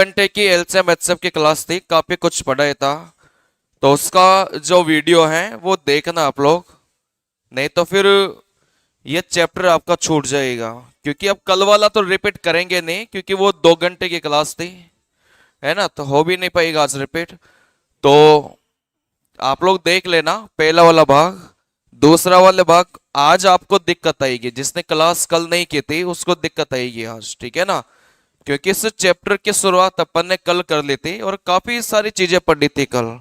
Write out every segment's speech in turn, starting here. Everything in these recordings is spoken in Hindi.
घंटे की एलसीएम एचसीएफ की क्लास थी, काफी कुछ पढ़ाया था। तो उसका जो वीडियो है वो देखना आप लोग, नहीं तो फिर ये चैप्टर आपका छूट जाएगा। क्योंकि अब कल वाला तो रिपीट करेंगे नहीं, क्योंकि वो 2 घंटे की क्लास थी, है ना, तो हो भी नहीं पाएगा आज रिपीट। तो आप लोग देख लेना पहला वाला भाग। दूसरा वाला भाग आज आपको दिक्कत आएगी, जिसने क्लास कल नहीं की थी उसको दिक्कत आएगी आज, ठीक है ना। क्योंकि इस चैप्टर की शुरुआत अपन ने कल कर ली थी और काफी सारी चीजें पढ़ी थी कल,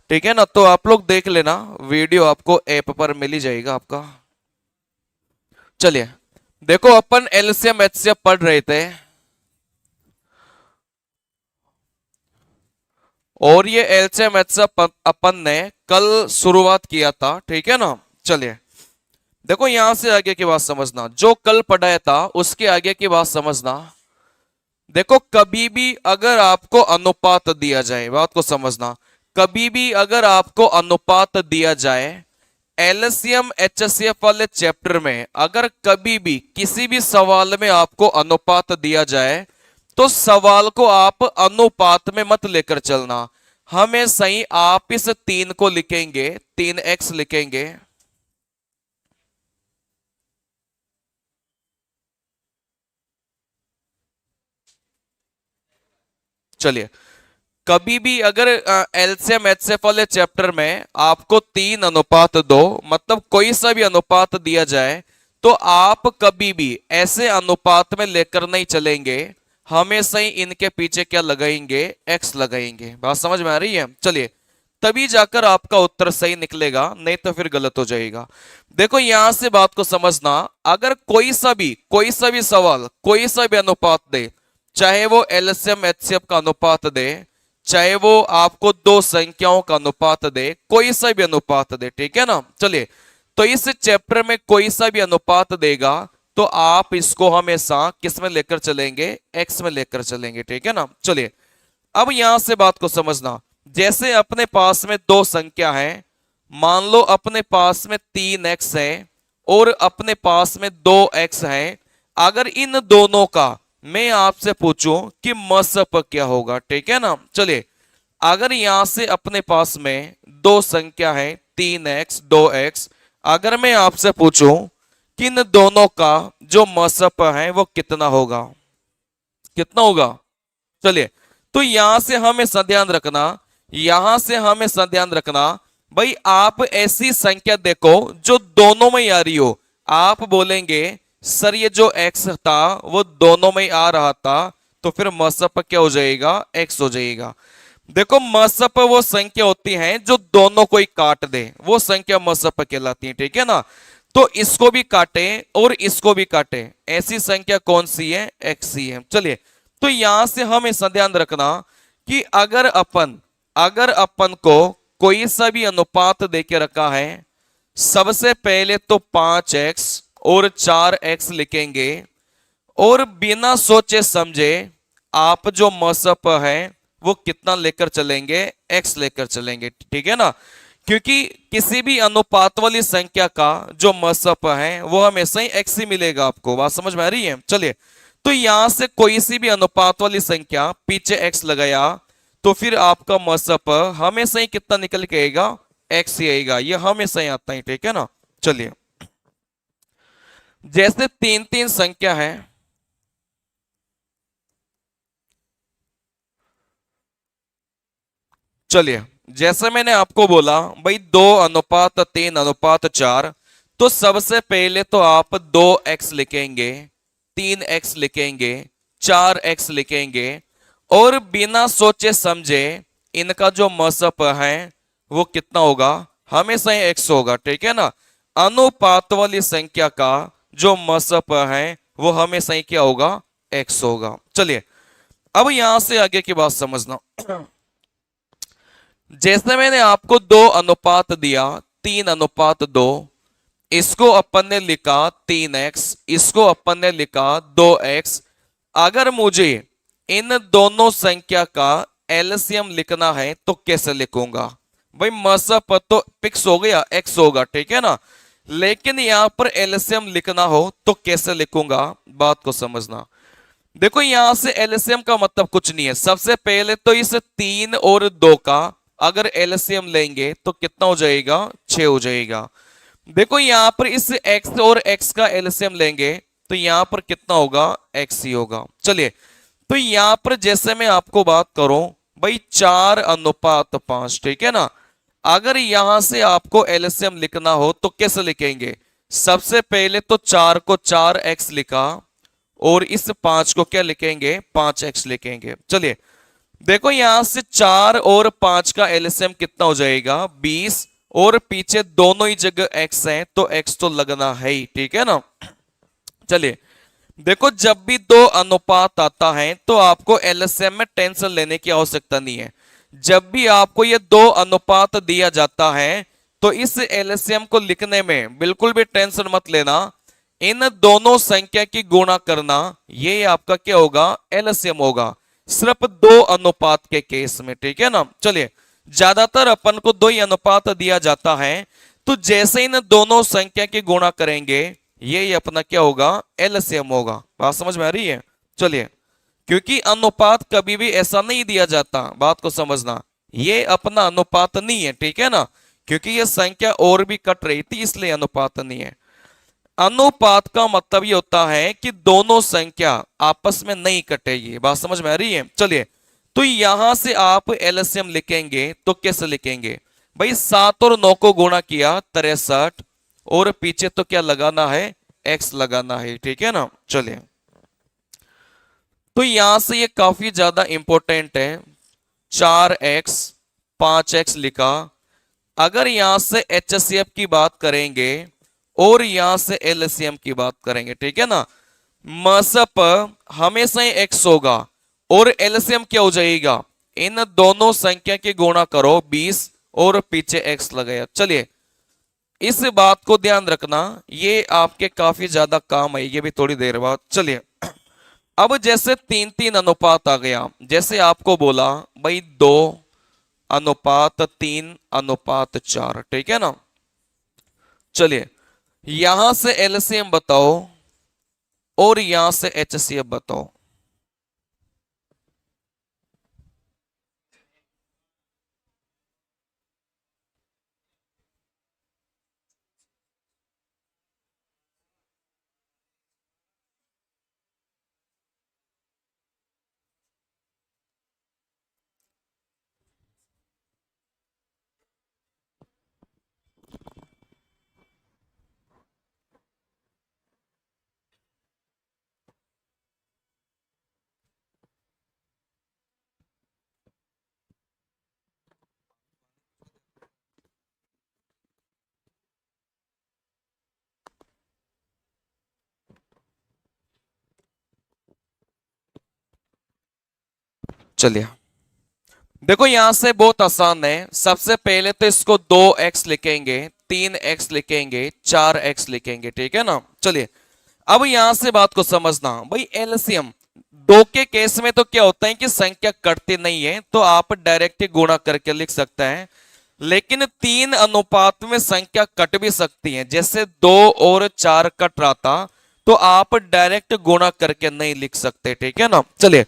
ठीक है ना। तो आप लोग देख लेना, वीडियो आपको ऐप पर मिल ही जाएगा आपका। चलिए देखो, अपन एलसीएम एचसीएफ पढ़ रहे थे और ये एलसीएम एचसीएफ अपन ने कल शुरुआत किया था, ठीक है ना। चलिए देखो, यहां से आगे की बात समझना, जो कल पढ़ाया था उसके आगे की बात समझना। देखो कभी भी अगर आपको अनुपात दिया जाए, बात को समझना, कभी भी अगर आपको अनुपात दिया जाए एलसीएम एचसीएफ वाले चैप्टर में, अगर कभी भी किसी भी सवाल में आपको अनुपात दिया जाए तो सवाल को आप अनुपात में मत लेकर चलना। हमेशा ही आप इस 3 को लिखेंगे, 3x लिखेंगे। चलिए, कभी भी अगर एलसीएम एचसीएफ वाले चैप्टर में आपको 3:2, मतलब कोई सा भी अनुपात दिया जाए, तो आप कभी भी ऐसे अनुपात में लेकर नहीं चलेंगे। हमेशा ही इनके पीछे क्या लगाएंगे, एक्स लगाएंगे। बात समझ में आ रही है? चलिए, तभी जाकर आपका उत्तर सही निकलेगा, नहीं तो फिर गलत हो जाएगा। देखो यहां से बात को समझना, अगर कोई सा भी सवाल, कोई सा भी अनुपात दे, चाहे वो एलसीएम एचसीएफ का अनुपात दे, चाहे वो आपको 2 संख्याओं का अनुपात दे, कोई सा भी अनुपात दे, ठीक है ना। चलिए, तो इस चैप्टर में कोई सा भी अनुपात देगा तो आप इसको हमेशा किस में लेकर चलेंगे, एक्स में लेकर चलेंगे, ठीक है ना। चलिए, अब यहां से बात को समझना, जैसे अपने पास में 2 संख्या है, मान लो अपने पास में 3x है और अपने पास में 2x है। अगर इन दोनों का मैं आपसे पूछूं कि मसप क्या होगा, ठीक है ना। चलिए, अगर यहां से अपने पास में 2 संख्या है 3x 2x, अगर मैं आपसे पूछूं कि इन दोनों का जो मसप है वो कितना होगा, कितना होगा। चलिए, तो यहां से हमेशा ध्यान रखना, यहां से हमेशा ध्यान रखना, भाई आप ऐसी संख्या देखो जो दोनों में आ रही हो। आप बोलेंगे सर ये जो x था वो दोनों में आ रहा था, तो फिर मसप क्या हो जाएगा, x हो जाएगा। देखो मसप वो संख्या होती है जो दोनों को ही काट दे, वो संख्या मसप कहलाती है, ठीक है ना। तो इसको भी काटे और इसको भी काटे, ऐसी संख्या कौन सी है, x ही है। चलिए, तो यहां से हमेशा ध्यान रखना कि अगर अपन को कोई सा भी अनुपात देके रखा है, सबसे पहले तो 5x और 4x लिखेंगे और बिना सोचे समझे आप जो मसप है वो कितना लेकर चलेंगे, x लेकर चलेंगे, ठीक है ना। क्योंकि किसी भी अनुपात वाली संख्या का जो मसप है वो हमेशा ही x ही मिलेगा आपको। बात समझ में आ रही है? चलिए, तो यहां से कोई सी भी अनुपात वाली संख्या पीछे x लगाया तो फिर आपका मसप हमेशा ही कितना निकल के आएगा, x ही आएगा। ये हमेशा ही आता है, ठीक है ना। चलिए, जैसे 3 3 संख्या है, चलिए जैसे मैंने आपको बोला भाई 2:3:4, तो सबसे पहले तो आप 2x लिखेंगे, 3x लिखेंगे, 4x लिखेंगे और बिना सोचे समझे इनका जो मसप है वो कितना होगा, हमेशा ही x होगा, ठीक है ना। अनुपात वाली संख्या का जो मसप है वो हमेशा ही क्या होगा, x होगा। चलिए, अब यहां से आगे की बात समझना। जैसे मैंने आपको 2:2 दिया, 3:2, इसको अपन ने लिखा 3x, इसको अपन ने लिखा 2x। अगर मुझे इन दोनों संख्या का एलसीएम लिखना है तो कैसे लिखूंगा, भाई मसप तो फिक्स हो गया, x होगा, ठीक है ना। लेकिन यहां पर एलसीएम लिखना हो तो कैसे लिखूंगा, बात को समझना। देखो यहां से एलसीएम का मतलब कुछ नहीं है। सबसे पहले तो इस 3 और 2 का अगर एलसीएम लेंगे तो कितना हो जाएगा, 6 हो जाएगा। देखो यहां पर इस x और x का एलसीएम लेंगे तो यहां पर कितना होगा, x ही होगा। चलिए, तो यहां पर जैसे मैं आपको बात करूं भाई 4:5, ठीक है ना। अगर यहां से आपको एलसीएम लिखना हो तो कैसे लिखेंगे, सबसे पहले तो 4 को 4x लिखा और इस 5 को क्या लिखेंगे, 5x लिखेंगे। चलिए, देखो यहां से 4 और 5 का एलसीएम कितना हो जाएगा, 20, और पीछे दोनों ही जगह x है तो x तो लगना है ही, ठीक है ना। चलिए, देखो जब भी दो अनुपात आता है तो आपको एलसीएम में टेंशन लेने की आवश्यकता नहीं है। जब भी आपको ये दो अनुपात दिया जाता है तो इस एलसीएम को लिखने में बिल्कुल भी टेंशन मत लेना। इन दोनों संख्या की गुणा करना, ये आपका क्या होगा, एलसीएम होगा, सिर्फ दो अनुपात के केस में, ठीक है ना। चलिए, ज्यादातर अपन को दो ही अनुपात दिया जाता है, तो जैसे इन दोनों संख्या की गुणा करेंगे ये अपना क्या होगा, एलसीएम होगा। बात समझ में आ रही है। चलिए, क्योंकि अनुपात कभी भी ऐसा नहीं दिया जाता, बात को समझना, ये अपना अनुपात नहीं है, ठीक है ना, क्योंकि ये संख्या और भी कट रही थी इसलिए अनुपात नहीं है। अनुपात का मतलब ये होता है कि दोनों संख्या आपस में नहीं कटेगी। बात समझ में आ रही है। चलिए, तो यहां से आप एलसीएम लिखेंगे तो कैसे लिखेंगे भाई, 7 और 9 को गुणा किया 63, और पीछे तो क्या लगाना है, x लगाना है, ठीक है ना। चलिए, तो यहां से ये काफी ज्यादा इंपॉर्टेंट है। 4x 5x लिखा, अगर यहां से एचसीएफ की बात करेंगे और यहां से एलसीएम की बात करेंगे, ठीक है ना, मसप हमेशा ही x होगा और एलसीएम क्या हो जाएगा, इन दोनों संख्या की गुणा करो 20 और पीछे x लगाया। चलिए, इस बात को ध्यान रखना, ये आपके काफी ज्यादा काम आएगी भी थोड़ी देर बाद। चलिए, अब जैसे 3-3 अनुपात आ गया, जैसे आपको बोला भाई 2:3:4, ठीक है ना। चलिए, यहां से एलसीएम बताओ और यहां से एचसीएफ बताओ। चलिए, देखो यहां से बहुत आसान है। सबसे पहले तो इसको 2x लिखेंगे, 3x लिखेंगे, 4x लिखेंगे, ठीक है ना। चलिए, अब यहां से बात को समझना भाई, एलसीएम दो के केस में तो क्या होता है कि संख्या कटती नहीं है तो आप डायरेक्ट गुणा करके लिख सकते हैं, लेकिन 3 अनुपात में संख्या कट भी सकती है। जैसे 2 और 4 कट रहा था तो आप डायरेक्ट गुणा करके नहीं लिख सकते, ठीक है ना। चलिए,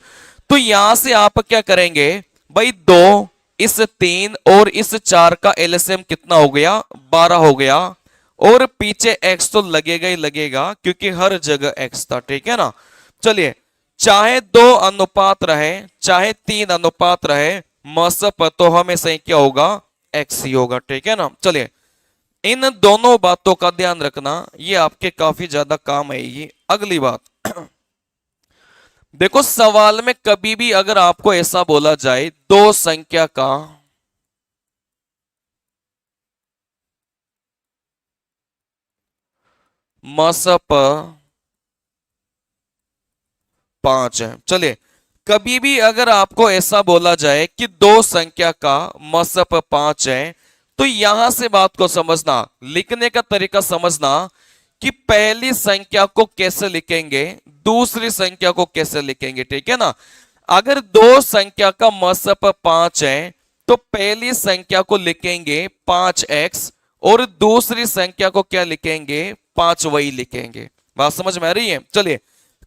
तो यहां से आप क्या करेंगे भाई, 2 इस 3 और इस 4 का एलसीएम कितना हो गया, 12 हो गया, और पीछे x तो लगेगा ही लगेगा क्योंकि हर जगह x था, ठीक है ना। चलिए, चाहे 2 अनुपात रहे चाहे 3 अनुपात रहे, मसप तो हमेशा ही क्या होगा, x ही होगा, ठीक है ना। चलिए, इन दोनों बातों का ध्यान रखना, ये आपके काफी ज्यादा काम आएगी। अगली बात देखो, सवाल में कभी भी अगर आपको ऐसा बोला जाए दो संख्या का मसप 5 है। चलिए, कभी भी अगर आपको ऐसा बोला जाए कि दो संख्या का मसप 5 है तो यहां से बात को समझना, लिखने का तरीका समझना कि पहली संख्या को कैसे लिखेंगे, दूसरी संख्या को कैसे लिखेंगे, ठीक है ना। अगर दो संख्या का मसप 5 है तो पहली संख्या को लिखेंगे 5x और दूसरी संख्या को क्या लिखेंगे, 5y लिखेंगे। बात समझ में आ रही है। चलिए,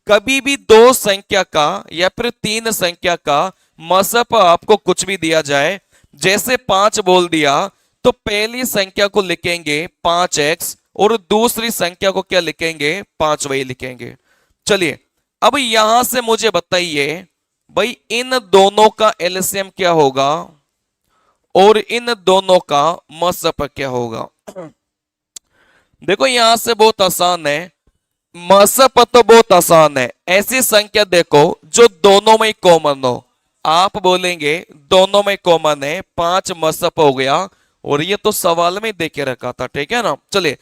कभी भी दो संख्या का या फिर तीन संख्या का मसप आपको कुछ भी दिया जाए, जैसे 5 बोल दिया तो पहली संख्या को लिखेंगे 5x और दूसरी संख्या को क्या लिखेंगे, 5y लिखेंगे। चलिए अब यहां से मुझे बताइए भाई इन दोनों का एलसीएम क्या होगा और इन दोनों का मसप क्या होगा। देखो यहां से बहुत आसान है, मसप तो बहुत आसान है। ऐसी संख्या देखो जो दोनों में कॉमन हो, आप बोलेंगे दोनों में कॉमन है, 5 मसप हो गया और ये तो सवाल में दे के रखा था, ठीक है ना। चलिए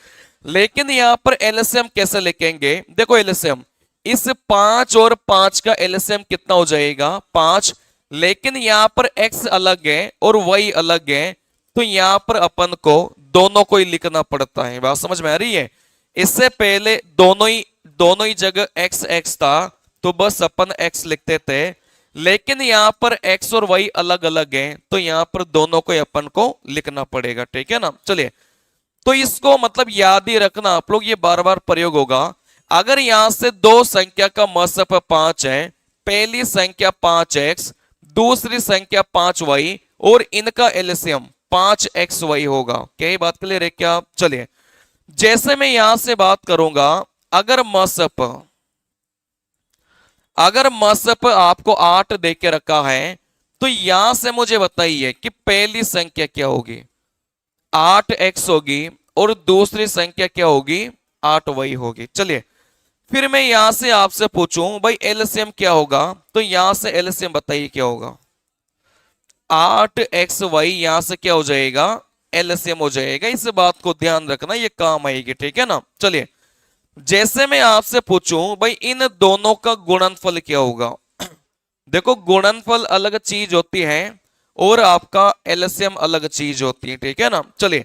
लेकिन यहां पर एलसीएम कैसे लिखेंगे, देखो एलसीएम इस 5 और 5 का एलसीएम कितना हो जाएगा, 5। लेकिन यहां पर x अलग है और y अलग है, तो यहां पर अपन को दोनों को ही लिखना पड़ता है। बात समझ में आ रही है। इससे पहले दोनों ही जगह x x था तो बस अपन x लिखते थे, लेकिन यहां पर x और y अलग अलग है तो यहां पर दोनों को अपन को लिखना पड़ेगा, ठीक है ना। चलिए तो इसको मतलब याद ही रखना आप लोग, ये बार बार प्रयोग होगा। अगर यहां से दो संख्या का मसप 5 है, पहली संख्या 5x दूसरी संख्या 5y और इनका एलसीएम 5xy होगा। क्या ये बात क्लियर है क्या। चलिए जैसे मैं यहां से बात करूंगा, अगर मसप आपको 8 दे के रखा है तो यहां से मुझे बताइए कि पहली संख्या क्या होगी, 8x होगी और दूसरी संख्या क्या होगी, 8y होगी। चलिए फिर मैं यहां से आपसे पूछूं भाई एलसीएम क्या होगा, तो यहां से एलसीएम बताइए क्या होगा, 8xy यहां से क्या हो जाएगा, एलसीएम हो जाएगा। इस बात को ध्यान रखना, ये काम आएगी, ठीक है ना। चलिए जैसे मैं आपसे पूछूं भाई इन दोनों का गुणनफल क्या होगा, देखो गुणनफल अलग चीज होती है और आपका एलसीएम अलग चीज होती है, ठीक है ना। चलिए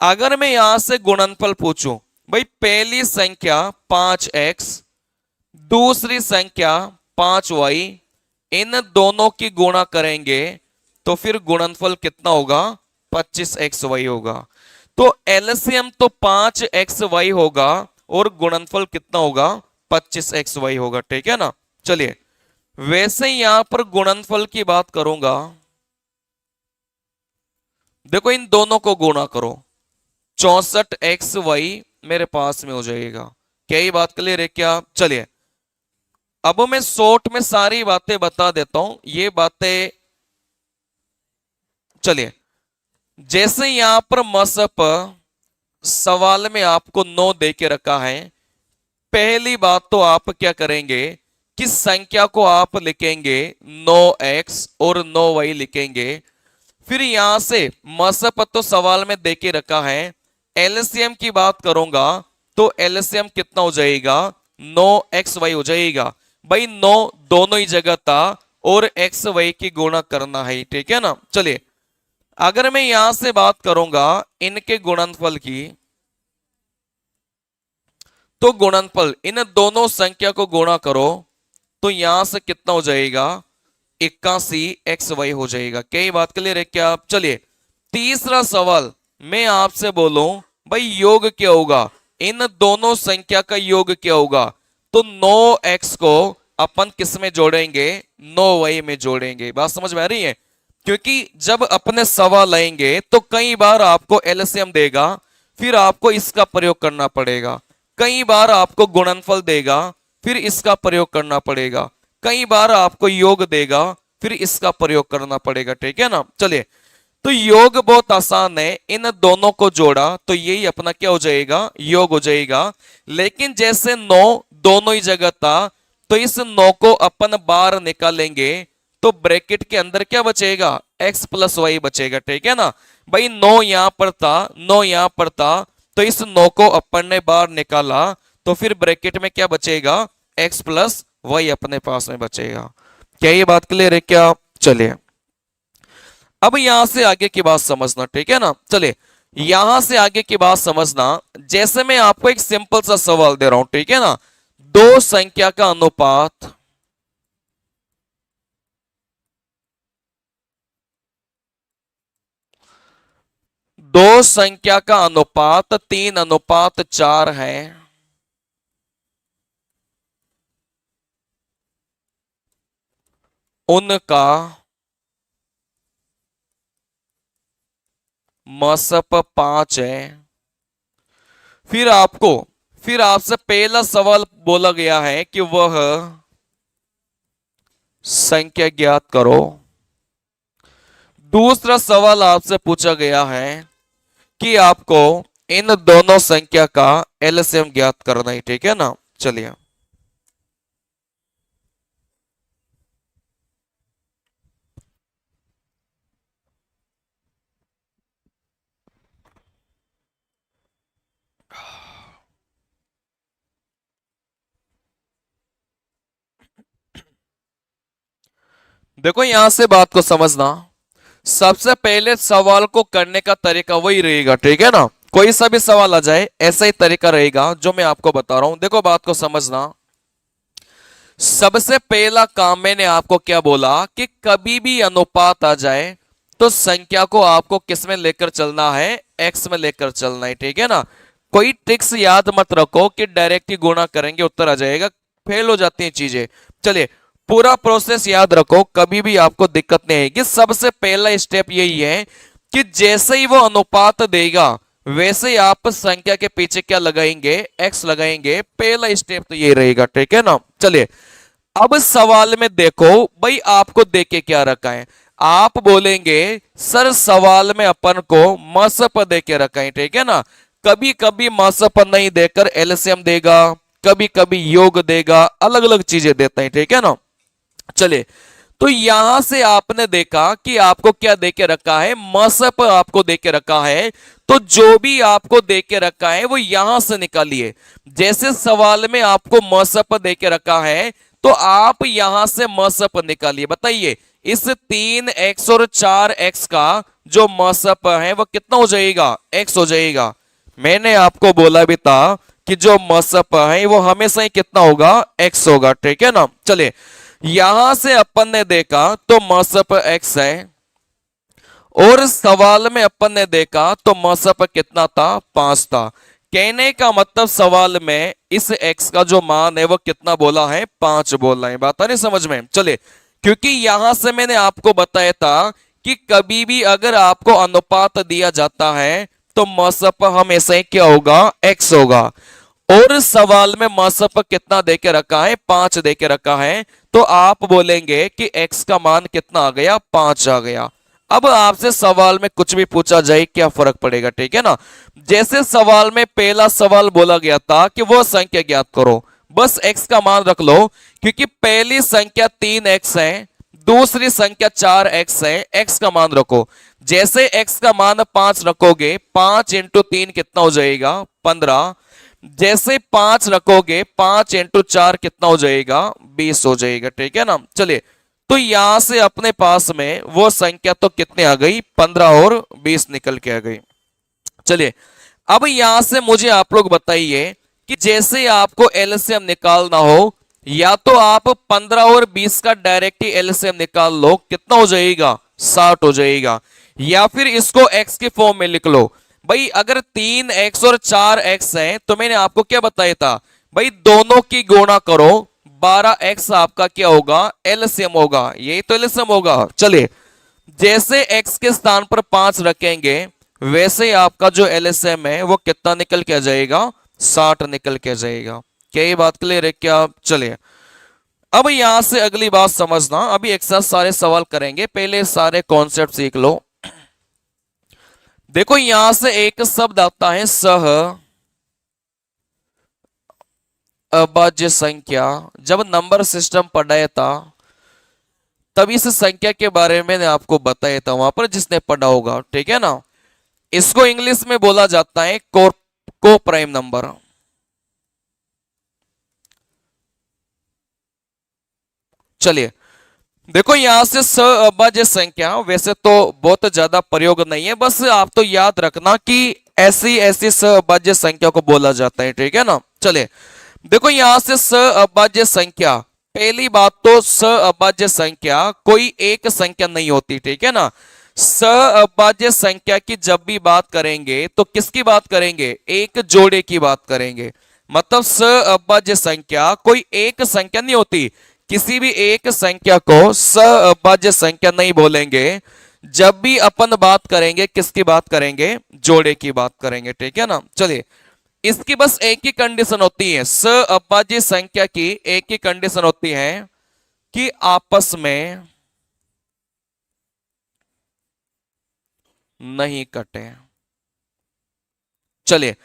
अगर मैं यहां से गुणनफल पूछूं, भाई पहली संख्या 5x दूसरी संख्या 5y, इन दोनों की गुणा करेंगे तो फिर गुणनफल कितना होगा, 25xy होगा। तो एलसीएम तो 5xy होगा और गुणनफल कितना होगा, 25xy होगा, ठीक है ना। चलिए वैसे यहां पर गुणनफल की बात करूंगा, देखो इन दोनों को गुणा करो, 64xy मेरे पास में हो जाएगा। क्या ये बात क्लियर है क्या। चलिए अब मैं शॉर्ट में सारी बातें बता देता हूं, ये बातें चलिए जैसे यहां पर मसप सवाल में आपको 9 दे के रखा है, पहली बात तो आप क्या करेंगे कि संख्या को आप लिखेंगे 9x और 9y लिखेंगे। फिर यहां से मसप तो सवाल में दे के रखा है, एलसीएम की बात करूंगा तो एलसीएम कितना हो जाएगा, 9xy हो जाएगा। भाई 9 दोनों ही जगह था और xy की गुणा करना है, ठीक है ना। चलिए अगर मैं यहां से बात करूंगा इनके गुणनफल की, तो गुणनफल इन दोनों संख्या को गुणा करो तो यहां से कितना हो जाएगा, 81xy हो जाएगा। क्या ये बात क्लियर है क्या। चलिए तीसरा सवाल मैं आपसे बोलूं भाई योग क्या होगा, इन दोनों संख्या का योग क्या होगा, तो 9x को अपन किस में जोड़ेंगे, 9y में जोड़ेंगे। बात समझ में आ रही है। क्योंकि जब अपने सवाल लाएंगे तो कई बार आपको एलसीएम देगा, फिर आपको इसका प्रयोग करना पड़ेगा, कई बार आपको गुणनफल देगा फिर इसका प्रयोग करना पड़ेगा, कई बार आपको योग देगा फिर इसका प्रयोग करना पड़ेगा, ठीक है ना। चलिए तो योग बहुत आसान है, इन दोनों को जोड़ा तो यही अपना क्या हो जाएगा, योग हो जाएगा। लेकिन जैसे 9 दोनों ही जगह था तो इस 9 को अपन बाहर निकालेंगे तो ब्रैकेट के अंदर क्या बचेगा, x प्लस वाई बचेगा, ठीक है ना। भाई 9 यहां पर था 9 यहां पर था तो इस 9 को अपन ने बाहर निकाला तो फिर ब्रैकेट में क्या बचेगा, x प्लस वाई अपने पास में बचेगा। क्या ये बात क्लियर है क्या। चलिए अब यहां से आगे की बात समझना, ठीक है ना। चलिए यहां से आगे की बात समझना, जैसे मैं आपको एक सिंपल सा सवाल दे रहा हूं, ठीक है ना। दो संख्या का अनुपात दो संख्या का अनुपात 3:4 है। उनका मसप 5 है। फिर आपसे पहला सवाल बोला गया है कि वह संख्या ज्ञात करो। दूसरा सवाल आपसे पूछा गया है कि आपको इन दोनों संख्या का एलसीएम ज्ञात करना है, ठीक है ना। चलिए, देखो यहां से बात को समझना। सबसे पहले सवाल को करने का तरीका वही रहेगा, ठीक है ना। कोई सा भी सवाल आ जाए ऐसा ही तरीका रहेगा जो मैं आपको बता रहा हूं। देखो बात को समझना। सबसे पहला काम मैंने आपको क्या बोला कि कभी भी अनुपात आ जाए तो संख्या को आपको किस में लेकर चलना है, एक्स में लेकर चलना है, ठीक है ना। कोई ट्रिक्स याद मत रखो कि डायरेक्ट ही गुणा करेंगे उत्तर आ जाएगा, फेल हो जाती हैं चीजें। चलिए, पूरा प्रोसेस याद रखो, कभी भी आपको दिक्कत नहीं आएगी। सबसे पहला स्टेप यही है कि जैसे ही वो अनुपात देगा वैसे ही आप संख्या के पीछे क्या लगाएंगे, एक्स लगाएंगे। पहला स्टेप तो ये रहेगा, ठीक है ना। चलिए, अब सवाल में देखो भाई आपको दे के क्या रखा है। आप बोलेंगे सर सवाल में अपन को मसप दे के रखा है, ठीक है ना। कभी कभी मसप नहीं देकर एलसीएम देगा, कभी कभी योग देगा, अलग अलग चीजें देता है, ठीक है ना। चलिए, तो यहां से आपने देखा कि आपको क्या देके रखा है, मसप आपको देके रखा है। तो जो भी आपको देके रखा है वो यहां से निकालिए। जैसे सवाल में आपको मसप देके रखा है तो आप यहां से मसप निकालिए। बताइए, इस 3x और 4x का जो मसप है वो कितना हो जाएगा, x हो जाएगा। मैंने आपको बोला भी था कि जो मसप है वो हमेशा ही कितना होगा, x होगा, ठीक है ना। चलिए, यहां से अपन ने देखा तो मसप x है और सवाल में अपन ने देखा तो मसप कितना था, 5 था। कहने का मतलब सवाल में इस x का जो मान है वो कितना बोला है, 5 बोला है। बात आ नहीं समझ में। चलिए, क्योंकि यहां से मैंने आपको बताया था कि कभी भी अगर आपको अनुपात दिया जाता है तो मसप हमेशा ही क्या होगा, x होगा। और सवाल में मसप कितना देके रखा है, 5 देके रखा है। तो आप बोलेंगे कि x का मान कितना आ गया, 5 आ गया। अब आपसे सवाल में कुछ भी पूछा जाए क्या फर्क पड़ेगा, ठीक है ना। जैसे सवाल में पहला सवाल बोला गया था कि वो संख्या ज्ञात करो, बस x का मान रख लो। क्योंकि पहली संख्या 3x है, दूसरी संख्या 4x है, x का मान रखो। जैसे x का मान 5 रखोगे, 5 इंटू 3 कितना हो जाएगा, 15। जैसे 5 रखोगे, 5 इंटू 4 कितना हो जाएगा, 20 हो जाएगा, ठीक है ना। चलिए, तो यहां से अपने पास में वो संख्या तो कितने आ गई, 15 और 20 निकल के आ गई। चलिए, अब यहां से मुझे आप लोग बताइए कि जैसे आपको एलसीएम निकालना हो, या तो आप 15 और 20 का डायरेक्ट ही एलसीएम निकाल लो, कितना हो जाएगा, 60 हो जाएगा। या फिर इसको एक्स के फॉर्म में लिख लो। भाई अगर 3x और 4x है तो मैंने आपको क्या बताया था, भाई दोनों की गुणा करो, 12x आपका क्या होगा, एलसीएम होगा। यही तो एलसीएम होगा। चलिए, जैसे x के स्थान पर 5 रखेंगे वैसे ही आपका जो एलसीएम है वो कितना निकल के आ जाएगा, 60 निकल के आ जाएगा। क्या ये बात क्लियर है क्या। चलिए, अब यहां से अगली बात समझना। अभी एक साथ सारे सवाल करेंगे, पहले सारे कॉन्सेप्ट सीख लो। देखो यहां से एक शब्द आता है सह अभाज्य संख्या। जब नंबर सिस्टम पढ़ाया था तब इस संख्या के बारे में मैंने आपको बताया था वहां पर, जिसने पढ़ा होगा, ठीक है ना। इसको इंग्लिश में बोला जाता है को प्राइम नंबर। चलिए, देखो यहां से स अभाज्य संख्या वैसे तो बहुत ज्यादा प्रयोग नहीं है, बस आप तो याद रखना कि ऐसी ऐसी स अभाज्य संख्या को बोला जाता है, ठीक है ना। चलिए, देखो यहां से स अभाज्य संख्या, पहली बात तो स अभाज्य संख्या कोई एक संख्या नहीं होती, ठीक है ना। स अभाज्य संख्या की जब भी बात करेंगे तो किसकी बात करेंगे, एक जोड़े की बात करेंगे। मतलब स अभाज्य संख्या कोई एक संख्या नहीं होती। किसी भी एक संख्या को सहअभाज्य संख्या नहीं बोलेंगे जब भी अपन बात करेंगे, किसकी बात करेंगे, जोड़े की बात करेंगे, ठीक है ना। चलिए, इसकी बस एक ही कंडीशन होती है, सहअभाज्य संख्या की एक ही कंडीशन होती है कि आपस में नहीं कटे। चलिए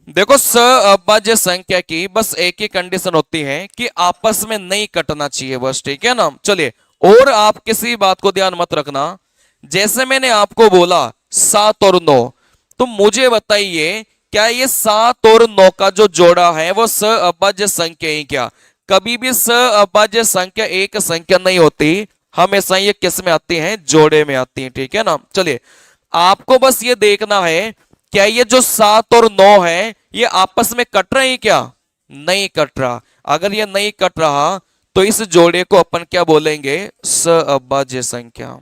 देखो, सहअभाज्य संख्या की बस एक ही कंडीशन होती है कि आपस में नहीं कटना चाहिए बस, ठीक है ना। चलिए, और आप किसी बात को ध्यान मत रखना। जैसे मैंने आपको बोला 7 और 9, तो मुझे बताइए क्या ये 7 और 9 का जो जोड़ा है वो सहअभाज्य संख्या है क्या? कभी भी सहअभाज्य संख्या एक संख्या नहीं होती, हमेशा ये किस में आती है, जोड़े में आती है, ठीक है ना। चलिए, आपको बस ये देखना है क्या ये जो 7 और 9 है ये आपस में कट रहे हैं क्या? नहीं कट रहा। अगर ये नहीं कट रहा तो इस जोड़े को अपन क्या बोलेंगे, सहअभाज्य संख्या।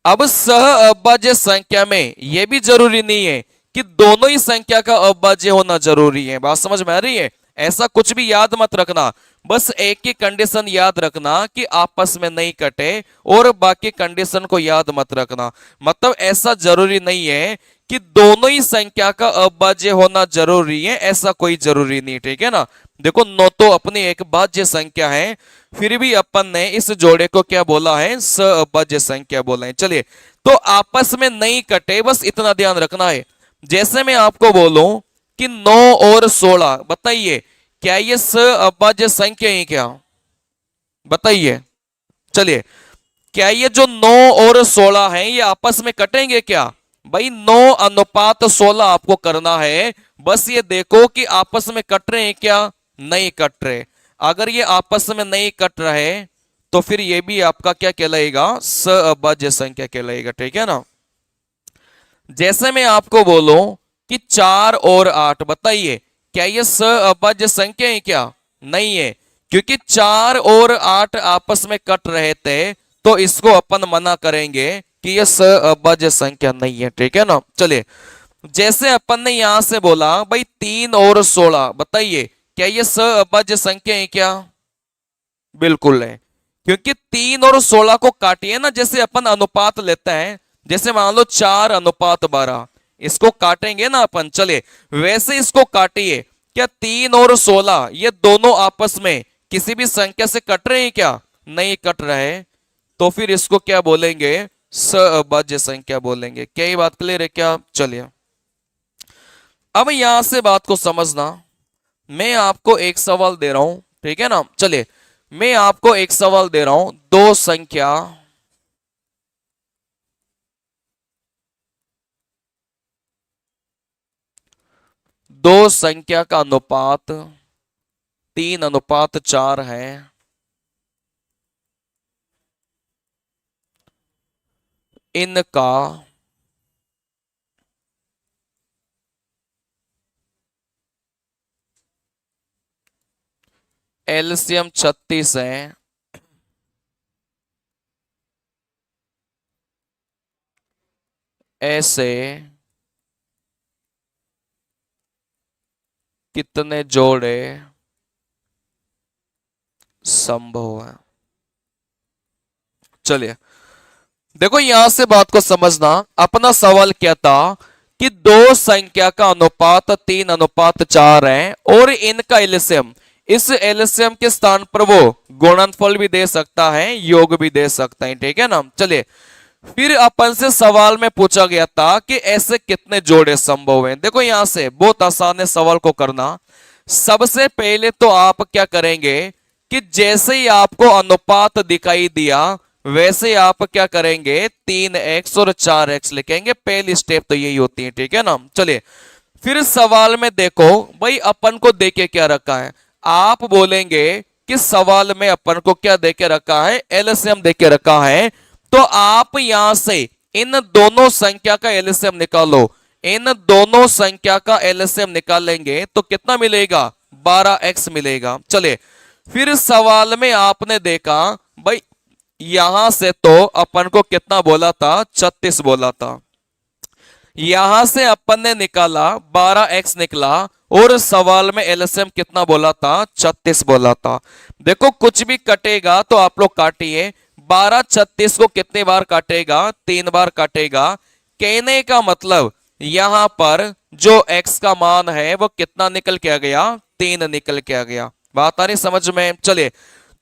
अब सहअभाज्य संख्या में यह भी जरूरी नहीं है कि दोनों ही संख्या का अभाज्य होना जरूरी है। बात समझ में आ रही है? ऐसा कुछ भी याद मत रखना, बस एक ही कंडीशन याद रखना कि आपस में नहीं कटे, और बाकी कंडीशन को याद मत रखना। मतलब ऐसा जरूरी नहीं है कि दोनों ही संख्या का अभाज्य होना जरूरी है, ऐसा कोई जरूरी नहीं, ठीक है ना। देखो, 9 तो अपनी एक भाज्य संख्या है, फिर भी अपन ने इस जोड़े को क्या बोला है, सहअभाज्य संख्या बोला है। चलिए, तो आपस में नहीं कटे, बस इतना ध्यान रखना है। जैसे मैं आपको बोलूं कि 9 और 16, बताइए क्या ये सहअभाज्य संख्या है क्या? बताइए। चलिए, क्या ये जो 9 और 16 है ये आपस में कटेंगे क्या? भाई 9 अनुपात 16 आपको करना है, बस ये देखो कि आपस में कट रहे हैं क्या, नहीं कट रहे। अगर ये आपस में नहीं कट रहे तो फिर ये भी आपका क्या कहलाएगा, सहअभाज्य संख्या कहलाएगा, ठीक है ना। जैसे मैं आपको बोलूं कि 4 और 8, बताइए क्या ये सहअभाज्य संख्या है क्या? नहीं है, क्योंकि 4 और 8 आपस में कट रहे थे, तो इसको अपन मना करेंगे कि ये सहअभाज्य संख्या नहीं है, ठीक है ना। चलिए, जैसे अपन ने यहां से बोला भाई 3 और 16, बताइए क्या ये सहअभाज्य संख्या है क्या? बिल्कुल है, क्योंकि 3 और 16 को काटिए ना, जैसे अपन अनुपात लेते हैं, जैसे मान लो 4:12, इसको काटेंगे ना अपन। चले, वैसे इसको काटिए, क्या 3 और 16 ये दोनों आपस में किसी भी संख्या से कट रहे हैं क्या? नहीं कट रहे, तो फिर इसको क्या बोलेंगे, सहअभाज्य संख्या बोलेंगे। क्या ये बात क्लियर है क्या? चलिए, अब यहां से बात को समझना। मैं आपको एक सवाल दे रहा हूं, ठीक है ना। चलिए, मैं आपको एक सवाल दे रहा हूं, दो संख्या का अनुपात 3:4 है। इनका एलसीएम 36 है। ऐसे कितने जोड़े संभव है? चलिए, देखो यहां से बात को समझना। अपना सवाल क्या था कि दो संख्या का अनुपात 3:4 है और इनका एलसीएम, इस एलसीएम के स्थान पर वो गुणनफल भी दे सकता है, योग भी दे सकता है, ठीक है ना। चलिए, फिर अपन से सवाल में पूछा गया था कि ऐसे कितने जोड़े संभव हैं। देखो, यहां से बहुत आसान है सवाल को करना। सबसे पहले तो आप क्या करेंगे कि जैसे ही आपको अनुपात दिखाई दिया, वैसे आप क्या करेंगे, 3x और 4x लिखेंगे। पहली स्टेप तो यही होती है, ठीक है ना। चलिए, फिर सवाल में देखो भाई अपन को देके क्या रखा है। आप बोलेंगे कि सवाल में अपन को क्या देके रखा है, एलसीएम देके रखा है। तो आप यहां से इन दोनों संख्या का एलसीएम निकालो। इन दोनों संख्या का एलसीएम निकालेंगे तो कितना मिलेगा, 12x मिलेगा। चले, फिर सवाल में आपने देखा भाई यहां से तो अपन को कितना बोला था, 36 बोला था। यहां से अपन ने निकाला 12x निकला, और सवाल में एलसीएम कितना बोला था? 36 बोला था। देखो कुछ भी कटेगा तो आप लोग काटिए। 12 36 को कितने बार काटेगा? 3 बार काटेगा। कहने का मतलब यहां पर जो x का मान है वो कितना निकल के आ गया? 3 निकल के आ गया। बात आ रही समझ में? चलिए,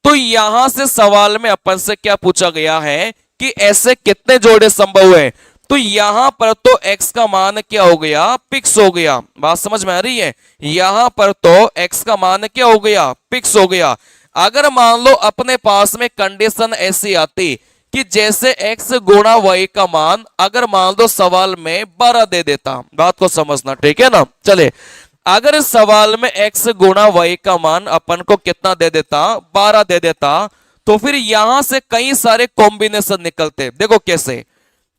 तो यहां से सवाल में अपन से क्या पूछा गया है कि ऐसे कितने जोड़े संभव है। तो यहां पर तो x का मान क्या हो गया? फिक्स हो गया। बात समझ में आ रही है? यहां पर तो x का मान क्या हो गया? फिक्स हो गया। अगर मान लो अपने पास में कंडीशन ऐसी आती कि जैसे x गुणा y का मान अगर मान लो सवाल में 12 दे देता, बात को समझना, ठीक है ना? चले, अगर सवाल में x गुणा y का मान अपन को कितना दे देता? 12 दे देता, तो फिर यहां से कई सारे कॉम्बिनेशन निकलते। देखो कैसे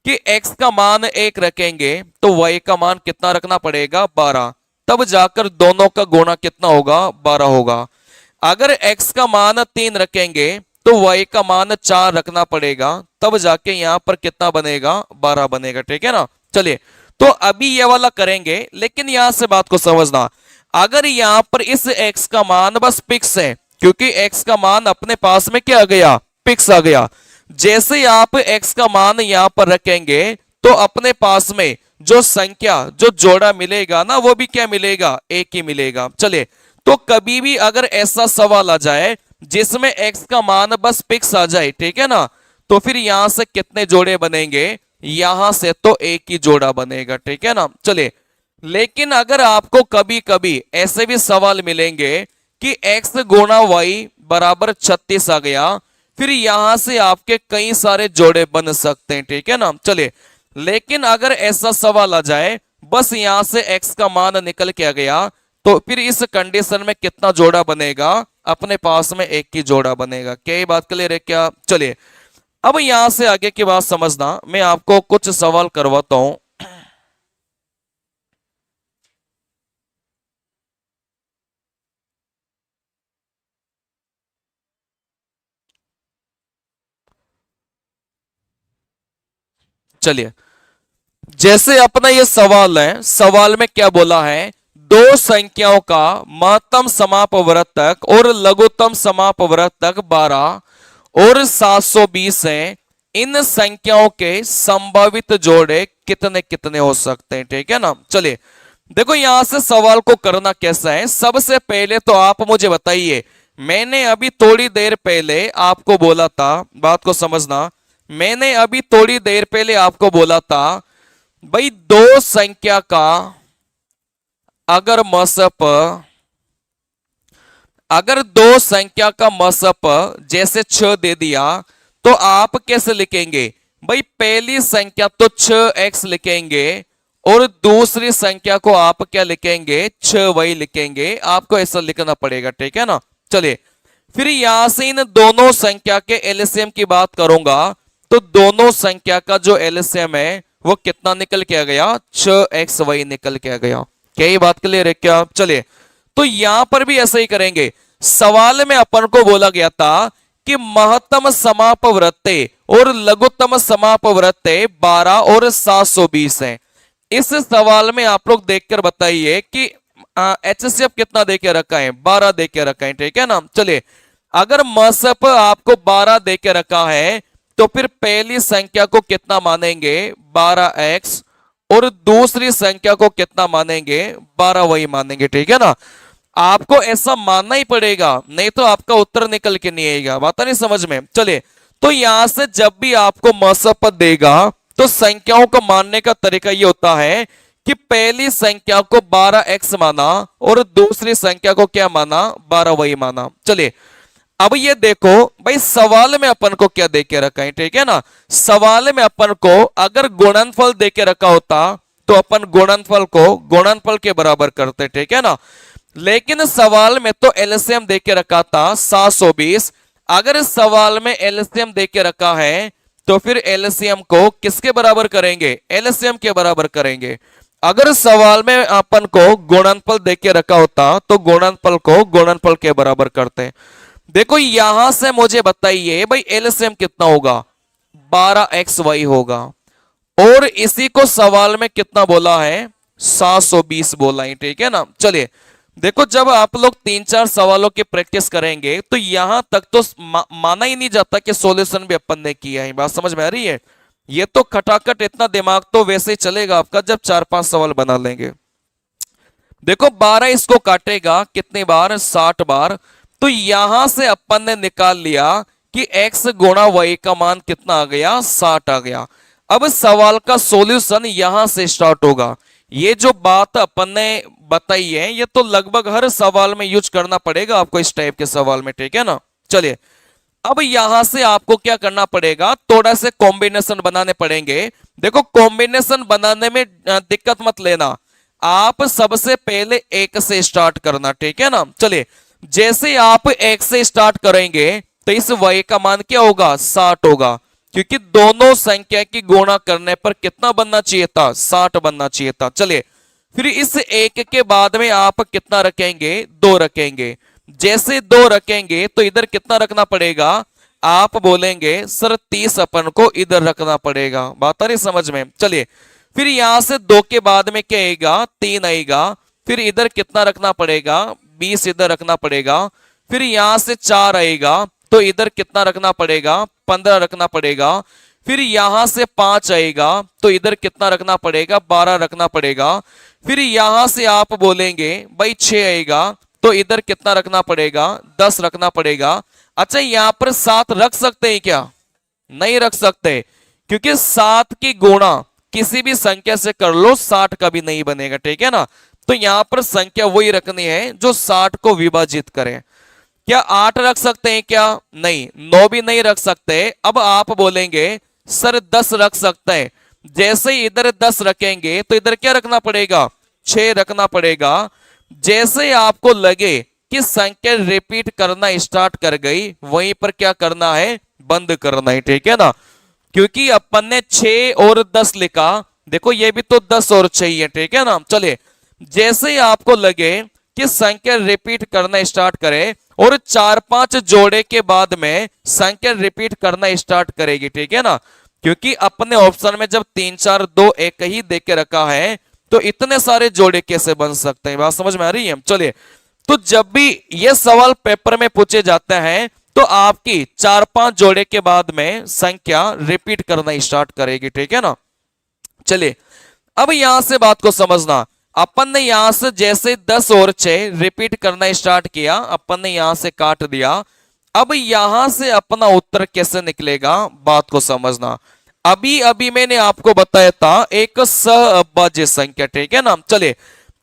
कि x का मान 1 रखेंगे तो y का मान कितना रखना पड़ेगा? 12, तब जाकर दोनों का गुणा कितना होगा? 12 होगा। अगर x का मान 3 रखेंगे तो y का मान 4 रखना पड़ेगा, तब जाके यहां पर कितना बनेगा? 12 बनेगा, ठीक है ना? चलिए, तो अभी ये वाला करेंगे, लेकिन यहां से बात को समझना। अगर यहां पर इस x का मान बस फिक्स है, क्योंकि x का मान अपने पास में क्या आ गया? फिक्स आ गया। जैसे आप x का मान यहां पर रखेंगे तो अपने पास में जो संख्या, जो जोड़ा मिलेगा ना, वो भी क्या मिलेगा? एक ही मिलेगा। चलिए, तो कभी भी अगर ऐसा सवाल आ जाए जिसमें x का मान बस फिक्स आ जाए, ठीक है ना, तो फिर यहां से कितने जोड़े बनेंगे? यहां से तो एक ही जोड़ा बनेगा, ठीक है ना? चलिए, लेकिन अगर आपको कभी कभी ऐसे भी सवाल मिलेंगे कि x गुणा y बराबर 36 आ गया, फिर यहां से आपके कई सारे जोड़े बन सकते हैं, ठीक है ना? चलिए, लेकिन अगर ऐसा सवाल आ जाए बस यहां से x का मान निकल के आ गया, तो फिर इस कंडीशन में कितना जोड़ा बनेगा? अपने पास में एक ही जोड़ा बनेगा। क्या ये बात क्लियर है क्या? चलिए, अब यहां से आगे की बात समझना, मैं आपको कुछ सवाल करवाता हूं। चलिए, जैसे अपना ये सवाल है, सवाल में क्या बोला है? दो संख्याओं का महत्तम समापवर्तक और लघुत्तम समापवर्तक 12 और 720 है। इन संख्याओं के संभावित जोड़े कितने कितने हो सकते हैं, ठीक है ना? चलिए, देखो यहां से सवाल को करना कैसा है। सबसे पहले तो आप मुझे बताइए, मैंने अभी थोड़ी देर पहले आपको बोला था, बात को समझना, मैंने अभी थोड़ी देर पहले आपको बोला था भाई दो संख्या का अगर मसप, अगर दो संख्या का मसप जैसे 6 दे दिया तो आप कैसे लिखेंगे? भाई पहली संख्या तो 6x लिखेंगे और दूसरी संख्या को आप क्या लिखेंगे? 6y लिखेंगे। आपको ऐसा लिखना पड़ेगा, ठीक है ना? चलिए, फिर यहां से इन दोनों संख्या के एलसीएम की बात करूंगा, तो दोनों संख्या का जो एलसीएम है वो कितना निकल के आ गया? 6xy निकल के आ गया। क्या ये बात क्लियर है क्या? चलिए, तो यहां पर भी ऐसा ही करेंगे। सवाल में अपन को बोला गया था कि महत्तम समापवर्त्य और लघुत्तम समापवर्त्य 12 और 720 है। इस सवाल में आप लोग देखकर बताइए कि एचसीएफ कितना देके रखा है? 12 देके रखा है, ठीक है ना? चलिए, अगर मसप आपको 12 देके रखा है तो फिर पहली संख्या को कितना मानेंगे? 12x, और दूसरी संख्या को कितना मानेंगे? 12 वही मानेंगे, ठीक है ना? आपको ऐसा मानना ही पड़ेगा, नहीं तो आपका उत्तर निकल के नहीं आएगा। बात नहीं समझ में? चलिए, तो यहां से जब भी आपको मसप देगा तो संख्याओं को मानने का तरीका ये होता है कि पहली संख्या को 12x माना और दूसरी संख्या को क्या माना? 12 वही माना। चलिए, अब ये देखो भाई सवाल में अपन को क्या देके रखा है, ठीक है ना? सवाल में अपन को अगर गुणनफल देके रखा होता तो अपन गुणनफल को गुणनफल के बराबर करते, ठीक है ना? लेकिन सवाल में तो एलसीएम देके रखा था 720। अगर सवाल में एलसीएम देके रखा है तो फिर एलसीएम को किसके बराबर करेंगे? एलसीएम के बराबर करेंगे। अगर सवाल में अपन को गुणनफल देके रखा होता तो गुणनफल को गुणनफल के बराबर करते। देखो यहां से मुझे बताइए भाई एलसीएम कितना होगा? 12xy होगा। और इसी को सवाल में कितना बोला है, 720 बोला है, ठीक है ना। चलिए देखो, जब आप लोग 3-4 सवालों की प्रैक्टिस करेंगे तो यहां तक तो माना ही नहीं जाता कि सॉल्यूशन भी अपन ने किया है। बात समझ में आ रही है? ये तो खटाखट इतना दिमाग तो वैसे ही चलेगा आपका जब 4-5 सवाल बना लेंगे। देखो 12 इसको काटेगा कितनी बार, 60 बार। तो यहां से अपन ने निकाल लिया कि x गुणा y का मान कितना आ गया, 60 आ गया। अब सवाल का सॉल्यूशन यहां से स्टार्ट होगा। ये जो बात अपन ने बताई है ये तो लगभग हर सवाल में यूज करना पड़ेगा आपको इस टाइप के सवाल में, ठीक है ना। चलिए अब यहां से आपको क्या करना पड़ेगा, थोड़ा से कॉम्बिनेशन बनाने पड़ेंगे। देखो कॉम्बिनेशन बनाने में दिक्कत मत लेना, आप सबसे पहले एक से स्टार्ट करना, ठीक है ना। चलिए जैसे आप एक से स्टार्ट करेंगे तो इस y का मान क्या होगा, 60 होगा, क्योंकि दोनों संख्या की गुणा करने पर कितना बनना चाहिए था, 60 बनना चाहिए था। चलिए फिर इस एक के बाद में आप कितना रखेंगे, 2 रखेंगे। जैसे 2 रखेंगे तो इधर कितना रखना पड़ेगा, आप बोलेंगे सर 30 अपन को इधर रखना पड़ेगा। बात आ रही समझ में? चलिए फिर यहां से 2 के बाद में क्या आएगा, 3 आएगा। फिर इधर कितना रखना पड़ेगा, 20 इधर रखना पड़ेगा। फिर यहां से 4 आएगा तो इधर कितना रखना पड़ेगा, 15 रखना पड़ेगा। फिर यहां से 5 आएगा तो इधर कितना रखना पड़ेगा, 12 रखना पड़ेगा। फिर यहां से आप बोलेंगे भाई 6 आएगा तो इधर कितना रखना पड़ेगा, 10 रखना पड़ेगा। अच्छा यहां पर 7 रख सकते हैं क्या, नहीं रख सकते, क्योंकि 7 की गुणा किसी भी संख्या से कर लो 60 का भी नहीं बनेगा, ठीक है ना। तो यहां पर संख्या वही रखनी है जो 60 को विभाजित करे। क्या 8 रख सकते हैं क्या, नहीं। 9 भी नहीं रख सकते। अब आप बोलेंगे सर 10 रख सकते हैं। जैसे ही इधर 10 रखेंगे तो इधर क्या रखना पड़ेगा, 6 रखना पड़ेगा। जैसे आपको लगे कि संख्या रिपीट करना स्टार्ट कर गई, वहीं पर क्या करना है, बंद करना है, ठीक है ना। क्योंकि अपन ने 6 और 10 लिखा, देखो ये भी तो 10 और 6 है, ठीक है ना। चलिए जैसे ही आपको लगे कि संख्या रिपीट करना स्टार्ट करे और 4-5 जोड़े के बाद में संख्या रिपीट करना स्टार्ट करेगी, ठीक है ना। क्योंकि अपने ऑप्शन में जब 3 4 2 1 ही देख के रखा है तो इतने सारे जोड़े कैसे बन सकते हैं, बात समझ में आ रही है? चलिए तो जब भी ये सवाल पेपर में पूछे जाते हैं तो आपकी 4-5 जोड़े के बाद में संख्या रिपीट करना स्टार्ट करेगी, ठीक है ना। चलिए अब यहां से बात को समझना, अपन ने यहां से जैसे 10 और 6 रिपीट करना स्टार्ट किया, अपन ने यहां से काट दिया। अब यहां से अपना उत्तर कैसे निकलेगा, बात को समझना। अभी अभी मैंने आपको बताया था एक सहअभाज्य संख्या, ठीक है ना। चलिए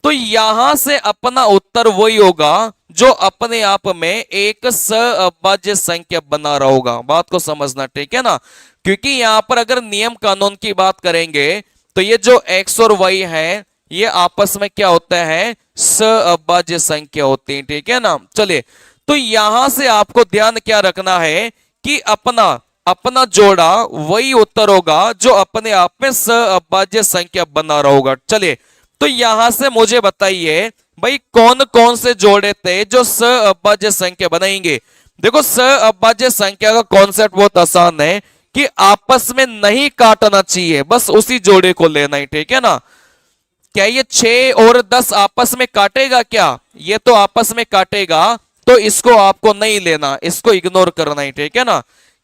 तो यहां से अपना उत्तर वही होगा जो अपने आप में एक सहअभाज्य संख्या बना रहा होगा। बात को समझना, ठीक है ना। क्योंकि यहां पर अगर नियम कानून की बात करेंगे तो ये जो x और y है ये आपस में क्या होता है, सहअभाज्य संख्या होती है, ठीक है ना। चलिए तो यहां से आपको ध्यान क्या रखना है कि अपना अपना जोड़ा वही उत्तर होगा जो अपने आप में सहअभाज्य संख्या बना रहा होगा। चलिए तो यहां से मुझे बताइए भाई कौन कौन से जोड़े थे जो सहअभाज्य संख्या बनाएंगे। देखो सहअभाज्य संख्या का कॉन्सेप्ट बहुत आसान है कि आपस में नहीं काटना चाहिए, बस उसी जोड़े को लेना है, ठीक है ना। क्या ये 6 और 10 आपस में काटेगा क्या, ये तो आपस में काटेगा, तो इसको आपको नहीं लेना, इसको इग्नोर करना है, ठीक है ना।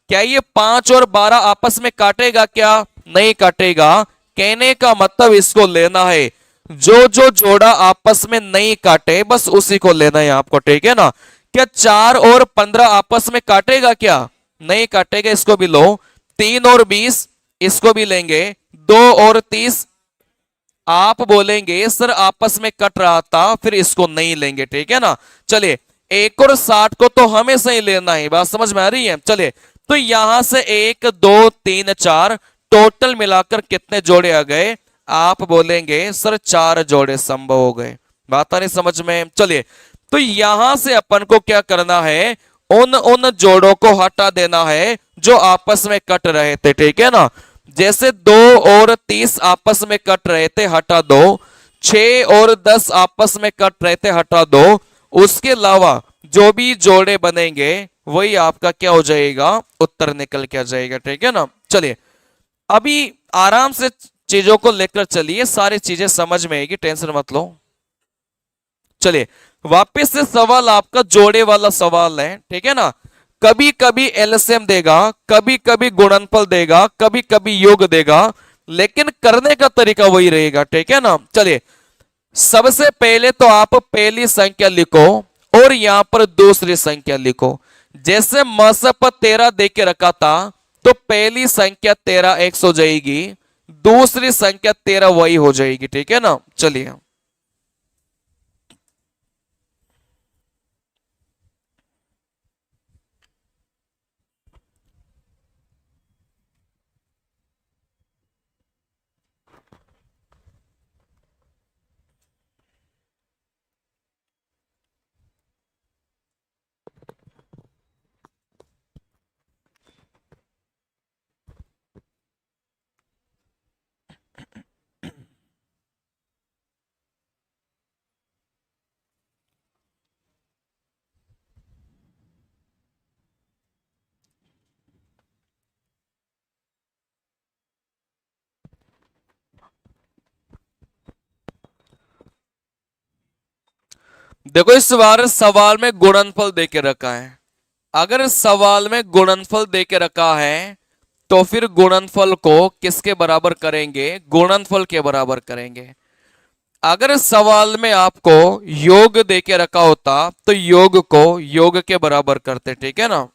क्या ये 5 और 12 आपस में काटेगा क्या, नहीं काटेगा। कहने का मतलब इसको लेना है, जो जो जोड़ा आपस में नहीं काटे बस उसी को लेना है आपको, ठीक है ना। क्या 4 और 15 आपस में काटेगा क्या, नहीं काटेगा, इसको भी लो। 3 और 20 इसको भी लेंगे। 2 और 30 आप बोलेंगे सर आपस में कट रहा था, फिर इसको नहीं लेंगे, ठीक है ना। चलिए 1 और 60 को तो हमेशा ही लेना है, बात समझ में आ रही है। चलिए तो यहां से 1 2 3 4 टोटल मिलाकर कितने जोड़े आ गए, आप बोलेंगे सर 4 जोड़े संभव हो गए। बात आ रही समझ में? चलिए तो यहां से अपन को क्या करना है, उन उन जोड़ों को हटा देना है जो आपस में कट रहे थे, ठीक है ना। जैसे 2 और 30 आपस में कट रहे थे, हटा दो। 6 और 10 आपस में कट रहे थे, हटा दो। उसके अलावा जो भी जोड़े बनेंगे वही आपका क्या हो जाएगा, उत्तर निकल के आ जाएगा, ठीक है ना। चलिए अभी आराम से चीजों को लेकर चलिए, सारी चीजें समझ में आएगी, टेंशन मत लो। चलिए वापस से सवाल आपका जोड़े वाला सवाल है, ठीक है ना। कभी कभी एलसीएम देगा, कभी कभी गुणनफल देगा, कभी कभी योग देगा, लेकिन करने का तरीका वही रहेगा, ठीक है ना। चलिए सबसे पहले तो आप पहली संख्या लिखो और यहां पर दूसरी संख्या लिखो। जैसे मस पर 13 दे के रखा था, तो पहली संख्या 13 एक्स हो जाएगी, दूसरी संख्या 13 वही हो जाएगी, ठीक है ना। चलिए देखो, इस बार सवाल में गुणनफल देके रखा है। अगर सवाल में गुणनफल देके रखा है तो फिर गुणनफल को किसके बराबर करेंगे? गुणनफल के बराबर करेंगे। अगर सवाल में आपको योग देके रखा होता तो योग को योग के बराबर करते, ठीक है ना।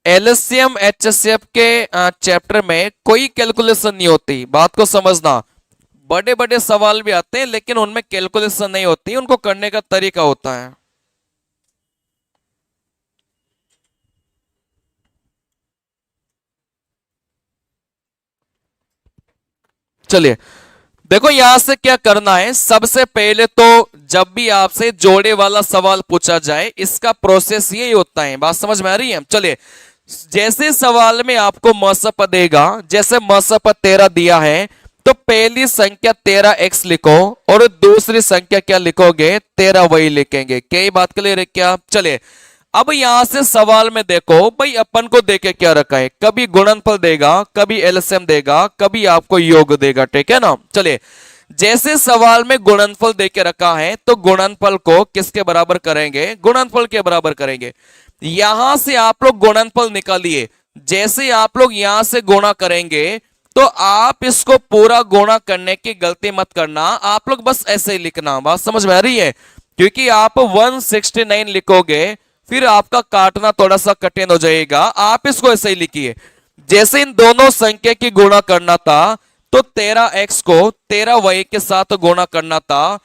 एलसीएम एचसीएफ के चैप्टर में कोई कैलकुलेशन नहीं होती, बात को समझना। बड़े बड़े सवाल भी आते हैं लेकिन उनमें कैलकुलेशन नहीं होती, उनको करने का तरीका होता है। चलिए देखो यहां से क्या करना है। सबसे पहले तो जब भी आपसे जोड़े वाला सवाल पूछा जाए, इसका प्रोसेस यही होता है, बात समझ में आ रही है। चलिए जैसे सवाल में आपको मसप देगा, जैसे मसप 13 दिया है, तो पहली संख्या 13 एक्स लिखो और दूसरी संख्या क्या लिखोगे? 13 वही लिखेंगे। क्या ये बात क्लियर है क्या? चलिए अब यहां से सवाल में देखो भाई, अपन को देके क्या रखा है, कभी गुणनफल देगा, कभी एलसीएम देगा, कभी आपको योग देगा, ठीक है ना। चलिए जैसे सवाल में गुणनफल देके रखा है तो गुणनफल को किसके बराबर करेंगे? गुणनफल के बराबर करेंगे। यहां से आप लोग गुणनफल निकालिए। जैसे आप लोग यहां से गुणा करेंगे तो आप इसको पूरा गुणा करने की गलती मत करना, आप लोग बस ऐसे ही लिखना, बात समझ में आ रही है। क्योंकि आप 169 लिखोगे फिर आपका काटना थोड़ा सा कठिन हो जाएगा, आप इसको ऐसे ही लिखिए। जैसे इन दोनों संख्या की गुणा करना था तो 13x को 13y के साथ गुणा करना था,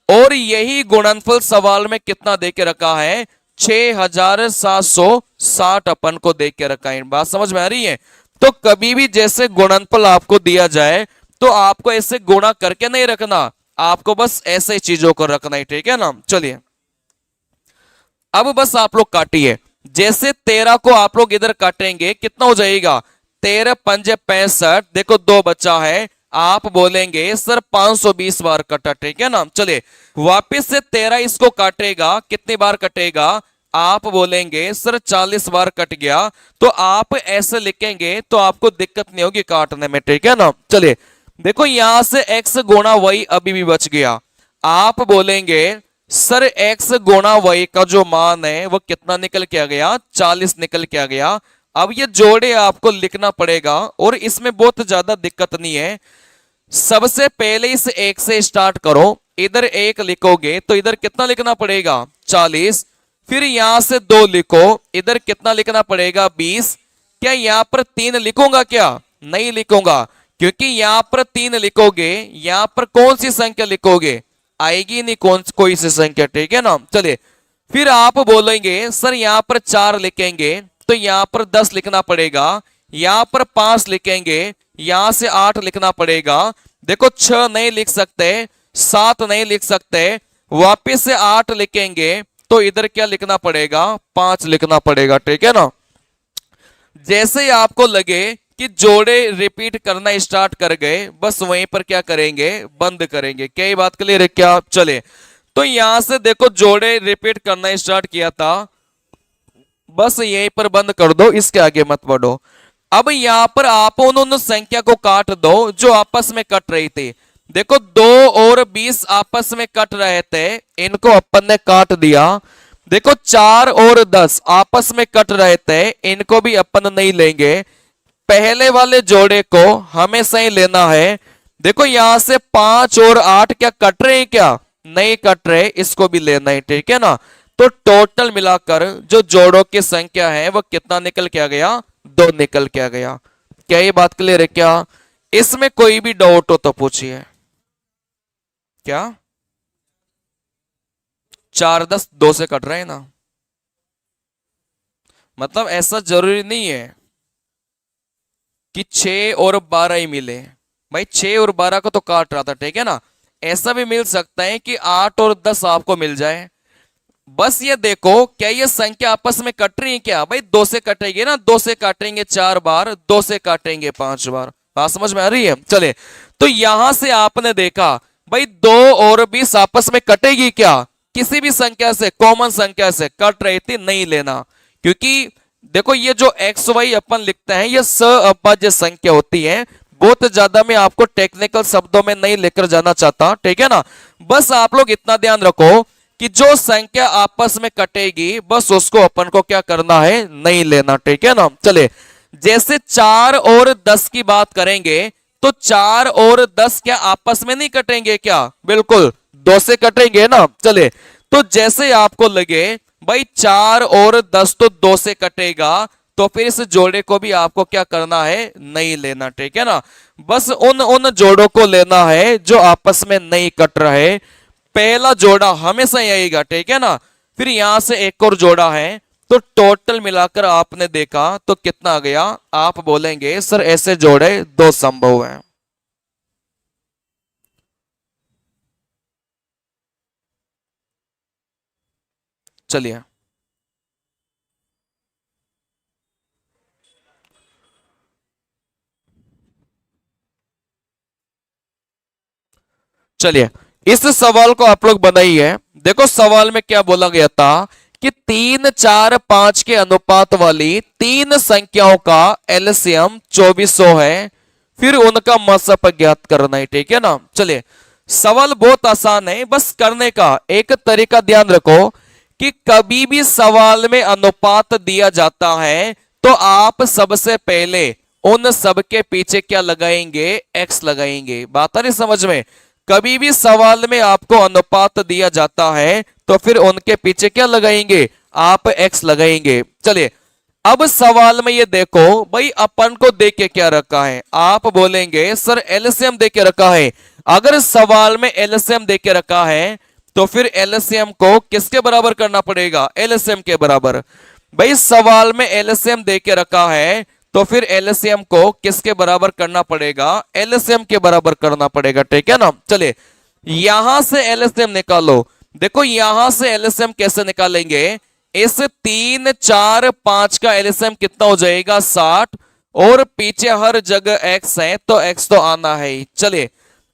और यही गुणनफल सवाल में कितना दे के रखा है? 6760 अपन को दे के रखा है, बात समझ में आ रही है। तो कभी भी जैसे गुणनफल आपको दिया जाए तो आपको ऐसे गुणा करके नहीं रखना, आपको बस ऐसे चीजों को रखना है, ठीक है ना। चलिए अब बस आप लोग काटिए। जैसे 13 को आप लोग इधर काटेंगे कितना हो जाएगा? 13 पंजे 65, देखो दो बचा है, आप बोलेंगे सर 520 बार कटा, ठीक है ना। चलिए वापिस से 13 इसको काटेगा, कितनी बार कटेगा? आप बोलेंगे सर 40 बार कट गया। तो आप ऐसे लिखेंगे तो आपको दिक्कत नहीं होगी काटने में, ठीक है ना। चलिए देखो यहां से x गुणा y अभी भी बच गया। आप बोलेंगे सर x गुणा y का जो मान है वो कितना निकल के आ गया? 40 निकल के आ गया। अब ये जोड़े आपको लिखना पड़ेगा और इसमें बहुत ज्यादा दिक्कत नहीं है। सबसे पहले इस एक से स्टार्ट करो, इधर एक लिखोगे तो इधर कितना लिखना पड़ेगा? 40। फिर यहां से 2 लिखो, इधर कितना लिखना पड़ेगा? 20। क्या यहां पर 3 लिखूंगा? क्या नहीं लिखूंगा, क्योंकि यहां पर 3 लिखोगे, यहां पर कौन सी संख्या लिखोगे? आएगी नहीं कोई सी संख्या, ठीक है ना। चलिए फिर आप बोलेंगे सर यहां पर 4 लिखेंगे तो यहां पर 10 लिखना पड़ेगा, यहां पर 5 लिखेंगे, यहां से 8 लिखना पड़ेगा। देखो 6 नहीं लिख सकते, 7 नहीं लिख सकते, वापिस से 8 लिखेंगे तो इधर क्या लिखना पड़ेगा? 5 लिखना पड़ेगा, ठीक है ना। जैसे ही आपको लगे कि जोड़े रिपीट करना स्टार्ट कर गए, बस वहीं पर क्या करेंगे? बंद करेंगे। क्या ये बात क्लियर है क्या? चले तो यहां से देखो जोड़े रिपीट करना स्टार्ट किया था, बस यहीं पर बंद कर दो, इसके आगे मत बढ़ो। अब यहां पर आप उन संख्या को काट दो जो आपस में कट रही थी। देखो 2 और 20 आपस में कट रहे थे, इनको अपन ने काट दिया। देखो 4 और 10 आपस में कट रहे थे, इनको भी अपन नहीं लेंगे। पहले वाले जोड़े को हमेशा ही लेना है। देखो यहां से 5 और 8 क्या कट रहे हैं क्या? नहीं कट रहे, इसको भी लेना है, ठीक है ना। तो टोटल मिलाकर जो जोड़ों की संख्या है वो कितना निकल के आ गया? 2 निकल के आ गया। क्या ये बात क्लियर है क्या? इसमें कोई भी डाउट हो तो पूछिए। क्या 4 10 2 से कट रहे हैं ना, मतलब ऐसा जरूरी नहीं है कि 6 और 12 ही मिले। भाई 6 और 12 को तो काट रहा था, ठीक है ना। ऐसा भी मिल सकता है कि 8 और 10 आपको मिल जाए। बस ये देखो क्या ये संख्या आपस में कट रही है क्या? भाई 2 से कटेगी ना, 2 से काटेंगे 4 बार, 2 से काटेंगे 5 बार। बात समझ में आ रही है? चले, तो यहां से आपने देखा भाई 2 और 20 आपस में कटेगी क्या? किसी भी संख्या से, कॉमन संख्या से कट रही थी, नहीं लेना। क्योंकि देखो ये जो एक्स वाई अपन लिखते हैं ये अभाज्य संख्या होती है। बहुत ज्यादा मैं आपको टेक्निकल शब्दों में नहीं लेकर जाना चाहता, ठीक है ना। बस आप लोग इतना ध्यान रखो कि जो संख्या आपस में कटेगी बस उसको अपन को क्या करना है? नहीं लेना, ठीक है ना। चले, जैसे 4 और 10 की बात करेंगे तो 4 और 10 क्या आपस में नहीं कटेंगे क्या? बिल्कुल 2 से कटेंगे ना। चले, तो जैसे आपको लगे भाई 4 और 10 तो 2 से कटेगा, तो फिर इस जोड़े को भी आपको क्या करना है? नहीं लेना, ठीक है ना। बस उन उन जोड़ों को लेना है जो आपस में नहीं कट रहे। पहला जोड़ा हमेशा ही आएगा, ठीक है ना। फिर यहां से एक और जोड़ा है, तो टोटल मिलाकर आपने देखा तो कितना आ गया? आप बोलेंगे सर ऐसे जोड़े 2 संभव हैं। चलिए, चलिए इस सवाल को आप लोग बनाइए। देखो सवाल में क्या बोला गया था कि 3 4 5 के अनुपात वाली 3 संख्याओं का एलसीएम 2400 है, फिर उनका मसप ज्ञात करना है, ठीक है ना। चलिए सवाल बहुत आसान है, बस करने का एक तरीका ध्यान रखो कि कभी भी सवाल में अनुपात दिया जाता है तो आप सबसे पहले उन सब के पीछे क्या लगाएंगे? एक्स लगाएंगे। बात आ रही समझ में? कभी भी सवाल में आपको अनुपात दिया जाता है तो फिर उनके पीछे क्या लगाएंगे? आप एक्स लगाएंगे। चलिए अब सवाल में ये देखो भाई अपन को दे के क्या रखा है? आप बोलेंगे सर एलसीएम दे के रखा है। अगर सवाल में एलसीएम दे के रखा है तो फिर एलसीएम को किसके बराबर करना पड़ेगा? एलसीएम के बराबर। भाई सवाल में एलसीएम दे के रखा है तो फिर एलसीएम को किसके बराबर करना पड़ेगा? एलसीएम के बराबर करना पड़ेगा, ठीक है ना। चलिए यहां से एलसीएम निकालो। देखो यहां से एलसीएम कैसे निकालेंगे? इस 3 4 5 का एलसीएम कितना हो जाएगा? 60, और पीछे हर जगह एक्स है तो एक्स तो आना है ही। चलिए,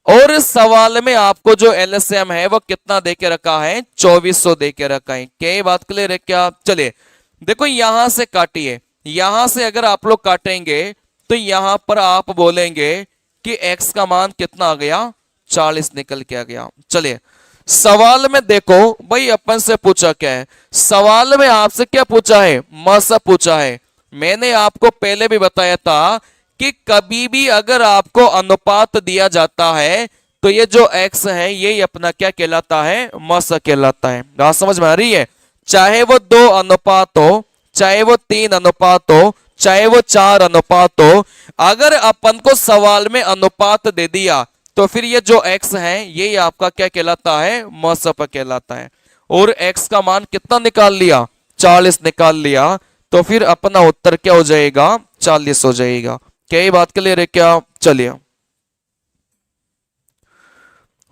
और सवाल में आपको जो एलसीएम है वो कितना देके रखा है? 2400 देके रखा है। क्या ये बात क्लियर है क्या? चलिए देखो यहां से काटिए, यहां से अगर आप लोग काटेंगे तो यहां पर आप बोलेंगे कि x का मान कितना आ गया? 40 निकल के आ गया। चलिए सवाल में देखो भाई अपन से पूछा क्या है? सवाल में आपसे क्या पूछा है? मसा पूछा है। मैंने आपको पहले भी बताया था कि कभी भी अगर आपको अनुपात दिया जाता है तो ये जो x है यही अपना क्या कहलाता है? मसा कहलाता है। बात समझ में आ रही है? चाहे वो 2 अनुपात हो, चाहे वो 3 अनुपात हो, चाहे वो 4 अनुपात हो, अगर अपन को सवाल में अनुपात दे दिया तो फिर ये जो x है यही आपका क्या कहलाता है? मसप कहलाता है। और x का मान कितना निकाल लिया? 40 निकाल लिया, तो फिर अपना उत्तर क्या हो जाएगा? 40 हो जाएगा। क्या ये बात क्लियर है क्या? चलिए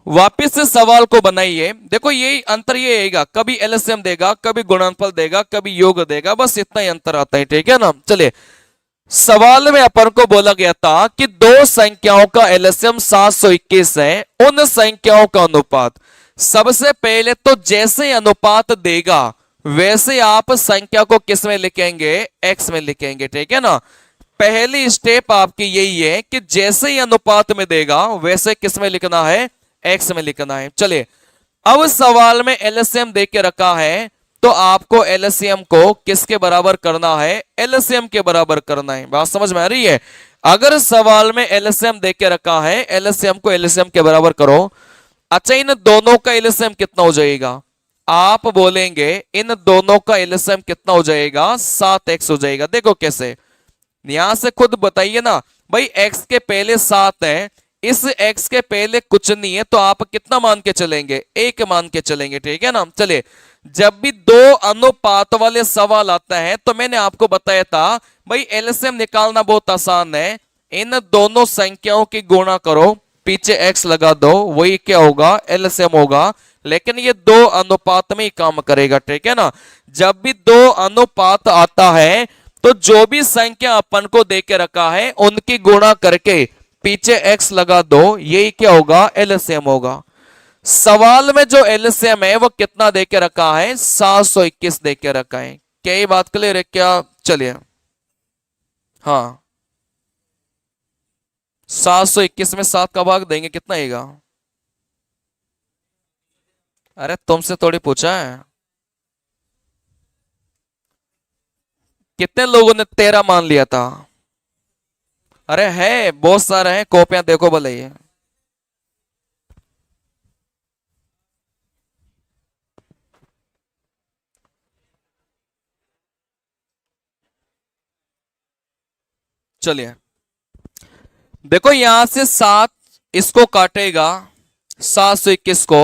वापिस से सवाल को बनाइए। देखो यही अंतर ये आएगा, कभी एलसीएम देगा, कभी गुणनफल देगा, कभी योग देगा, बस इतना ही अंतर आता है, ठीक है ना। चलिए सवाल में अपन को बोला गया था कि 2 संख्याओं का एलसीएम 721 है, उन संख्याओं का अनुपात। सबसे पहले तो जैसे अनुपात देगा वैसे आप संख्या को किस में लिखेंगे, एक्स में लिखेंगे, ठीक है ना। पहली स्टेप आपकी यही है कि जैसे ही अनुपात में देगा वैसे किस में लिखना है, एक्स में लिखना है। चलिए अब सवाल में एलसीएम दे के रखा है तो आपको एलसीएम को किसके बराबर करना है, एलसीएम के बराबर करना है। बात समझ में आ रही है। अगर सवाल में एलसीएम दे के रखा है, एलसीएम को एलसीएम के बराबर करो। अच्छा इन दोनों का एलसीएम कितना हो जाएगा, आप बोलेंगे इन दोनों का एलसीएम कितना हो जाएगा, 7x हो जाएगा। देखो कैसे, यहां से खुद बताइए ना भाई, x के पहले 7 है, इस x के पहले कुछ नहीं है, तो आप कितना मान के चलेंगे, 1 मान के चलेंगे, ठीक है ना। चलिए जब भी दो अनुपात वाले सवाल आता है तो मैंने आपको बताया था भाई एलसीएम निकालना बहुत आसान है, इन दोनों संख्याओं की गुणा करो, पीछे x लगा दो, वही क्या होगा, एलसीएम होगा। लेकिन ये दो अनुपात में ही काम करेगा, ठीक है ना। जब भी दो अनुपात आता है तो जो भी संख्या अपन को दे के रखा है उनकी गुणा करके पीछे x लगा दो, यही क्या होगा, एलसीएम होगा। सवाल में जो एलसीएम है वो कितना दे के रखा है, 721 दे के रखा है। क्या ये बात क्लियर है क्या। चलिए हाँ, 721 में 7 का भाग देंगे कितना आएगा, अरे तुमसे थोड़ी पूछा है। कितने लोगों ने 13 मान लिया था, अरे है बहुत सारे हैं, कॉपियां देखो भले ये। चलिए देखो यहां से 7 इसको काटेगा, 721 को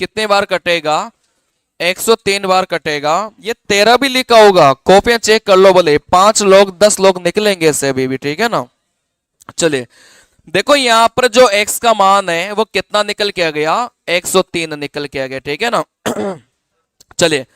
कितने बार कटेगा, 103 बार कटेगा। ये 13 भी लिखा होगा, कॉपियां चेक कर लो भले, 5 लोग 10 लोग निकलेंगे इससे अभी भी, ठीक है ना। चलिए देखो यहां पर जो x का मान है वो कितना निकल के आ गया, 103 निकल के आ गया, ठीक है ना। चलिए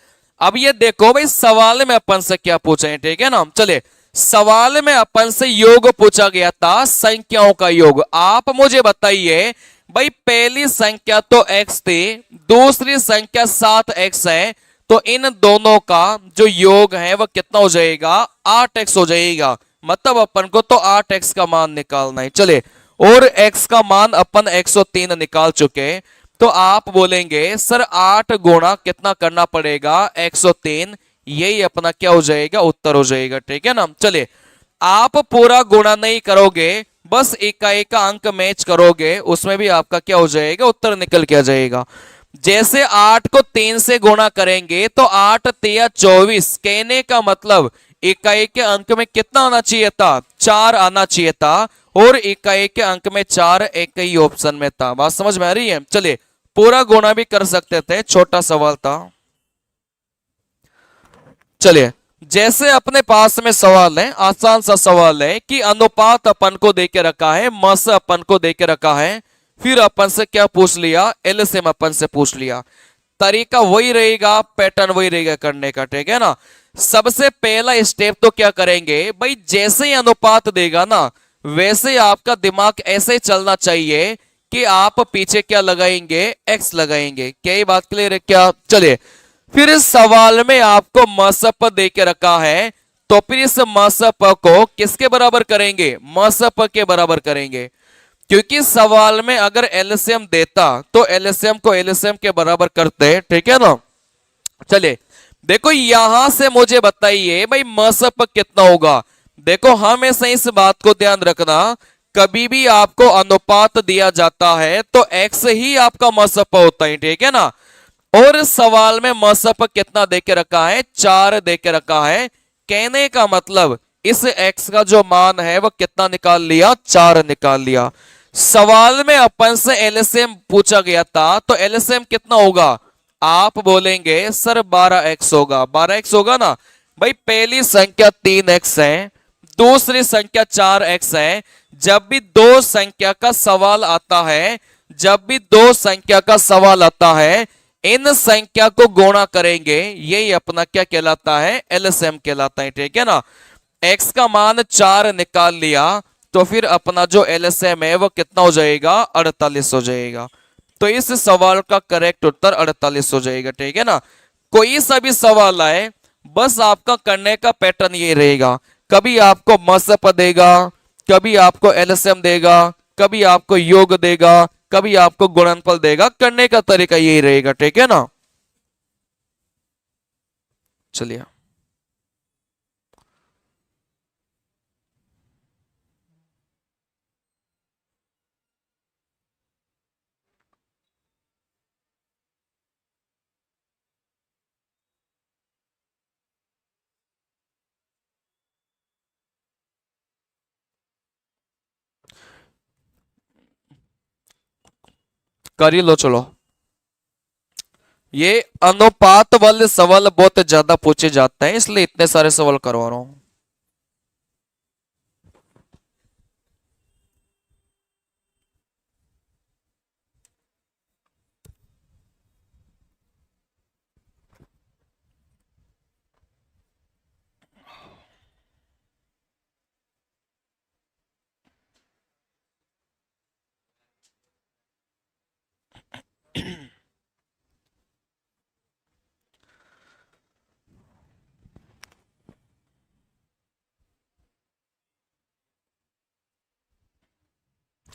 अब ये देखो भाई सवाल में अपन से क्या पूछे हैं, ठीक है ना। चलिए सवाल में अपन से योग पूछा गया था, संख्याओं का योग। आप मुझे बताइए भाई पहली संख्या तो x थी, दूसरी संख्या 7x है, तो इन दोनों का जो योग है वो कितना हो जाएगा, 8x हो जाएगा। मतलब अपन को तो 8x का मान निकालना है। चले और x का मान अपन 103 निकाल चुके, तो आप बोलेंगे सर 8 गुणा कितना करना पड़ेगा, 103, यही अपना क्या हो जाएगा, उत्तर हो जाएगा, ठीक है ना। चलिए आप पूरा गुणा नहीं करोगे, बस इकाई का अंक मैच करोगे, उसमें भी आपका क्या हो जाएगा, उत्तर निकल के आ जाएगा। जैसे 8 को 3 से गुणा करेंगे तो 8 तिया 24, कहने का मतलब इकाई के अंक में कितना आना चाहिए था, 4 आना चाहिए था, और इकाई के अंक में 4 एक ही ऑप्शन में था। बात समझ में आ रही है। चलिए पूरा गुणा भी कर सकते थे, छोटा सवाल था। चलिए जैसे अपने पास में सवाल है, आसान सा सवाल है कि अनुपात अपन को देके रखा है, मस अपन को देके रखा है, फिर अपन से क्या पूछ लिया, एलसीएम अपन से पूछ लिया। तरीका वही रहेगा, पैटर्न वही रहेगा करने का, ठीक है ना। सबसे पहला स्टेप तो क्या करेंगे भाई, जैसे ही अनुपात देगा ना वैसे आपका दिमाग ऐसे चलना चाहिए कि आप पीछे क्या लगाएंगे, एक्स लगाएंगे। क्या ये बात क्लियर है क्या। चलिए फिर इस सवाल में आपको मसप दे के रखा है, तो फिर इस मसप को किसके बराबर करेंगे, मसप के बराबर करेंगे, क्योंकि सवाल में अगर एलसीएम देता तो एलसीएम को एलसीएम के बराबर करते, ठीक है ना। चलिए देखो यहां से मुझे बताइए भाई मसप कितना होगा। देखो हमेशा इस बात को ध्यान रखना, कभी भी आपको अनुपात दिया जाता है तो एक्स ही आपका मसप होता है, ठीक है ना। और सवाल में मसप कितना देके रखा है, 4 देके रखा है, कहने का मतलब इस x का जो मान है वो कितना निकाल लिया, 4 निकाल लिया। सवाल में अपन से एलसीएम पूछा गया था, तो एलसीएम कितना होगा, आप बोलेंगे सर 12x होगा, 12x होगा ना भाई। पहली संख्या 3x है, दूसरी संख्या 4x है। जब भी दो संख्या का सवाल आता है, जब भी दो संख्या का सवाल आता है, इन संख्या को गुणा करेंगे, यही अपना क्या कहलाता है, एलसीएम कहलाता है, ठीक है ना। x का मान 4 निकाल लिया, तो फिर अपना जो एलसीएम है वो कितना हो जाएगा, 48 हो जाएगा। तो इस सवाल का करेक्ट उत्तर 48 हो जाएगा। ठीक है ना। कोई सा भी सवाल आए, बस आपका करने का पैटर्न ये रहेगा, कभी आपको मसप देगा, कभी आपको एलसीएम देगा, कभी आपको योग देगा, कभी आपको गुणनफल देगा। करने का तरीका यही रहेगा। ठीक है ना। चलिए, कर ही लो। चलो, ये अनुपात वाले सवाल बहुत ज्यादा पूछे जाते हैं, इसलिए इतने सारे सवाल करवा रहा हूं।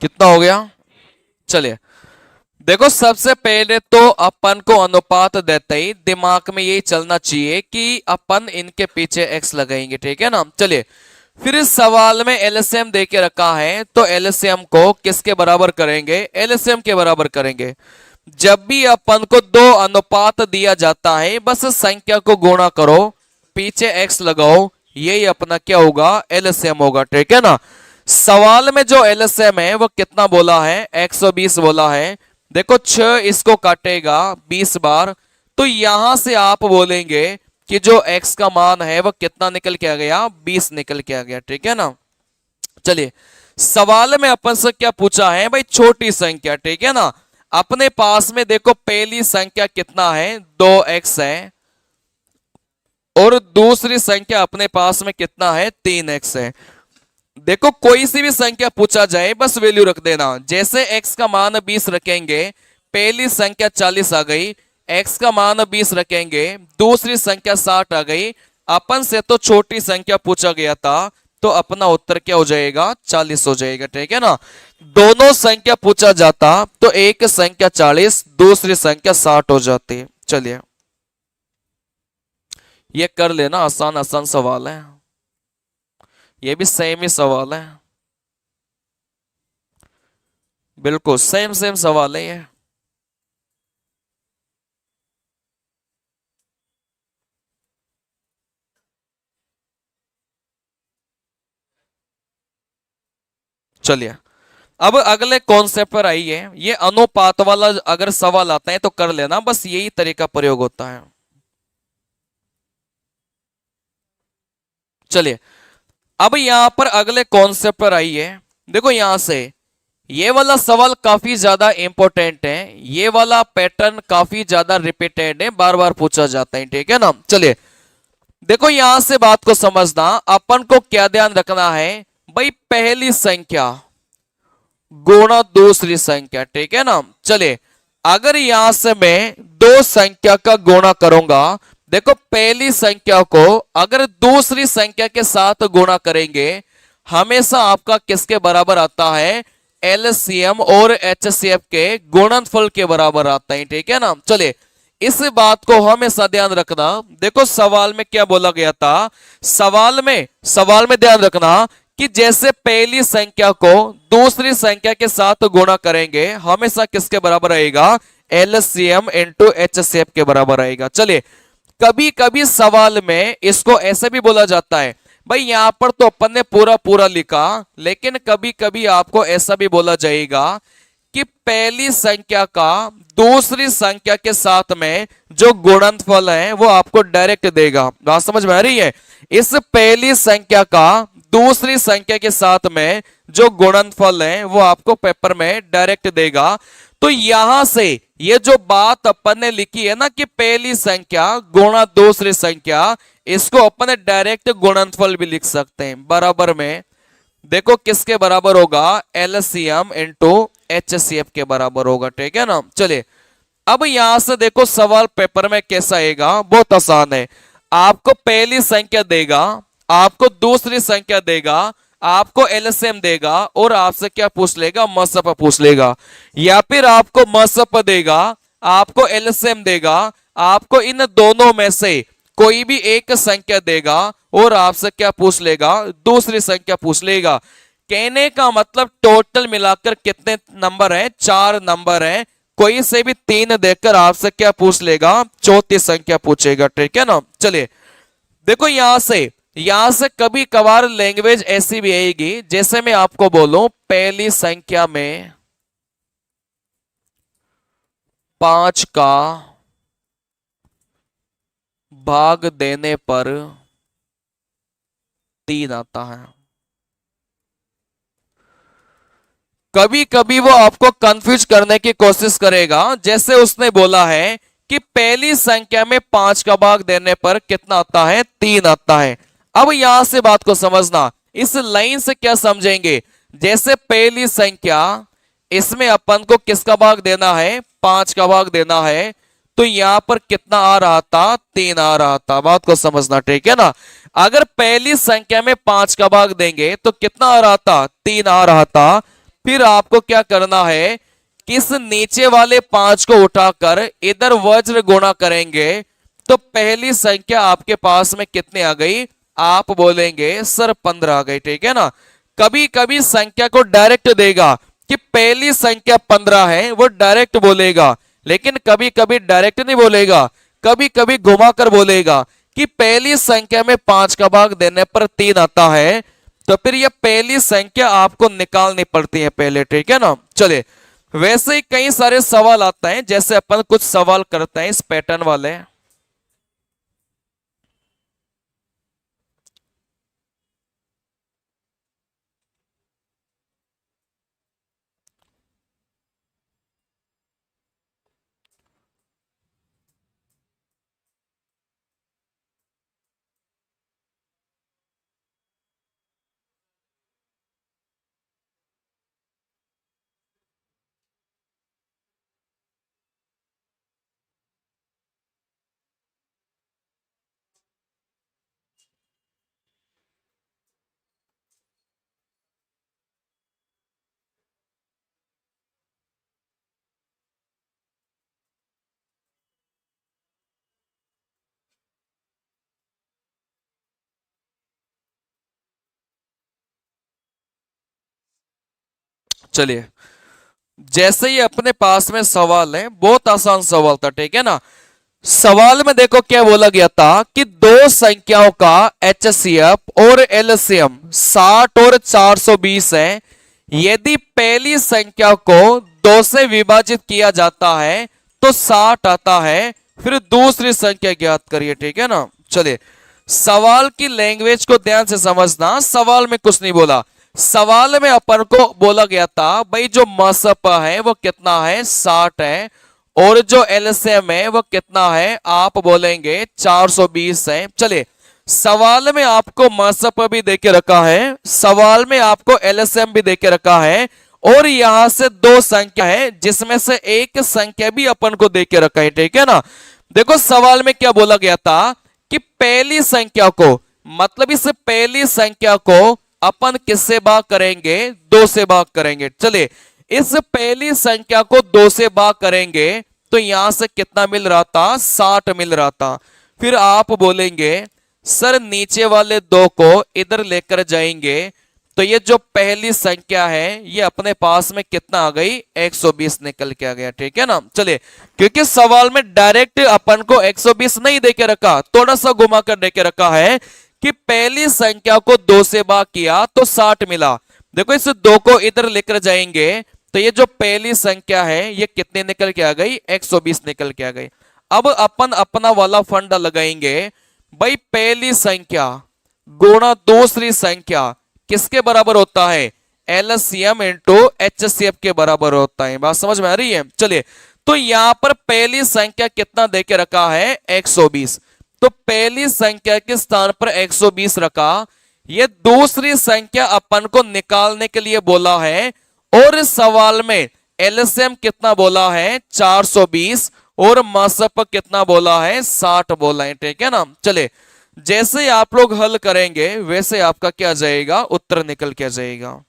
कितना हो गया? चलिए, देखो सबसे पहले तो अपन को अनुपात देते ही दिमाग में यही चलना चाहिए कि अपन इनके पीछे एक्स लगाएंगे। ठीक है ना। चलिए, फिर इस सवाल में एलसीएम दे के रखा है, तो एलसीएम को किसके बराबर करेंगे? एलसीएम के बराबर करेंगे। जब भी अपन को दो अनुपात दिया जाता है, बस संख्या को गुणा करो, पीछे एक्स लगाओ, यही अपना क्या होगा? एलसीएम होगा। ठीक है ना। सवाल में जो एलसीएम है वो कितना बोला है? 120 बोला है। देखो 6 इसको काटेगा 20 बार, तो यहां से आप बोलेंगे कि जो x का मान है वो कितना निकल के आ गया? 20 निकल के आ गया। ठीक है ना। चलिए, सवाल में अपन से क्या पूछा है भाई? छोटी संख्या। ठीक है ना। अपने पास में देखो पहली संख्या कितना है? 2x है, और दूसरी संख्या अपने पास में कितना है? 3x है। देखो कोई सी भी संख्या पूछा जाए, बस वैल्यू रख देना। जैसे x का मान 20 रखेंगे, पहली संख्या 40 आ गई, x का मान 20 रखेंगे, दूसरी संख्या 60 आ गई। अपन से तो छोटी संख्या पूछा गया था, तो अपना उत्तर क्या हो जाएगा? 40 हो जाएगा। ठीक है ना। दोनों संख्या पूछा जाता तो एक संख्या 40, दूसरी संख्या 60 हो जाती। चलिए, ये कर लेना, आसान आसान सवाल है, ये भी सेम ही सवाल है, बिल्कुल सेम सेम सवाल है ये। चलिए, अब अगले कॉन्सेप्ट पर आइए। ये अनुपात वाला अगर सवाल आता है तो कर लेना, बस यही तरीका प्रयोग होता है। चलिए, अब यहां पर अगले कॉन्सेप्ट पर आइए। देखो यहां से ये वाला सवाल काफी ज्यादा इंपॉर्टेंट है, ये वाला पैटर्न काफी ज्यादा रिपीटेड है, बार बार पूछा जाता है। ठीक है ना। चलिए, देखो यहां से बात को समझना, अपन को क्या ध्यान रखना है भाई? पहली संख्या गुणा दूसरी संख्या। ठीक है ना। चलिए, अगर यहां से मैं दो संख्या का गुणा करूंगा, देखो पहली संख्या को अगर दूसरी संख्या के साथ गुणा करेंगे, हमेशा आपका किसके बराबर आता है? एलसीएम और एचसीएफ के गुणनफल के बराबर आता है। ठीक है ना। चलिए, इस बात को हमेशा ध्यान रखना। देखो सवाल में क्या बोला गया था? सवाल में ध्यान रखना कि जैसे पहली संख्या को दूसरी संख्या के साथ गुणा करेंगे, हमेशा किसके बराबर आएगा? एलसीएम इंटू एचसीएफ के बराबर आएगा। चलिए, कभी कभी सवाल में इसको ऐसे भी बोला जाता है भाई, यहां पर तो अपन ने पूरा पूरा लिखा, लेकिन कभी कभी आपको ऐसा भी बोला जाएगा कि पहली संख्या का दूसरी संख्या के साथ में जो गुणनफल है वो आपको डायरेक्ट देगा। बात समझ में आ रही है? इस पहली संख्या का दूसरी संख्या के साथ में जो गुणनफल है वो आपको पेपर में डायरेक्ट देगा। तो यहां से ये जो बात अपन ने लिखी है ना कि पहली संख्या गुणा दूसरी संख्या, इसको अपन डायरेक्ट गुणनफल भी लिख सकते हैं। बराबर में देखो किसके बराबर होगा? एलसीएम इंटू HCF के बराबर होगा, ठीक है ना। चलिए अब यहां से देखो सवाल पेपर में कैसा आएगा, बहुत आसान है। आपको पहली संख्या देगा, आपको दूसरी संख्या देगा, आपको एलसीएम देगा और आपसे क्या पूछ लेगा, मसप पूछ लेगा। या फिर आपको मसप देगा, आपको एलसीएम देगा, आपको इन दोनों में से कोई भी एक संख्या देगा और आपसे क्या पूछ लेगा, दूसरी संख्या पूछ लेगा। कहने का मतलब टोटल मिलाकर कितने नंबर हैं, 4 नंबर हैं। कोई से भी 3 देकर आपसे क्या पूछ लेगा, चौथी संख्या पूछेगा, ठीक है ना। चलिए देखो यहां से कभी कभार लैंग्वेज ऐसी भी आएगी, जैसे मैं आपको बोलूं पहली संख्या में 5 का भाग देने पर 3 आता है। कभी कभी वो आपको कंफ्यूज करने की कोशिश करेगा, जैसे उसने बोला है कि पहली संख्या में 5 का भाग देने पर कितना आता है, 3 आता है। अब यहां से बात को समझना, इस लाइन से क्या समझेंगे, जैसे पहली संख्या, इसमें अपन को किसका भाग देना है, 5 का भाग देना है, तो यहां पर कितना आ रहा था, 3 आ रहा था। बात को समझना, ठीक है ना। अगर पहली संख्या में 5 का भाग देंगे तो कितना आ रहा था, 3 आ रहा था। फिर आपको क्या करना है, किस नीचे वाले 5 को उठाकर इधर वज्र गुणा करेंगे तो पहली संख्या आपके पास में कितनी आ गई, आप बोलेंगे सर 15 आ गई, ठीक है ना। कभी कभी संख्या को डायरेक्ट देगा कि पहली संख्या 15 है, वो डायरेक्ट बोलेगा। लेकिन कभी कभी डायरेक्ट नहीं बोलेगा, कभी कभी घुमाकर बोलेगा कि पहली संख्या में 5 का भाग देने पर 3 आता है। तो फिर यह पहली संख्या आपको निकालनी पड़ती है पहले, ठीक है ना। चलिए वैसे ही कई सारे सवाल आते हैं, जैसे अपन कुछ सवाल करते हैं इस पैटर्न वाले। चलिए जैसे ही अपने पास में सवाल है, बहुत आसान सवाल था, ठीक है ना। सवाल में देखो क्या बोला गया था कि दो संख्याओं का एचसीएफ और एलसीएम 60 और 420 है। यदि पहली संख्या को 2 से विभाजित किया जाता है तो 60 आता है। फिर दूसरी संख्या ज्ञात करिए, ठीक है ना। चलिए सवाल की लैंग्वेज को ध्यान से समझना, सवाल में कुछ नहीं बोला। सवाल में अपन को बोला गया था भाई जो मसप है वो कितना है, 60 है, और जो एलसीएम है वो कितना है, आप बोलेंगे 420 है। चलिए सवाल में आपको मसप भी देके रखा है, सवाल में आपको एलसीएम भी देके रखा है, और यहां से 2 संख्या है जिसमें से एक संख्या भी अपन को देके रखा है, ठीक है ना। देखो सवाल में क्या बोला गया था कि पहली संख्या को, मतलब इस पहली संख्या को अपन किससे भाग करेंगे, 2 से भाग करेंगे। चलिए इस पहली संख्या को 2 से भाग करेंगे तो यहां से कितना मिल रहा था, 60 मिल रहा था। फिर आप बोलेंगे सर नीचे वाले 2 को इधर लेकर जाएंगे तो ये जो पहली संख्या है ये अपने पास में कितना आ गई, 120 निकल के आ गया, ठीक है ना। चलिए क्योंकि सवाल में डायरेक्ट अपन को 120 नहीं देके रखा, थोड़ा सा घुमा कर देके रखा है कि पहली संख्या को 2 से भाग किया तो 60 मिला। देखो इस 2 को इधर लेकर जाएंगे तो ये जो पहली संख्या है ये कितने निकल के आ गई, 120 निकल के आ गई। अब अपन अपना वाला फंडा लगाएंगे, भाई पहली संख्या गुणा दूसरी संख्या किसके बराबर होता है, एलसीएम इंटू एचसीएफ के बराबर होता है। बात समझ में आ रही है। चलिए तो यहां पर पहली संख्या कितना देके रखा है, 120, तो पहली संख्या के स्थान पर 120 रखा। ये दूसरी संख्या अपन को निकालने के लिए बोला है और इस सवाल में एलसीएम कितना बोला है 420 और मसप कितना बोला है 60 बोला है, ठीक है ना। चले जैसे आप लोग हल करेंगे वैसे आपका क्या जाएगा, उत्तर निकल के जाएगा।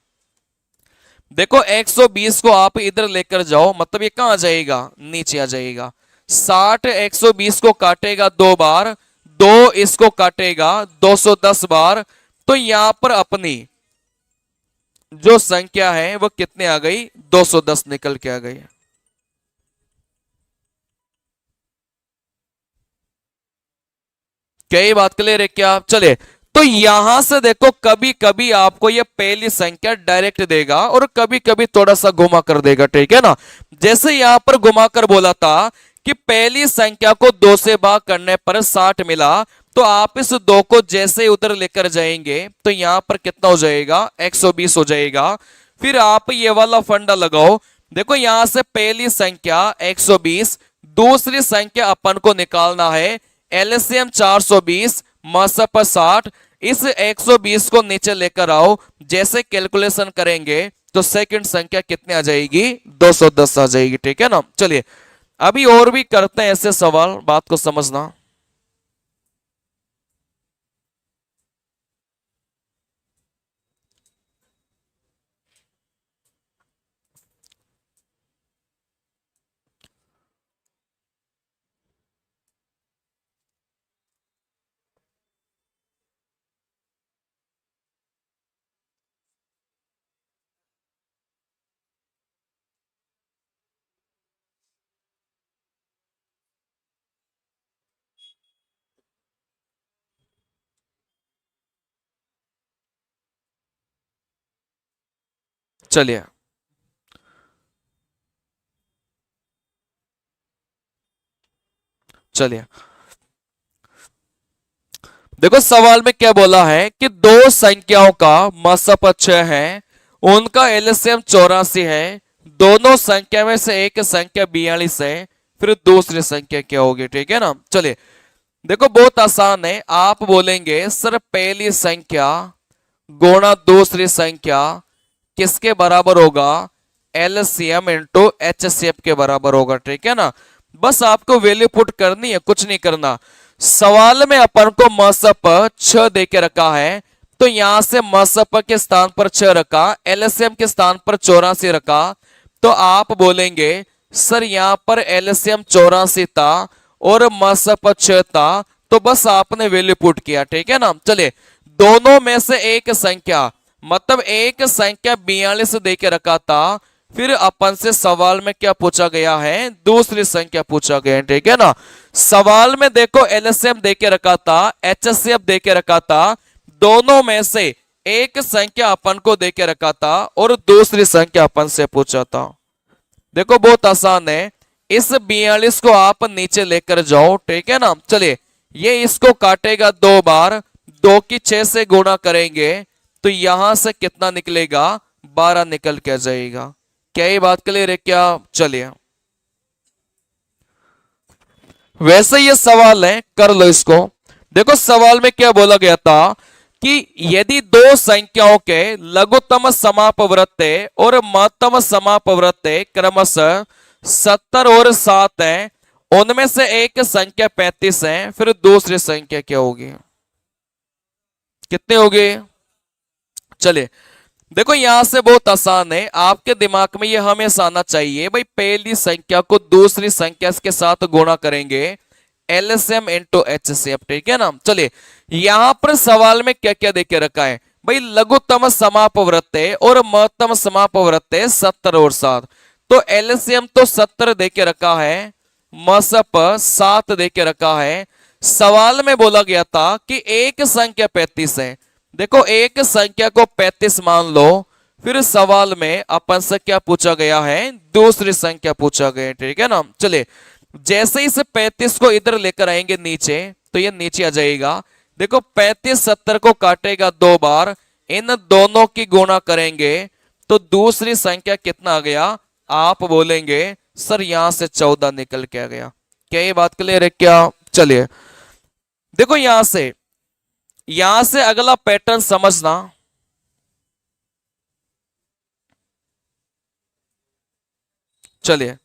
देखो 120 को आप इधर लेकर जाओ, मतलब ये कहां आ जाएगा, नीचे आ जाएगा। 60 120 को काटेगा 2 बार, 2 इसको काटेगा 210 बार, तो यहां पर अपनी जो संख्या है वो कितने आ गई, 210 निकल के आ गई। क्या ये बात क्लियर है क्या? चले तो यहां से देखो कभी कभी आपको ये पहली संख्या डायरेक्ट देगा और कभी कभी थोड़ा सा घुमा कर देगा, ठीक है ना। जैसे यहां पर घुमा कर बोला था कि पहली संख्या को 2 से भाग करने पर 60 मिला, तो आप इस 2 को जैसे उधर लेकर जाएंगे तो यहां पर कितना हो जाएगा, 120 हो जाएगा। फिर आप ये वाला फंडा लगाओ, देखो यहां से पहली संख्या 120, दूसरी संख्या अपन को निकालना है एलसीएम 420 मसप 60। इस 120 को नीचे लेकर आओ, जैसे कैलकुलेशन करेंगे तो सेकंड संख्या कितने आ जाएगी, 210 आ जाएगी, ठीक है ना। चलिए अभी और भी करते हैं ऐसे सवाल, बात को समझना। चलिए चलिए देखो सवाल में क्या बोला है कि दो संख्याओं का मसप 6 है, उनका एलसीएम 84 है, दोनों संख्या में से एक संख्या 42 है, फिर दूसरी संख्या क्या होगी, ठीक है ना। चलिए देखो बहुत आसान है, आप बोलेंगे सर पहली संख्या गुणा दूसरी संख्या किसके बराबर होगा, एलसीएम इंटू एचसीएफ के बराबर होगा, ठीक है ना। बस आपको वैल्यू पुट करनी है, कुछ नहीं करना। सवाल में अपन को मसप 6 दे के रखा है, तो यहां से मसप के स्थान पर 6 रखा, एलसीएम के स्थान पर 84 रखा, तो आप बोलेंगे सर यहां पर एलसीएम 84 था और मसप 6 था, तो बस आपने वैल्यू पुट किया, ठीक है ना। चलिए दोनों में से एक संख्या, मतलब एक संख्या 42 दे के रखा था, फिर अपन से सवाल में क्या पूछा गया है, दूसरी संख्या पूछा गया है, ठीक है ना। सवाल में देखो एलसीएम दे के रखा था, एचसीएफ दे के रखा था, दोनों में से एक संख्या अपन को दे के रखा था और दूसरी संख्या अपन से पूछा था। देखो बहुत आसान है, इस 42 को आप नीचे लेकर जाओ, ठीक है ना। चलिए ये इसको काटेगा 2 बार, 2 की 6 से गुणा करेंगे तो यहां से कितना निकलेगा, 12 निकल के जाएगा। क्या ये बात क्लियर है क्या? चलिए वैसे ये सवाल है, कर लो इसको। देखो सवाल में क्या बोला गया था कि यदि दो संख्याओं के लघुत्तम समापवर्त्य और महत्तम समापवर्त्य क्रमशः 70 और 7 है, उनमें से एक संख्या 35 है, फिर दूसरी संख्या क्या होगी, कितने होगी। चलिए देखो यहां से बहुत आसान है, आपके दिमाग में ये हमेशा आना चाहिए भाई, पहली संख्या को दूसरी संख्या के साथ गुणा करेंगे, एलसीएम इंटू एचसीएफ, ठीक है ना। चलिए यहां पर सवाल में क्या क्या देके रखा है भाई, लघुत्तम समापवर्त्य और महत्तम समापवर्त्य 70 और 7, तो एलसीएम तो 70 देके रखा है, मसप 7 देके रखा है। सवाल में बोला गया था कि एक संख्या 35 है, देखो एक संख्या को 35 मान लो, फिर सवाल में अपन से क्या पूछा गया है, दूसरी संख्या पूछा गया है, ठीक है ना। चलिए जैसे इस 35 को इधर लेकर आएंगे नीचे तो ये नीचे आ जाएगा। देखो 35 70 को काटेगा 2 बार, इन दोनों की गुणा करेंगे तो दूसरी संख्या कितना आ गया, आप बोलेंगे सर यहां से 14 निकल के आ गया। क्या ये बात क्लियर है क्या? चलिए देखो यहां से अगला पैटर्न समझना। चलिए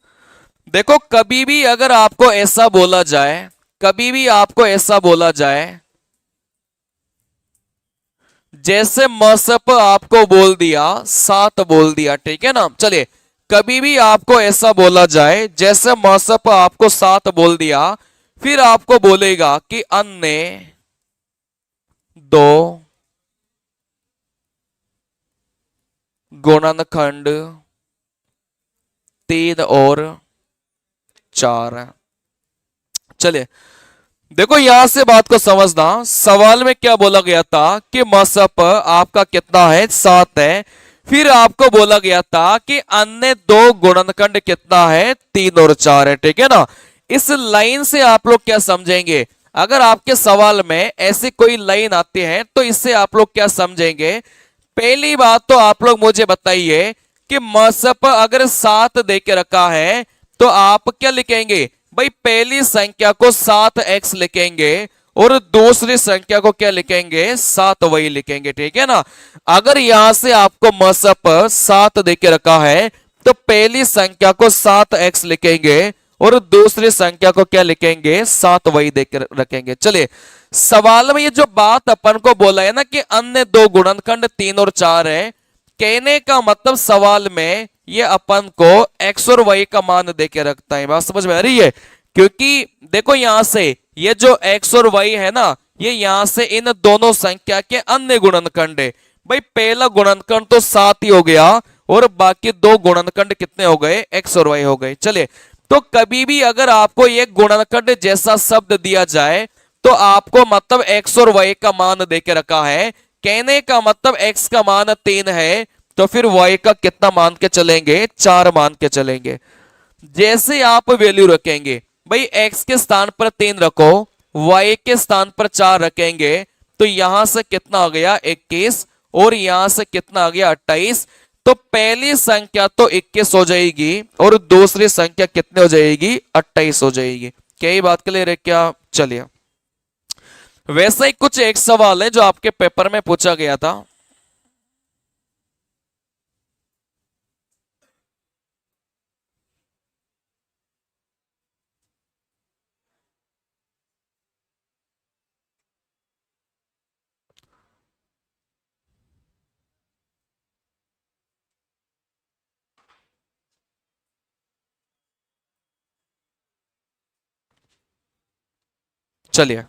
देखो, कभी भी अगर आपको ऐसा बोला जाए, कभी भी आपको ऐसा बोला जाए, जैसे मसप आपको बोल दिया, सात बोल दिया, ठीक है ना। चलिए, कभी भी आपको ऐसा बोला जाए, जैसे मसप आपको सात बोल दिया, फिर आपको बोलेगा कि अन्य दो गुणनखंड तीन और चार। चलिए देखो, यहां से बात को समझना, सवाल में क्या बोला गया था कि मसप आपका कितना है, सात है। फिर आपको बोला गया था कि अन्य दो गुणनखंड कितना है, तीन और चार है, ठीक है ना। इस लाइन से आप लोग क्या समझेंगे, अगर आपके सवाल में ऐसी कोई लाइन आती है तो इससे आप लोग क्या समझेंगे। पहली बात तो आप लोग मुझे बताइए कि मसप अगर सात दे के रखा है तो आप क्या लिखेंगे भाई, पहली संख्या को 7x लिखेंगे और दूसरी संख्या को क्या लिखेंगे, 7 वही लिखेंगे, ठीक है ना। अगर यहां से आपको मसप 7 दे के रखा है तो पहली संख्या को 7x लिखेंगे और दूसरी संख्या को क्या लिखेंगे, 7 वही देकर रखेंगे। चलिए, सवाल में ये जो बात अपन को बोला है ना कि अन्य दो गुणनखंड तीन और चार है, कहने का मतलब सवाल में ये अपन को x और y का मान देके रखता है। बात समझ में आ रही है, क्योंकि देखो यहां से ये जो x और y है ना, ये यहां से इन दोनों संख्या के अन्य गुणनखंड है। भाई पहला गुणनखंड तो 7 ही हो गया और बाकी दो गुणनखंड कितने हो गए, x और y हो गए। चलिए, तो कभी भी अगर आपको एक गुणनखंड जैसा शब्द दिया जाए तो आपको मतलब x और y का मान देके रखा है, कहने का मतलब x का मान 3 है तो फिर y का कितना मान के चलेंगे, 4 मान के चलेंगे। जैसे आप वैल्यू रखेंगे, भाई x के स्थान पर 3 रखो, y के स्थान पर 4 रखेंगे, तो यहां से कितना आ गया 21 और यहां से कितना आ गया 28। तो पहली संख्या तो 21 हो जाएगी और दूसरी संख्या कितने हो जाएगी, 28 हो जाएगी। क्या ये बात क्लियर है क्या। चलिए, वैसा ही कुछ एक सवाल है जो आपके पेपर में पूछा गया था। चलिए,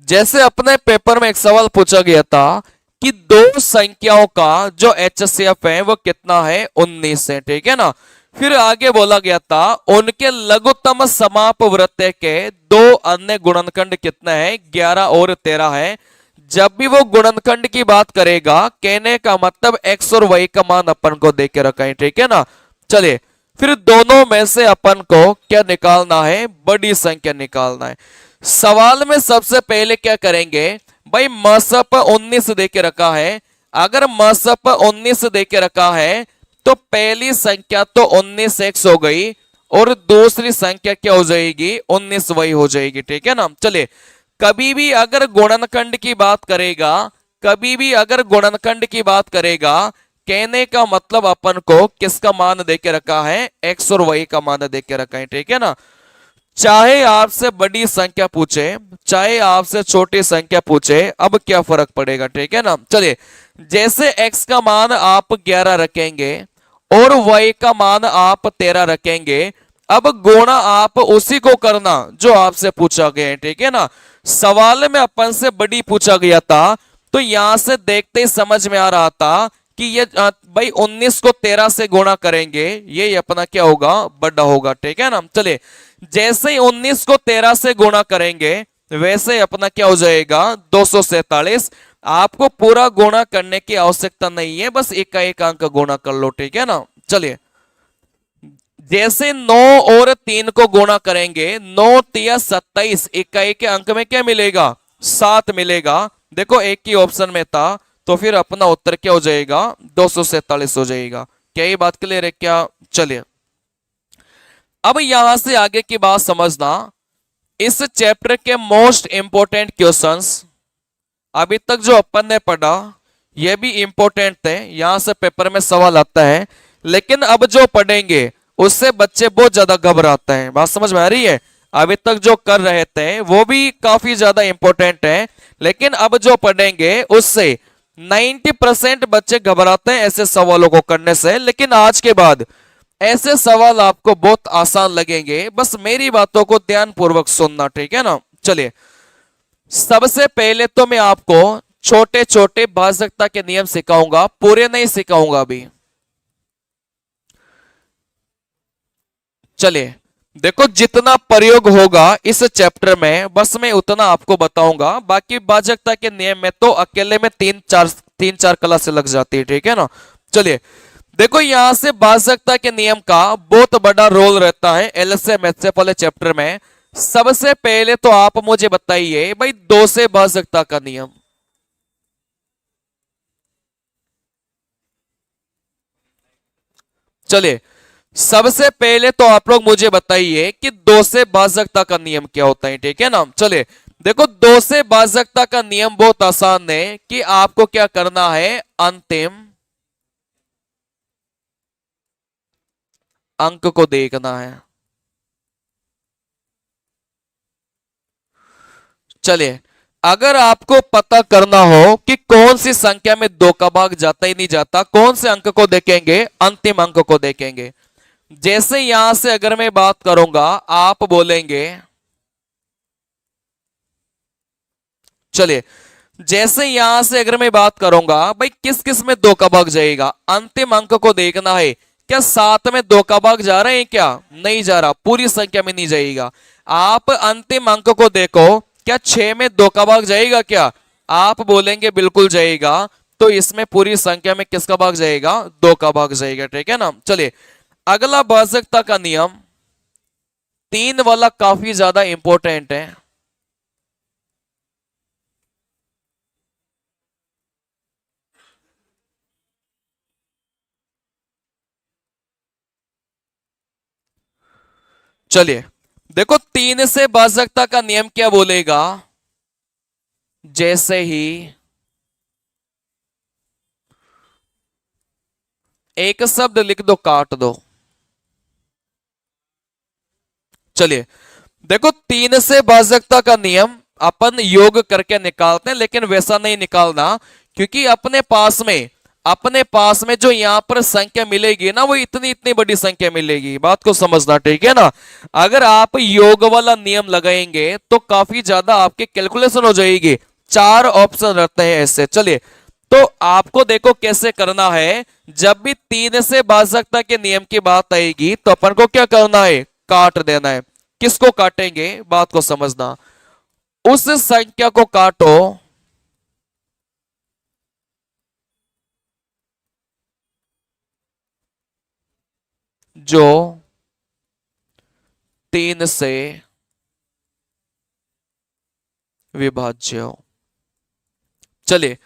जैसे अपने पेपर में एक सवाल पूछा गया था कि दो संख्याओं का जो एचसीएफ है वो कितना है, 19 है, ठीक है ना। फिर आगे बोला गया था उनके लघुत्तम समाप वृत्त के दो अन्य गुणनखंड कितने हैं, 11 और 13 है। जब भी वो गुणनखंड की बात करेगा, कहने का मतलब x और y का मान अपन को दे के रखा है, ठीक है ना। चलिए, फिर दोनों में से अपन को क्या निकालना है, बड़ी संख्या निकालना है। सवाल में सबसे पहले क्या करेंगे, भाई मसप 19 दे के रखा है, अगर मसप 19 दे के रखा है तो पहली संख्या तो 19x हो गई और दूसरी संख्या क्या हो जाएगी, 19y हो जाएगी, ठीक है ना। चलिए, कभी भी अगर गुणनखंड की बात करेगा, कभी भी अगर गुणनखंड की बात करेगा, कहने का मतलब अपन को किसका मान देके रखा है, x और y का मान देके रखा है, ठीक है ना। चाहे आपसे बड़ी संख्या पूछे, चाहे आपसे छोटी संख्या पूछे, अब क्या फर्क पड़ेगा, ठीक है ना। चलिए, जैसे x का मान आप 11 रखेंगे और y का मान आप 13 रखेंगे, अब गुणा आप उसी को करना जो आपसे पूछा गया है, ठीक है ना। सवाल में अपन से बड़ी पूछा गया था तो यहां से देखते ही समझ में आ रहा था कि ये भाई 19 को 13 से गुणा करेंगे, ये अपना क्या होगा, बड़ा होगा, ठीक है ना। चलिए, जैसे ही 19 को 13 से गुणा करेंगे वैसे ही अपना क्या हो जाएगा, 247। आपको पूरा गुणा करने की आवश्यकता नहीं है, बस एक अंक गुणा कर लो, ठीक है ना। चलिए, जैसे 9 और 3 को गुणा करेंगे, 9 तिया 27, इकाई के अंक में क्या मिलेगा, 7 मिलेगा। देखो एक ही ऑप्शन में था तो फिर अपना उत्तर क्या हो जाएगा, 247 हो जाएगा। क्या ये बात क्लियर है क्या। चलिए, अब यहां से आगे की बात समझना, इस चैप्टर के मोस्ट इंपोर्टेंट क्वेश्चंस अभी तक जो अपन ने पढ़ा ये भी इंपॉर्टेंट थे, यहां से पेपर में सवाल आता है। लेकिन अब जो पढ़ेंगे उससे बच्चे बहुत ज्यादा घबराते हैं। बात समझ में आ रही है? अभी तक जो कर रहे थे वो भी काफी ज्यादा इंपॉर्टेंट है, लेकिन अब जो पढ़ेंगे उससे 90% बच्चे घबराते हैं ऐसे सवालों को करने से। लेकिन आज के बाद ऐसे सवाल आपको बहुत आसान लगेंगे, बस मेरी बातों को ध्यान पूर्वक सुनना, ठीक है ना? चलिए, सबसे पहले तो मैं आपको छोटे छोटे भाजकता के नियम सिखाऊंगा, पूरे नहीं सिखाऊंगा अभी। चलिए, देखो जितना प्रयोग होगा इस चैप्टर में बस मैं उतना आपको बताऊंगा, बाकी भाजकता के नियम में तो अकेले में तीन चार क्लास लग जाती है, ठीक है ना? चलिए, देखो यहां से भाजकता के नियम का बहुत बड़ा रोल रहता है एलएसएम एचएफ वाले चैप्टर में। सबसे पहले तो आप मुझे बताइए भाई, दो से भाजकता का नियम। चलिए, सबसे पहले तो आप लोग मुझे बताइए कि दो से भाजकता का नियम क्या होता है, ठीक है ना? चलिए, देखो दो से भाजकता का नियम बहुत आसान है कि आपको क्या करना है, अंतिम अंक को देखना है। चलिए, अगर आपको पता करना हो कि कौन सी संख्या में दो का भाग जाता ही नहीं जाता, कौन से अंक को देखेंगे, अंतिम अंक को देखेंगे। जैसे यहां से अगर मैं बात करूंगा, आप बोलेंगे, चलिए, जैसे यहां से अगर मैं बात करूंगा भाई किस किस में दो का भाग जाएगा, अंतिम अंक को देखना है। क्या सात में दो का भाग जा रहे हैं? क्या नहीं जा रहा, पूरी संख्या में नहीं जाएगा। आप अंतिम अंक को देखो, क्या छह में दो का भाग जाएगा? क्या आप बोलेंगे बिल्कुल जाएगा। तो इसमें पूरी संख्या में किसका भाग जाएगा? दो का भाग जाएगा, ठीक है ना? चलिए, अगला भाजकता का नियम तीन वाला काफी ज्यादा इंपॉर्टेंट है। चलिए, देखो तीन से भाजकता का नियम क्या बोलेगा, जैसे ही एक शब्द लिख दो, काट दो। चलिए, देखो तीन से भाजकता का नियम अपन योग करके निकालते हैं, लेकिन वैसा नहीं निकालना, क्योंकि अपने पास में जो यहां पर संख्या मिलेगी ना, वो इतनी इतनी बड़ी संख्या मिलेगी। बात को समझना, ठीक है ना? अगर आप योग वाला नियम लगाएंगे तो काफी ज्यादा आपके कैलकुलेशन हो जाएगी। चार ऑप्शन रहते हैं ऐसे। चलिए, तो आपको देखो कैसे करना है। जब भी तीन से भाजकता के नियम की बात आएगी तो अपन को क्या करना है, काट देना है। किसको काटेंगे, बात को समझना, उस संख्या को काटो जो तीन से विभाज्य हो। चलिए,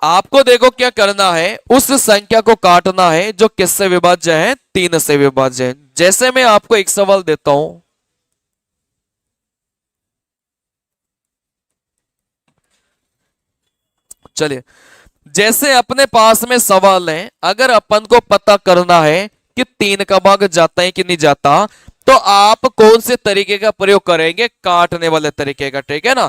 आपको देखो क्या करना है, उस संख्या को काटना है जो किससे विभाज्य है, तीन से विभाज्य है। जैसे मैं आपको एक सवाल देता हूं, चलिए, जैसे अपने पास में सवाल है, अगर अपन को पता करना है कि तीन का भाग जाता है कि नहीं जाता, तो आप कौन से तरीके का प्रयोग करेंगे, काटने वाले तरीके का, ठीक है ना?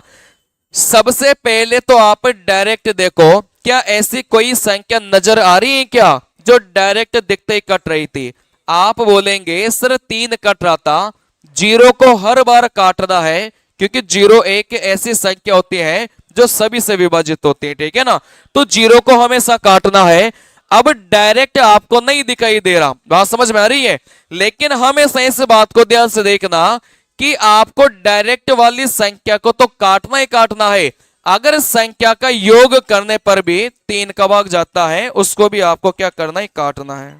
सबसे पहले तो आप डायरेक्ट देखो, क्या ऐसी कोई संख्या नजर आ रही है क्या जो डायरेक्ट दिखते ही कट रही थी? आप बोलेंगे सर तीन कट रहा था। जीरो को हर बार काटना है, क्योंकि जीरो एक ऐसी संख्या होती है जो सभी से विभाजित होती है, ठीक है ना? तो जीरो को हमेशा काटना है। अब डायरेक्ट आपको नहीं दिखाई दे रहा, बात समझ में आ रही है? लेकिन हमेशा इस बात को ध्यान से देखना कि आपको डायरेक्ट वाली संख्या को तो काटना ही काटना है। अगर संख्या का योग करने पर भी तीन का भाग जाता है, उसको भी आपको क्या करना है, काटना है।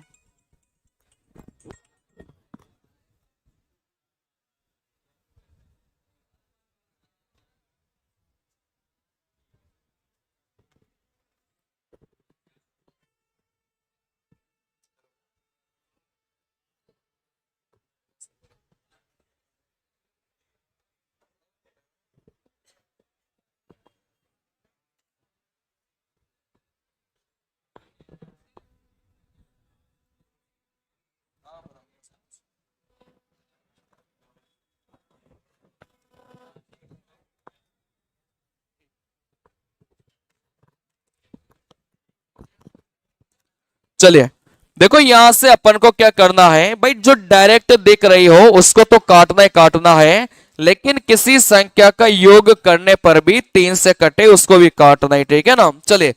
चलिए देखो यहां से अपन को क्या करना है भाई, जो डायरेक्ट दिख रही हो उसको तो काटना ही काटना है, लेकिन किसी संख्या का योग करने पर भी 3 से कटे उसको भी काटना ही, ठीक है ना। चलिए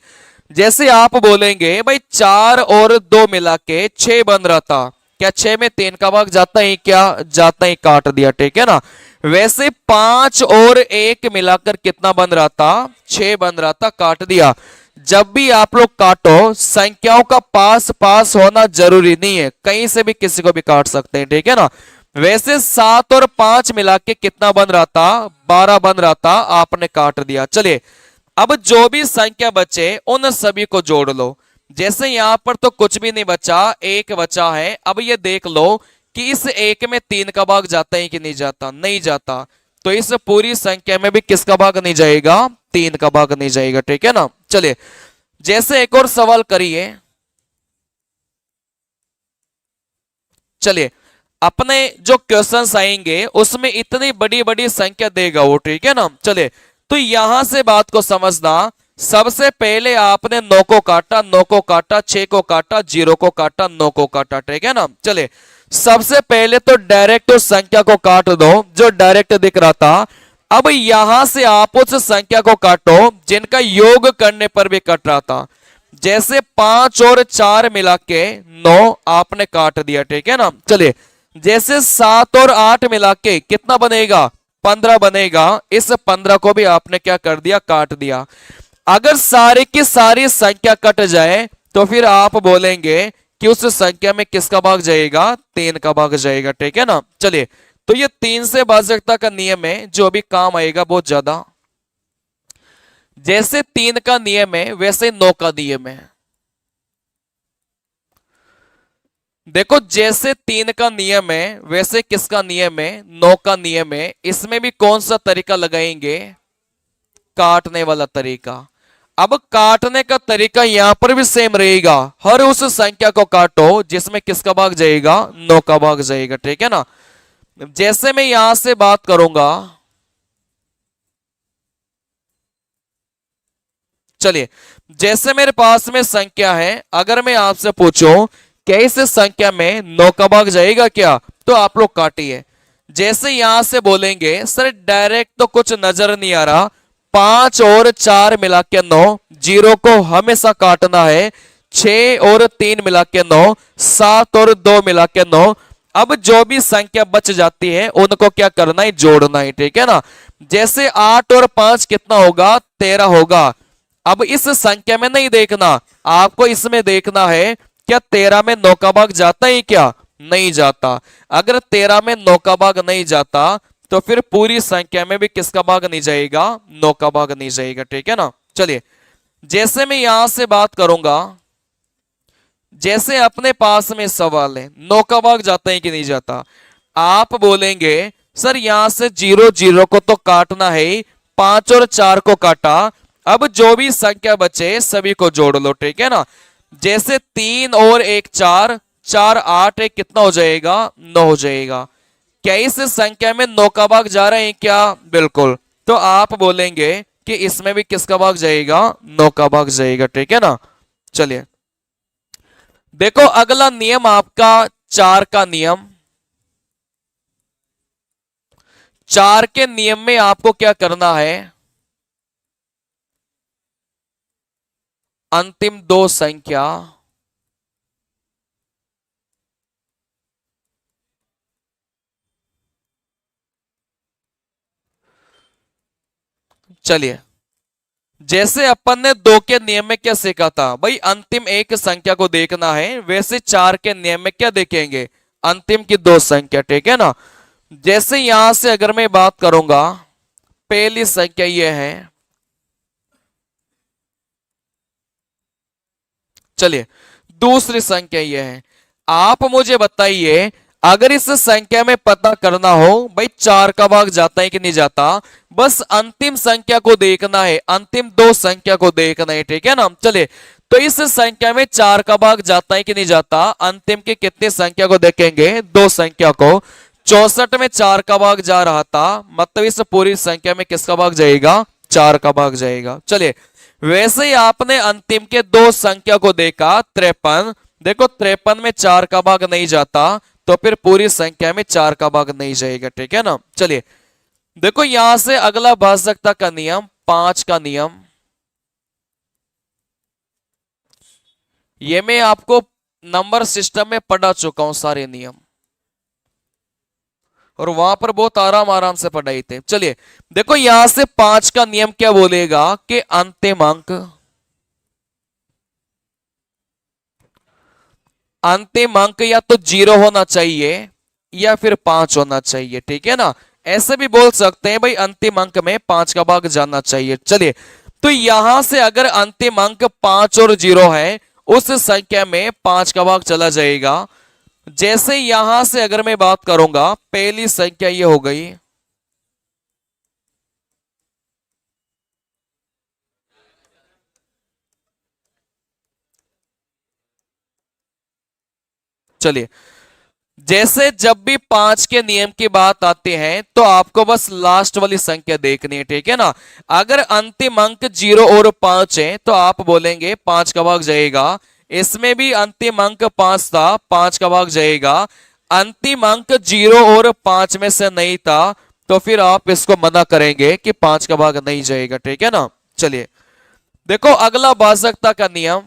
जैसे आप बोलेंगे भाई 4 और 2 मिला के 6 बन रहा था, क्या 6 में 3 का भाग जाता ही, क्या जाता ही, काट दिया, ठीक है ना। वैसे 5 और 1 मिलाकर कितना बन रहा था, 6 बन रहा था, काट दिया। जब भी आप लोग काटो संख्याओं का पास पास होना जरूरी नहीं है, कहीं से भी किसी को भी काट सकते हैं, ठीक है ना। वैसे 7 और 5 मिला के कितना बन रहा था, 12 बन रहा था, आपने काट दिया। चलिए अब जो भी संख्या बचे उन सभी को जोड़ लो। जैसे यहां पर तो कुछ भी नहीं बचा, एक बचा है। अब ये देख लो कि इस एक में 3 का भाग जाता है कि नहीं जाता, नहीं जाता। तो इस पूरी संख्या में भी किसका भाग नहीं जाएगा, 3 का भाग नहीं जाएगा, ठीक है ना। चलिए जैसे एक और सवाल करिए। चलिए अपने जो क्वेश्चंस आएंगे उसमें इतनी बड़ी बड़ी संख्या देगा वो, ठीक है ना। चलिए तो यहां से बात को समझना, सबसे पहले आपने 9 को काटा, 9 को काटा, 6 को काटा, 0 को काटा, 9 को काटा, ठीक है ना। चलिए सबसे पहले तो डायरेक्ट उस संख्या को काट दो जो डायरेक्ट दिख रहा था। अब यहां से आप उस संख्या को काटो जिनका योग करने पर भी कट रहा था। जैसे 5 और 4 मिला के 9 आपने काट दिया, ठीक है ना। चलिए जैसे 7 और 8 मिला के कितना बनेगा, 15 बनेगा। इस 15 को भी आपने क्या कर दिया, काट दिया। अगर सारी की सारी संख्या कट जाए तो फिर आप बोलेंगे कि उस संख्या में किसका भाग जाएगा, 3 का भाग जाएगा, ठीक है ना। चलिए तो ये 3 से भाजकता का नियम है जो भी काम आएगा बहुत ज्यादा। जैसे 3 का नियम है वैसे 9 का नियम है। देखो जैसे 3 का नियम है वैसे किसका नियम है, 9 का नियम है। इसमें भी कौन सा तरीका लगाएंगे, काटने वाला तरीका। अब काटने का तरीका यहां पर भी सेम रहेगा, हर उस संख्या को काटो जिसमें किसका भाग जाएगा, 9 का भाग जाएगा, ठीक है ना। जैसे मैं यहां से बात करूंगा, चलिए जैसे मेरे पास में संख्या है, अगर मैं आपसे पूछूं क्या इस संख्या में 9 का भाग जाएगा क्या, तो आप लोग काटिए। जैसे यहां से बोलेंगे सर डायरेक्ट तो कुछ नजर नहीं आ रहा, 5 और 4 मिला के 9, 0 को हमेशा काटना है। 6 और 3 मिला के 9, 7 और 2 मिला के 9। अब जो भी संख्या बच जाती है उनको क्या करना है, जोड़ना है, ठीक है ना। जैसे 8 और 5 कितना होगा, 13 होगा। अब इस संख्या में नहीं देखना, आपको इसमें देखना है क्या 13 में 9 का भाग जाता है क्या, नहीं जाता। अगर 13 में 9 का भाग नहीं जाता तो फिर पूरी संख्या में भी किसका भाग नहीं जाएगा, 9 का भाग नहीं जाएगा, ठीक है ना। चलिए जैसे मैं यहां से बात करूंगा, जैसे अपने पास में सवाल है 9 का भाग जाता है कि नहीं जाता, आप बोलेंगे सर यहां से 0 0 को तो काटना है, 5 और 4 को काटा। अब जो भी संख्या बचे सभी को जोड़ लो, ठीक है ना। जैसे 3 और 1 4, 4 8 1 कितना हो जाएगा, 9 हो जाएगा। क्या इस संख्या में 9 का भाग जा रहे हैं क्या, बिल्कुल। तो आप बोलेंगे कि इसमें भी किसका भाग जाएगा, 9 का भाग जाएगा, ठीक है ना। चलिए देखो अगला नियम आपका 4 का नियम। 4 के नियम में आपको क्या करना है, अंतिम 2 संख्या चलिए जैसे अपन ने 2 के नियम में क्या सीखा था भाई, अंतिम एक संख्या को देखना है, वैसे 4 के नियम में क्या देखेंगे, अंतिम की 2 संख्या, ठीक है ना। जैसे यहां से अगर मैं बात करूंगा, पहली संख्या ये है। चलिए दूसरी संख्या ये है। आप मुझे बताइए अगर इस संख्या में पता करना हो भाई 4 का भाग जाता है कि नहीं जाता, बस अंतिम संख्या को देखना है, अंतिम 2 संख्या को देखना है, ठीक है ना। चलिए तो इस संख्या में 4 का भाग जाता है कि नहीं जाता, अंतिम की कितनी संख्या को देखेंगे, 2 संख्या को। 64 में 4 का भाग जा रहा था, मतलब इस पूरी संख्या में किसका भाग जाएगा, 4 का भाग जाएगा। चलिए वैसे ही आपने अंतिम के 2 संख्या को देखा, 53, देखो 53 में 4 का भाग नहीं जाता, तो फिर पूरी संख्या में 4 का भाग नहीं जाएगा, ठीक है ना। चलिए देखो यहां से अगला भाजकता का नियम, 5 का नियम, ये मैं आपको नंबर सिस्टम में पढ़ा चुका हूं सारे नियम, और वहां पर बहुत आराम आराम से पढ़ाई थे। चलिए देखो यहां से 5 का नियम क्या बोलेगा कि अंतिम अंक या तो 0 होना चाहिए या फिर 5 होना चाहिए, ठीक है ना। ऐसे भी बोल सकते हैं भाई अंतिम अंक में 5 का भाग जाना चाहिए। चलिए तो यहां से अगर अंतिम अंक 5 और 0 है, उस संख्या में 5 का भाग चला जाएगा। जैसे यहां से अगर मैं बात करूंगा, पहली संख्या ये हो गई, चलिए जैसे जब भी 5 के नियम की बात आती है तो आपको बस लास्ट वाली संख्या देखनी है, ठीक है ना। अगर अंतिम अंक 0 और 5 है तो आप बोलेंगे 5 का भाग जाएगा। इसमें भी अंतिम अंक 5 था, 5 का भाग जाएगा। अंतिम अंक 0 और 5 में से नहीं था तो फिर आप इसको मना करेंगे कि 5 का भाग नहीं जाएगा, ठीक है ना। चलिए देखो अगला भाजकता का नियम,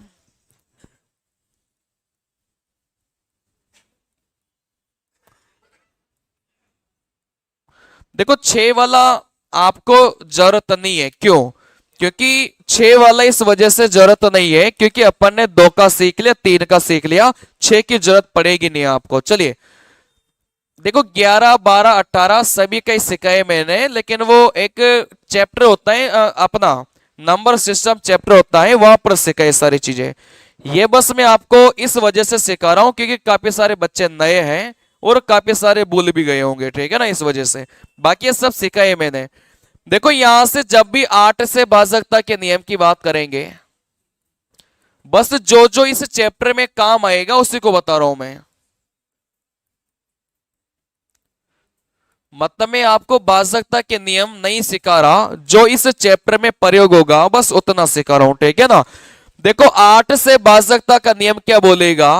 देखो 6 वाला आपको जरूरत नहीं है, क्यों? क्योंकि 6 वाला इस वजह से जरूरत नहीं है क्योंकि अपन ने 2 का सीख लिया, 3 का सीख लिया, 6 की जरूरत पड़ेगी नहीं आपको। चलिए देखो 11 12 18 सभी का ही सिखाया मैंने, लेकिन वो एक चैप्टर होता है अपना नंबर सिस्टम चैप्टर होता है, वहां पर सिखाए सारी चीजें। ये बस मैं आपको इस वजह से सिखा रहा हूं क्योंकि काफी सारे बच्चे नए हैं और काफी सारे भूल भी गए होंगे, ठीक है ना, इस वजह से। बाकी ये सब सिखाए मैंने। देखो यहां से जब भी 8 से भाजकता के नियम की बात करेंगे, बस जो जो इस चैप्टर में काम आएगा उसी को बता रहा हूं मैं। मतलब मैं आपको भाजकता के नियम नहीं सिखा रहा, जो इस चैप्टर में प्रयोग होगा बस उतना सिखा रहा हूं, ठीक है ना। देखो 8 से भाजकता का नियम क्या बोलेगा,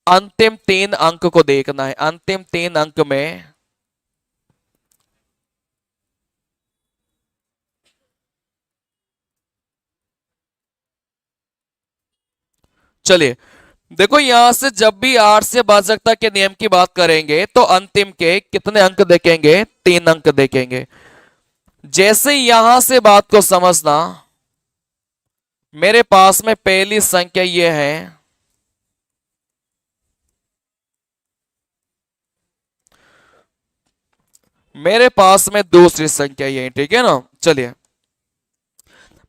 अंतिम 3 अंक को देखना है। अंतिम 3 अंक में चलिए देखो यहां से जब भी 8 से भाजकता के नियम की बात करेंगे तो अंतिम के कितने अंक देखेंगे, 3 अंक देखेंगे। जैसे यहां से बात को समझना, मेरे पास में पहली संख्या ये है, मेरे पास में दूसरी संख्या ये, ठीक है ना। चलिए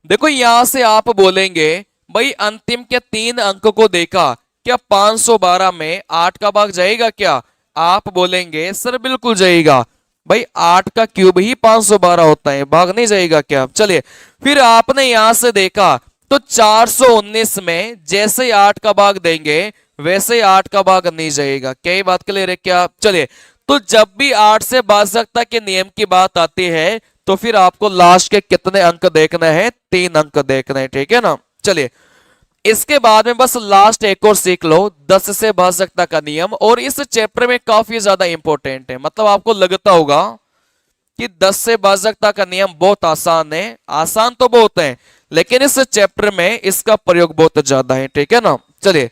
देखो यहां से आप बोलेंगे भाई अंतिम के 3 अंक को देखा, क्या 512 में 8 का भाग जाएगा क्या? आप बोलेंगे सर बिल्कुल जाएगा। भाई 8 का क्यूब ही 512 होता है, भाग नहीं जाएगा क्या? चलिए फिर आपने यहां से देखा तो 419 में जैसे ही 8 का भाग देंगे वैसे ही 8 का भाग नहीं जाएगा। क्या ये बात क्लियर है क्या? चलिए तो जब भी 8 से भाजकता के नियम की बात आती है तो फिर आपको लास्ट के कितने अंक देखने हैं, 3 अंक देखने हैं, ठीक है ना। चलिए इसके बाद में बस लास्ट एक और सीख लो, 10 से भाजकता का नियम, और इस चैप्टर में काफी ज्यादा इंपॉर्टेंट है। मतलब आपको लगता होगा कि 10 से भाजकता का नियम बहुत आसान है, आसान तो बहुत है, लेकिन इस चैप्टर में इसका प्रयोग बहुत ज्यादा है, ठीक है ना। चलिए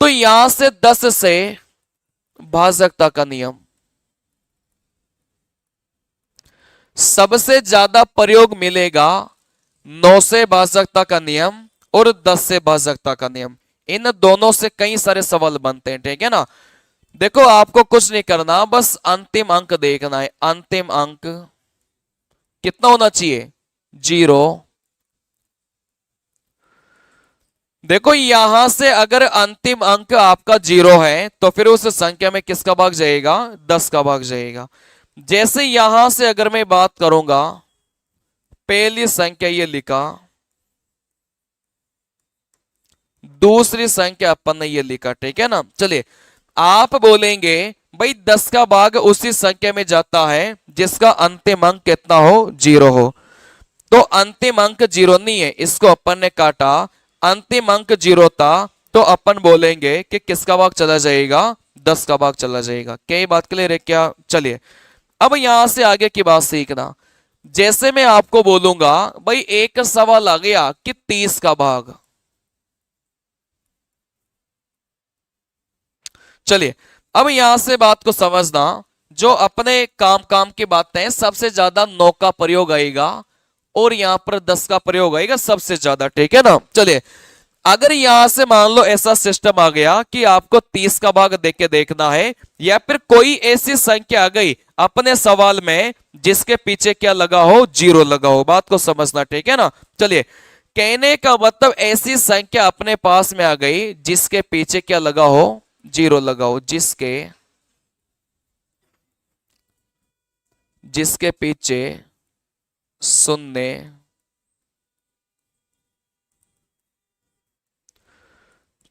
तो यहां से 10 से भाजकता का नियम, सबसे ज्यादा प्रयोग मिलेगा 9 से भाजकता का नियम और 10 से भाजकता का नियम। इन दोनों से कई सारे सवाल बनते हैं, ठीक है ना। देखो आपको कुछ नहीं करना, बस अंतिम अंक देखना है। अंतिम अंक कितना होना चाहिए, 0। देखो यहां से अगर अंतिम अंक आपका 0 है तो फिर उस संख्या में किसका भाग जाएगा, 10 का भाग जाएगा। जैसे यहां से अगर मैं बात करूंगा, पहली संख्या ये लिखा, दूसरी संख्या अपन ने ये लिखा, ठीक है ना। चलिए आप बोलेंगे भाई 10 का भाग उसी संख्या में जाता है जिसका अंतिम अंक कितना हो, 0 हो। तो अंतिम अंक 0 नहीं है, इसको अपन ने काटा, अंतिम अंक 0 था तो अपन बोलेंगे कि किसका भाग चला जाएगा, 10 का भाग चला जाएगा। क्या ये बात क्लियर है क्या? चलिए अब यहां से आगे की बात सीखना। जैसे मैं आपको बोलूंगा भाई एक सवाल आ गया कि 30 का भाग, चलिए अब यहां से बात को समझना। जो अपने काम काम की बातें हैं, सबसे ज्यादा 9 का प्रयोग आएगा और यहां पर 10 का प्रयोग आएगा सबसे ज्यादा, ठीक है ना। चलिए अगर यहां से मान लो ऐसा सिस्टम आ गया कि आपको 30 का भाग देख के देखना है, या फिर कोई ऐसी संख्या आ गई अपने सवाल में जिसके पीछे क्या लगा हो, 0 लगा हो, बात को समझना, ठीक है ना। चलिए कहने का मतलब ऐसी संख्या अपने पास में आ गई जिसके पीछे क्या लगा हो, 0 लगा हो, जिसके पीछे शून्य।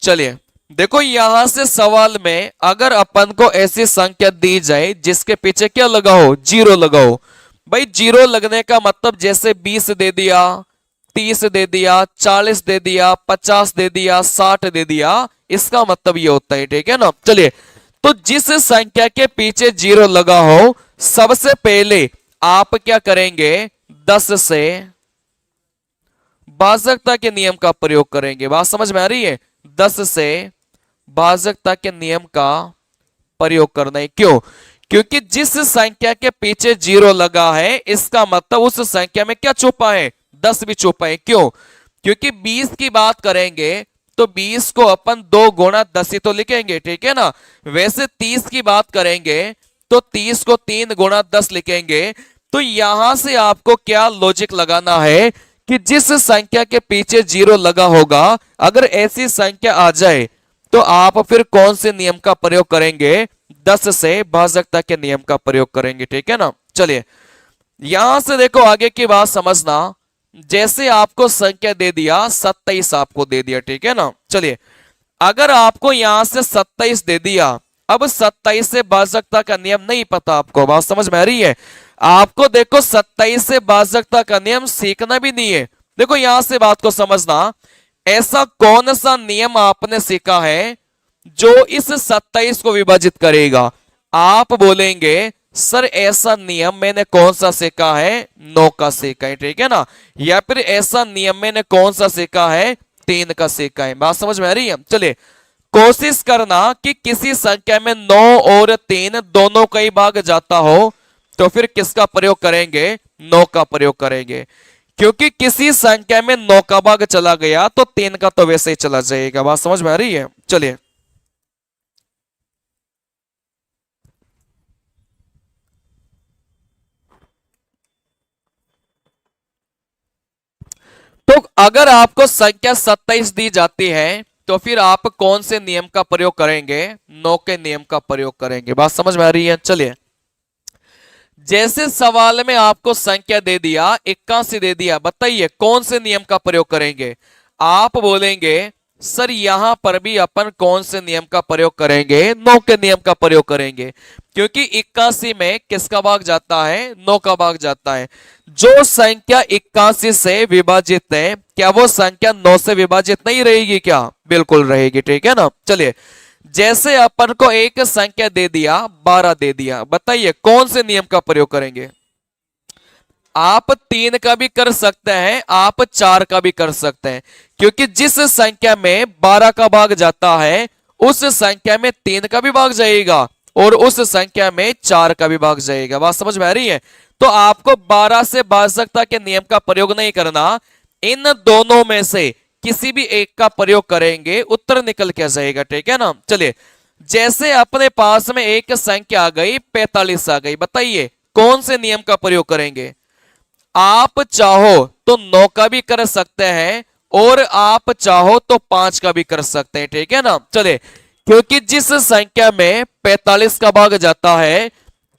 चलिए देखो यहां से सवाल में अगर अपन को ऐसी संख्या दी जाए जिसके पीछे क्या लगा हो, 0 लगा हो। भाई 0 लगने का मतलब जैसे 20 दे दिया, 30 दे दिया, 40 दे दिया, 50 दे दिया, 60 दे दिया, इसका मतलब ये होता है, ठीक है ना। चलिए तो जिस संख्या के पीछे 0 लगा हो सबसे पहले आप क्या करेंगे, 10 से भाजकता के नियम का प्रयोग करेंगे। बात समझ में आ रही है? 10 से भाजकता के नियम का प्रयोग करना है। क्यों? क्योंकि जिस संख्या के पीछे 0 लगा है इसका मतलब उस संख्या में क्या छुपा है, 10 भी छुपा है। क्यों? क्योंकि 20 की बात करेंगे तो 20 को अपन 2 गुणा 10 ही तो लिखेंगे, ठीक है ना। वैसे 30 की बात करेंगे तो 30 को 3 गुणा 10 लिखेंगे। तो यहां से आपको क्या लॉजिक लगाना है कि जिस संख्या के पीछे 0 लगा होगा अगर ऐसी संख्या आ जाए तो आप फिर कौन से नियम का प्रयोग करेंगे, 10 से भाजकता के नियम का प्रयोग करेंगे, ठीक है ना। चलिए यहां से देखो आगे की बात समझना। जैसे आपको संख्या दे दिया 27 आपको दे दिया, ठीक है ना। चलिए अगर आपको यहां से 27 दे दिया, अब 27 से भाजकता का नियम नहीं पता आपको, बात समझ में आ रही है? आपको देखो 27 से भाजकता का नियम सीखना भी नहीं है। देखो यहां से बात को समझना, ऐसा कौन सा नियम आपने सीखा है जो इस 27 को विभाजित करेगा? आप बोलेंगे सर ऐसा नियम मैंने कौन सा सीखा है, 9 का सीखा है, ठीक है ना। या फिर ऐसा नियम मैंने कौन सा सीखा है, 3 का सीखा है। बात समझ में आ रही है? चलिए कोशिश करना कि किसी संख्या में 9 और 3 दोनों का ही भाग जाता हो तो फिर किसका प्रयोग करेंगे, 9 का प्रयोग करेंगे। क्योंकि किसी संख्या में 9 का भाग चला गया तो 3 का तो वैसे ही चला जाएगा। बात समझ में आ रही है? चलिए तो अगर आपको संख्या 27 दी जाती है तो फिर आप कौन से नियम का प्रयोग करेंगे, 9 के नियम का प्रयोग करेंगे। बात समझ में आ रही है? चलिए जैसे सवाल में आपको संख्या दे दिया 81 दे दिया, बताइए कौन से नियम का प्रयोग करेंगे? आप बोलेंगे सर यहां पर भी अपन कौन से नियम का प्रयोग करेंगे, 9 के नियम का प्रयोग करेंगे। क्योंकि 81 में किसका भाग जाता है, 9 का भाग जाता है। जो संख्या 81 से विभाजित है क्या वो संख्या 9 से विभाजित नहीं रहेगी क्या? बिल्कुल रहेगी, ठीक है ना। चलिए जैसे अपन को एक संख्या दे दिया 12 दे दिया, बताइए कौन से नियम का प्रयोग करेंगे? आप 3 का भी कर सकते हैं, आप 4 का भी कर सकते हैं। क्योंकि जिस संख्या में 12 का भाग जाता है उस संख्या में 3 का भी भाग जाएगा और उस संख्या में 4 का भी भाग जाएगा। बात समझ में आ रही है? तो आपको 12 से भाजकता के नियम का प्रयोग नहीं करना, इन दोनों में से किसी भी एक का प्रयोग करेंगे, उत्तर निकल के जाएगा, ठीक है ना। चलिए जैसे अपने पास में एक संख्या आ गई 45 आ गई, बताइए कौन से नियम का प्रयोग करेंगे? आप चाहो तो 9 का भी कर सकते हैं और आप चाहो तो 5 का भी कर सकते हैं, ठीक है ना। चले क्योंकि जिस संख्या में 45 का भाग जाता है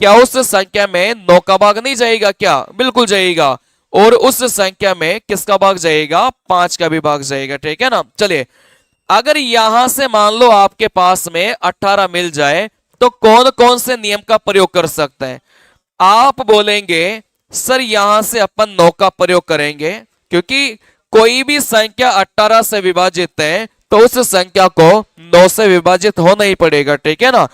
क्या उस संख्या में 9 का भाग नहीं जाएगा क्या? बिल्कुल जाएगा। और उस संख्या में किसका भाग जाएगा, 5 का भी भाग जाएगा, ठीक है ना। चलिए अगर यहां से मान लो आपके पास में 18 मिल जाए तो कौन कौन से नियम का प्रयोग कर सकते हैं? आप बोलेंगे सर यहां से अपन 9 का प्रयोग करेंगे क्योंकि कोई भी संख्या 18 से विभाजित है तो उस संख्या को 9 से विभाजित होना ही पड़ेगा, ठीक है ना।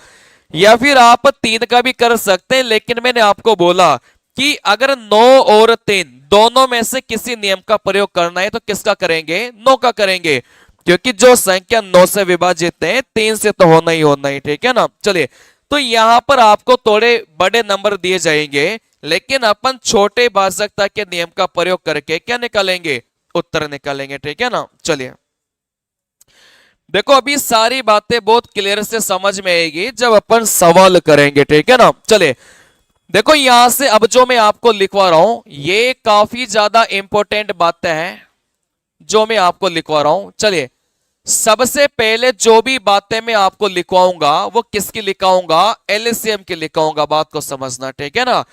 या फिर आप 3 का भी कर सकते हैं, लेकिन मैंने आपको बोला कि अगर 9 और 3 दोनों में से किसी नियम का प्रयोग करना है तो किसका करेंगे, 9 का करेंगे, क्योंकि जो संख्या 9 से विभाजित है 3 से तो होना ही, ठीक है ना। चलिए, तो यहां पर आपको थोड़े बड़े नंबर दिए जाएंगे, लेकिन अपन छोटे भाजकता के नियम का प्रयोग करके क्या निकालेंगे, उत्तर निकालेंगे, ठीक है ना। चलिए देखो, अभी सारी बातें बहुत क्लियर से समझ में आएगी जब अपन सवाल करेंगे, ठीक है ना। चलिए देखो, यहां से अब जो मैं आपको लिखवा रहा हूं ये काफी ज्यादा इंपॉर्टेंट बातें हैं जो मैं आपको लिखवा रहा हूं। चलिए, सबसे पहले जो भी बातें मैं आपको लिखवाऊंगा वो किसकी लिखाऊंगा, एलसीएम की लिखाऊंगा, बात को समझना, ठीक है ना।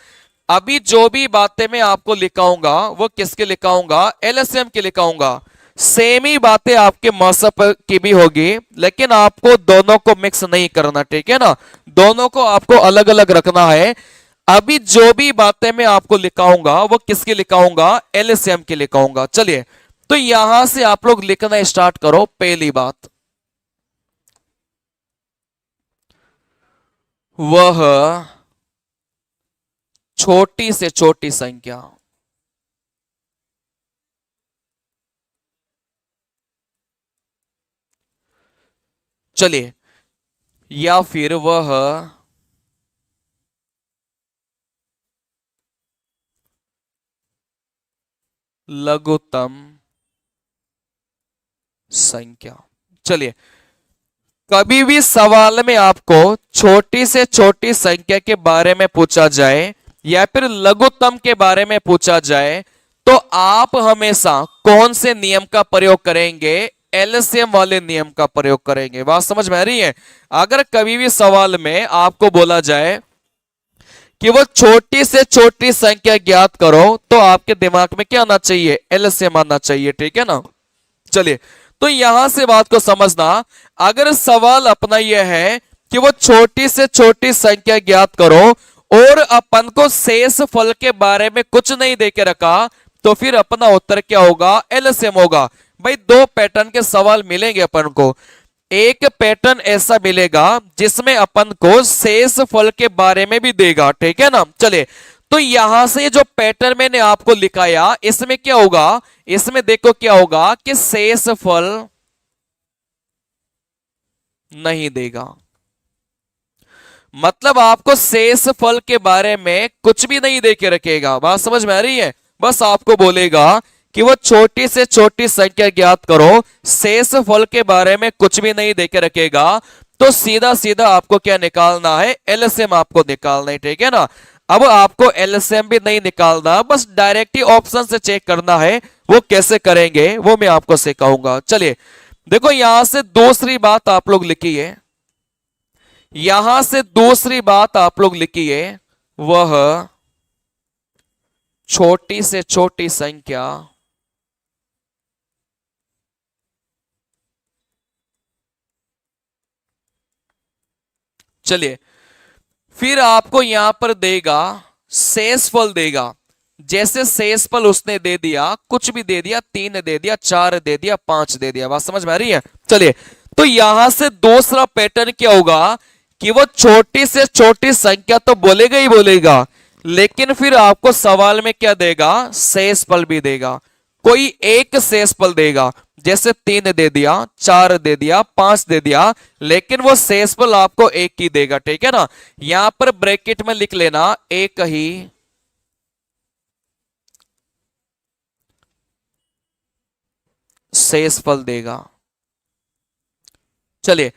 अभी जो भी बातें मैं आपको लिखाऊंगा वो किसकी लिखाऊंगा, एलसीएम की लिखाऊंगा। सेम ही बातें आपके मौसम की भी होगी, लेकिन आपको दोनों को मिक्स नहीं करना, ठीक है ना, दोनों को आपको अलग अलग रखना है। अभी जो भी बातें मैं आपको लिखाऊंगा वो किसकी लिखाऊंगा, एलसीएम की लिखाऊंगा। चलिए, तो यहां से आप लोग लिखना स्टार्ट करो। पहली बात, वह छोटी से छोटी संख्या, चलिए, या फिर वह लघुत्तम संख्या। चलिए, कभी भी सवाल में आपको छोटी से छोटी संख्या के बारे में पूछा जाए या फिर लघुत्तम के बारे में पूछा जाए तो आप हमेशा कौन से नियम का प्रयोग करेंगे, एलसीएम वाले नियम का प्रयोग करेंगे। बात समझ में आ रही है। अगर कभी भी सवाल में आपको बोला जाए कि वो छोटी से छोटी संख्या ज्ञात करो तो आपके दिमाग में क्या आना चाहिए, एलसीएम आना चाहिए, ठीक है ना। चलिए, तो यहां से बात को समझना। अगर सवाल अपना यह है कि वो छोटी से छोटी संख्या ज्ञात करो और अपन को शेष फल के बारे में कुछ नहीं देके रखा, तो फिर अपना उत्तर क्या होगा, एलसीएम होगा। भाई, दो पैटर्न के सवाल मिलेंगे अपन को। एक पैटर्न ऐसा मिलेगा जिसमें अपन को शेष फल के बारे में भी देगा, ठीक है ना। चलिए, तो यहां से जो पैटर्न मैंने आपको लिखाया इसमें क्या होगा, इसमें देखो क्या होगा कि शेष फल नहीं देगा। मतलब आपको शेष फल के बारे में कुछ भी नहीं देके रखेगा। बात समझ में आ रही है। बस आपको बोलेगा कि वो छोटी से छोटी संख्या ज्ञात करो, शेष फल के बारे में कुछ भी नहीं देके रखेगा, तो सीधा सीधा आपको क्या निकालना है, एलसीएम आपको निकालना है, ठीक है ना। अब आपको एलसीएम भी नहीं निकालना, बस डायरेक्ट ही ऑप्शन से चेक करना है। वो कैसे करेंगे वो मैं आपको सिखाऊंगा। चलिए देखो, यहां से दूसरी बात आप लोग लिखिए, यहां से दूसरी बात आप लोग लिखिए, वह छोटी से छोटी संख्या चलिए, फिर आपको यहां पर देगा शेषफल देगा। जैसे शेषफल उसने दे दिया, कुछ भी दे दिया, 3 दे दिया, 4 दे दिया, 5 दे दिया। बात समझ में आ रही है। चलिए, तो यहां से दूसरा पैटर्न क्या होगा कि वो छोटी से छोटी संख्या तो बोलेगा ही बोलेगा, लेकिन फिर आपको सवाल में क्या देगा, शेषफल भी देगा। कोई एक शेषफल देगा, जैसे 3 दे दिया, 4 दे दिया, 5 दे दिया, लेकिन वो शेषफल आपको एक ही देगा, ठीक है ना। यहां पर ब्रैकेट में लिख लेना, एक ही शेषफल देगा। चलिए,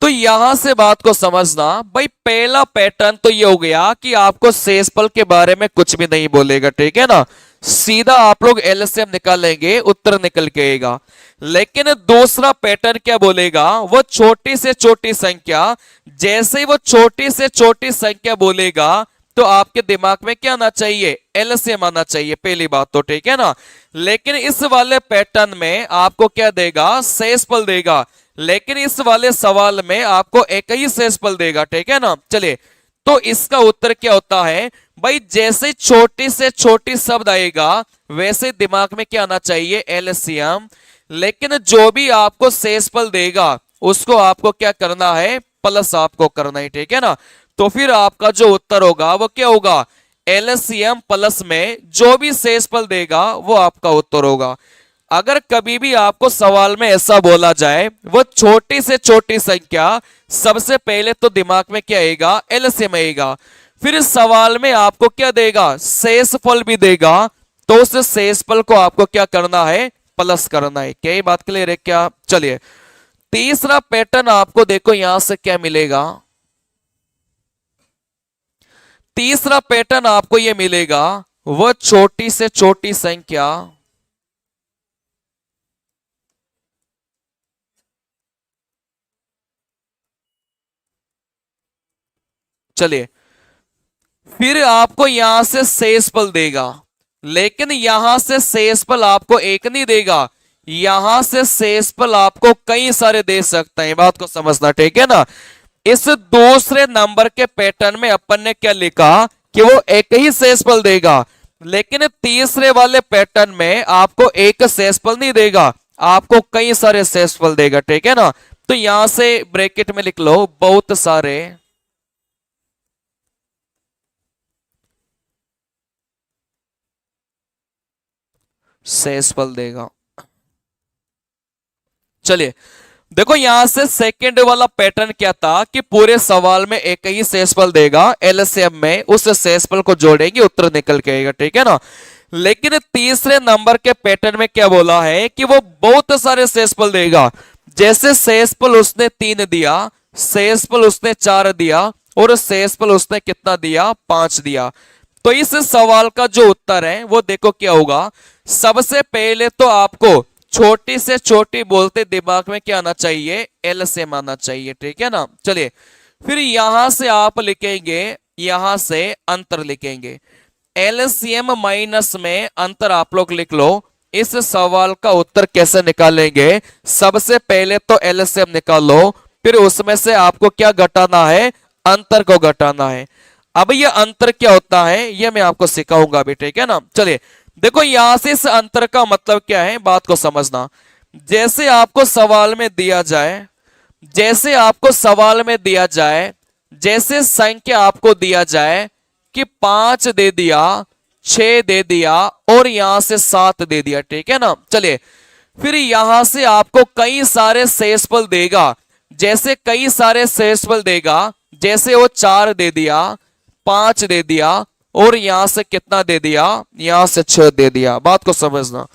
तो यहां से बात को समझना। भाई, पहला पैटर्न तो ये हो गया कि आपको शेषफल के बारे में कुछ भी नहीं बोलेगा, ठीक है ना। सीधा आप लोग एलसीएम निकालेंगे, उत्तर निकल के आएगा। लेकिन दूसरा पैटर्न क्या बोलेगा, वो छोटी से छोटी संख्या, जैसे ही वो छोटी से छोटी संख्या बोलेगा तो आपके दिमाग में क्या आना चाहिए, एलसीएम आना चाहिए, पहली बात तो, ठीक है ना। लेकिन इस वाले पैटर्न में आपको क्या देगा, शेषफल देगा, लेकिन इस वाले सवाल में आपको एक ही शेषफल देगा, ठीक है ना। चलिए, तो इसका उत्तर क्या होता है, भाई जैसे छोटी से छोटी शब्द आएगा वैसे दिमाग में क्या आना चाहिए, एलसीएम। लेकिन जो भी आपको शेषफल देगा उसको आपको क्या करना है, प्लस आपको करना है, ठीक है ना। तो फिर आपका जो उत्तर होगा वो क्या होगा, एलसीएम प्लस में जो भी शेषफल देगा वो आपका उत्तर होगा। अगर कभी भी आपको सवाल में ऐसा बोला जाए वो छोटी से छोटी संख्या, सबसे पहले तो दिमाग में क्या आएगा, एलसीएम आएगा। फिर इस सवाल में आपको क्या देगा, शेषफल भी देगा, तो उस शेषफल को आपको क्या करना है, प्लस करना है। क्या ये बात क्लियर है क्या? चलिए तीसरा पैटर्न आपको देखो यहां से क्या मिलेगा। तीसरा पैटर्न आपको यह मिलेगा, वह छोटी से छोटी संख्या चलिए फिर आपको यहां से शेषफल देगा, लेकिन यहां से शेषफल आपको एक नहीं देगा, यहां से शेषफल आपको कई सारे दे सकते हैं, बात को समझना, ठीक है ना। इस दूसरे नंबर के पैटर्न में अपन ने क्या लिखा कि वो एक ही शेषफल देगा, लेकिन तीसरे वाले पैटर्न में आपको एक शेषफल नहीं देगा, आपको कई सारे शेषफल देगा, ठीक है ना। तो यहां से ब्रैकेट में लिख लो बहुत सारे शेषफल देगा। चलिए देखो यहां से सेकंड वाला पैटर्न क्या था कि पूरे सवाल में एक ही शेषफल देगा, एलसीएम में उस शेषफल को जोड़ेंगे उत्तर निकल के आएगा, ठीक है ना। लेकिन तीसरे नंबर के पैटर्न में क्या बोला है कि वो बहुत सारे शेषफल देगा, जैसे शेषफल उसने 3 दिया, शेषफल उसने 4 दिया और शेषफल उसने कितना दिया, 5 दिया। तो इस सवाल का जो उत्तर है वो देखो क्या होगा। सबसे पहले तो आपको छोटी से छोटी बोलते दिमाग में क्या आना चाहिए, एलसीएम आना चाहिए, ठीक है ना। चलिए फिर यहां से आप लिखेंगे, यहां से अंतर लिखेंगे, एलसीएम माइनस में अंतर आप लोग लिख लो। इस सवाल का उत्तर कैसे निकालेंगे, सबसे पहले तो एलसीएम निकालो, फिर उसमें से आपको क्या घटाना है, अंतर को घटाना है। अब ये अंतर क्या होता है ये मैं आपको सिखाऊंगा अभी, ठीक है ना। चलिए देखो यहां से इस अंतर का मतलब क्या है, बात को समझना। जैसे आपको सवाल में दिया जाए, जैसे आपको सवाल में दिया जाए, जैसे संख्या आपको दिया जाए कि 5 दे दिया, 6 दे दिया और यहां से 7 दे दिया, ठीक है ना। चलिए फिर यहां से आपको कई सारे शेषफल देगा, जैसे कई सारे शेषफल देगा, जैसे वो 4 दे दिया, 5 दे दिया और यहां से कितना दे दिया, यहां से 6 दे दिया, बात को समझना।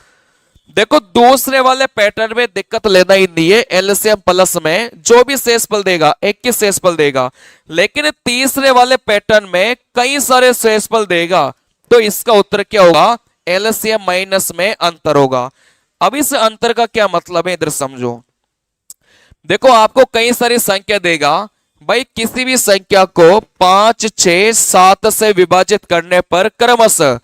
देखो दूसरे वाले पैटर्न में दिक्कत लेना ही नहीं है, एलसीएम प्लस में जो भी शेषफल देगा 21 शेषफल देगा, लेकिन तीसरे वाले पैटर्न में कई सारे शेषफल देगा, तो इसका उत्तर क्या होगा, एलसीएम माइनस में अंतर होगा। अब इस अंतर का क्या मतलब है इधर समझो। देखो आपको कई सारी संख्या देगा, भाई किसी भी संख्या को 5, 6, 7 से विभाजित करने पर क्रमशः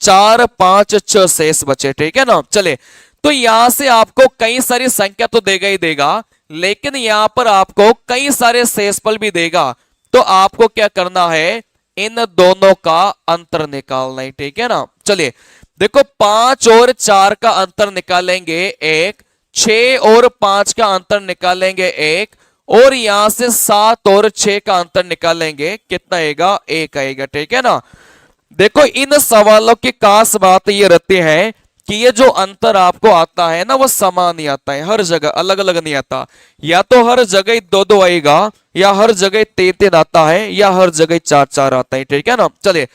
4, 5, 6 शेष बचे, ठीक है ना। चले तो यहां से आपको कई सारी संख्या तो देगा ही देगा, लेकिन यहां पर आपको कई सारे शेषफल भी देगा, तो आपको क्या करना है, इन दोनों का अंतर निकालना है, ठीक है ना। चलिए देखो 5 और 4 का अंतर निकालेंगे 1, 6 और 5 का अंतर निकालेंगे 1, और यहां से 7 और 6 का अंतर निकालेंगे, कितना आएगा, 1 आएगा, ठीक है ना। देखो इन सवालों की खास बात ये रहती है कि ये जो अंतर आपको आता है ना वो समान ही आता है, हर जगह अलग अलग नहीं आता, या तो हर जगह 2-2 आएगा, या हर जगह 3-3 आता है, या हर जगह 4-4 आता है, ठीक है ना। चलिए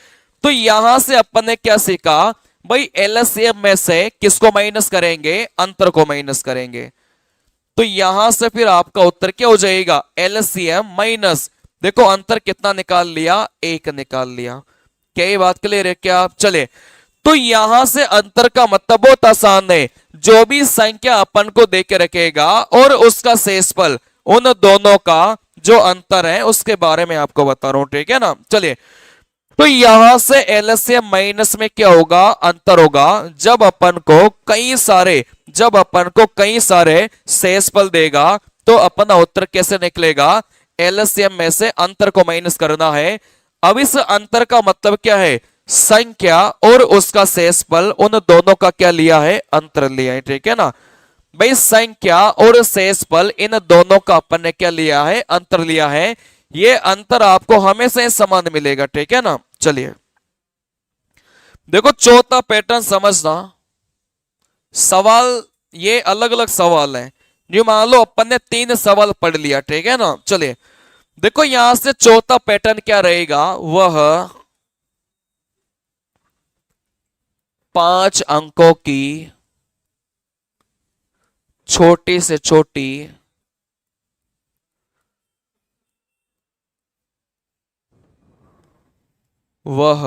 तो यहां से अपन ने क्या सीखा, भाई एलसीएम में से किसको माइनस करेंगे, अंतर को माइनस करेंगे। तो यहां से फिर आपका उत्तर क्या हो जाएगा, एलसीएम माइनस, देखो अंतर कितना निकाल लिया, 1 निकाल लिया। क्या ये बात क्लियर है क्या? चले तो यहां से अंतर का मतलब बहुत आसान है, जो भी संख्या अपन को दे के रखेगा और उसका शेषफल, उन दोनों का जो अंतर है उसके बारे में आपको बता रहा हूं, ठीक है ना। चलिए तो यहां से एलसीएम माइनस में क्या होगा, अंतर होगा, जब अपन को कई सारे शेषफल देगा तो अपना उत्तर कैसे निकलेगा, एलसीएम में से अंतर को माइनस करना है। अब इस अंतर का मतलब क्या है, संख्या और उसका शेषफल, उन दोनों का क्या लिया है, अंतर लिया है, ठीक है ना। भाई संख्या और शेषफल इन दोनों का अपन ने क्या लिया है, अंतर लिया है। ये अंतर आपको हमेशा ही समान मिलेगा, ठीक है ना। चलिए देखो चौथा पैटर्न समझना। सवाल ये अलग अलग सवाल है। जो मान लो अपन ने 3 सवाल पढ़ लिया, ठीक है ना। चलिए देखो यहां से चौथा पैटर्न क्या रहेगा, वह 5 अंकों की छोटी से छोटी वह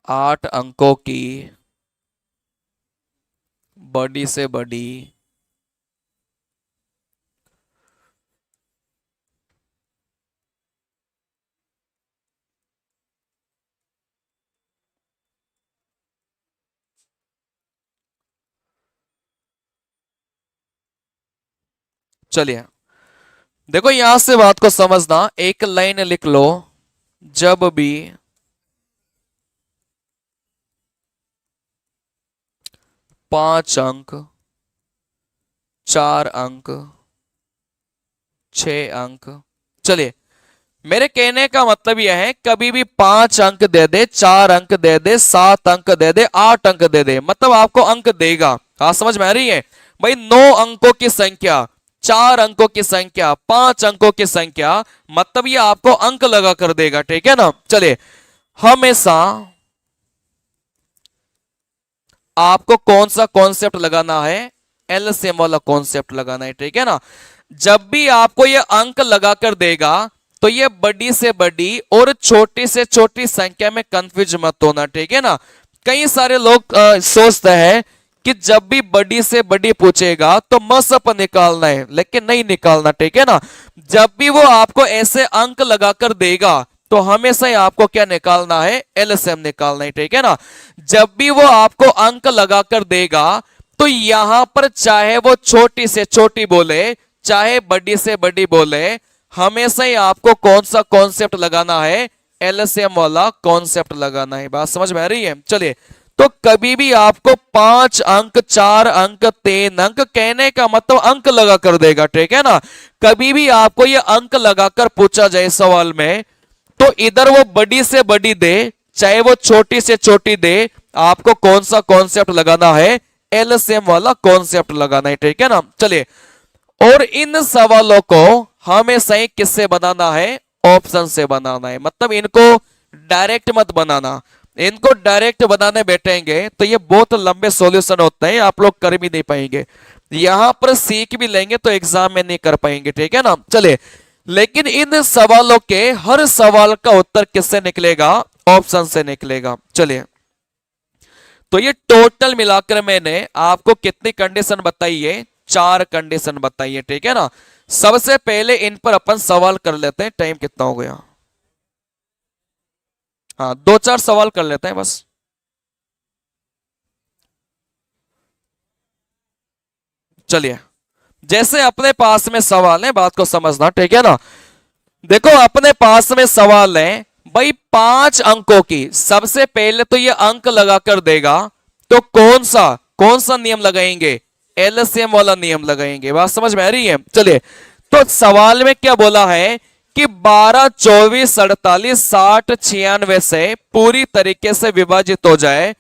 8 अंकों की बड़ी से बड़ी चलिए देखो यहां से बात को समझना, एक लाइन लिख लो। जब भी 5 अंक, 4 अंक, 6 अंक, चलिए मेरे कहने का मतलब यह है कभी भी 5 अंक दे दे, 4 अंक दे दे, 7 अंक दे दे, 8 अंक दे दे, मतलब आपको अंक देगा। हाँ समझ में आ रही है भाई। 9 अंकों की संख्या, 4 अंकों की संख्या, 5 अंकों की संख्या, मतलब ये आपको अंक लगा कर देगा, ठीक है ना। चलिए हमेशा आपको कौन सा कॉन्सेप्ट लगाना है, एलसीएम वाला कॉन्सेप्ट लगाना है, ठीक है ना। जब भी आपको ये अंक लगा कर देगा तो ये बड़ी से बड़ी और छोटी से छोटी संख्या में कंफ्यूज मत होना, ठीक है ना। कई सारे लोग सोचते हैं कि जब भी बड़ी से बड़ी पूछेगा तो मसअप निकालना है, लेकिन नहीं निकालना, ठीक है ना। जब भी वो आपको ऐसे अंक लगाकर देगा तो हमेशा ही आपको क्या निकालना है, एलसीएम निकालना है, ठीक है ना। जब भी वो आपको अंक लगाकर देगा तो यहां पर चाहे वो छोटी से छोटी बोले चाहे बड़ी से बड़ी बोले, हमेशा ही आपको कौन सा कॉन्सेप्ट लगाना है, एलसीएम वाला कॉन्सेप्ट लगाना है। बात समझ में आ रही है। चलिए तो कभी भी आपको 5 अंक, 4 अंक, 3 अंक, कहने का मतलब अंक लगा कर देगा, ठीक है ना। कभी भी आपको ये अंक लगाकर पूछा जाए सवाल में तो इधर वो बड़ी से बड़ी दे चाहे वो छोटी से छोटी दे, आपको कौन सा कॉन्सेप्ट लगाना है, एलसीएम वाला कॉन्सेप्ट लगाना है, ठीक है ना। चलिए और इन सवालों को हमेशा ही किससे बनाना है, ऑप्शन से बनाना है। मतलब इनको डायरेक्ट मत बनाना। इनको डायरेक्ट बनाने बैठेंगे तो ये बहुत लंबे सॉल्यूशन होते हैं, आप लोग कर भी नहीं पाएंगे। यहां पर सीख भी लेंगे तो एग्जाम में नहीं कर पाएंगे, ठीक है ना। चलिए लेकिन इन सवालों के हर सवाल का उत्तर किससे निकलेगा, ऑप्शन से निकलेगा। चलिए तो ये टोटल मिलाकर मैंने आपको कितनी कंडीशन बताई है, 4 कंडीशन बताई है, ठीक है ना। सबसे पहले इन पर अपन सवाल कर लेते हैं। टाइम कितना हो गया, हाँ 2-4 सवाल कर लेते हैं बस। चलिए जैसे अपने पास में सवाल है, बात को समझना, ठीक है ना। देखो अपने पास में सवाल है भाई 5 अंकों की, सबसे पहले तो ये अंक लगा कर देगा तो कौन सा नियम लगाएंगे, एलसीएम वाला नियम लगाएंगे। बात समझ में आ रही है। चलिए तो सवाल में क्या बोला है कि 12, 24, 48, 60, 96 से पूरी तरीके से विभाजित हो जाए।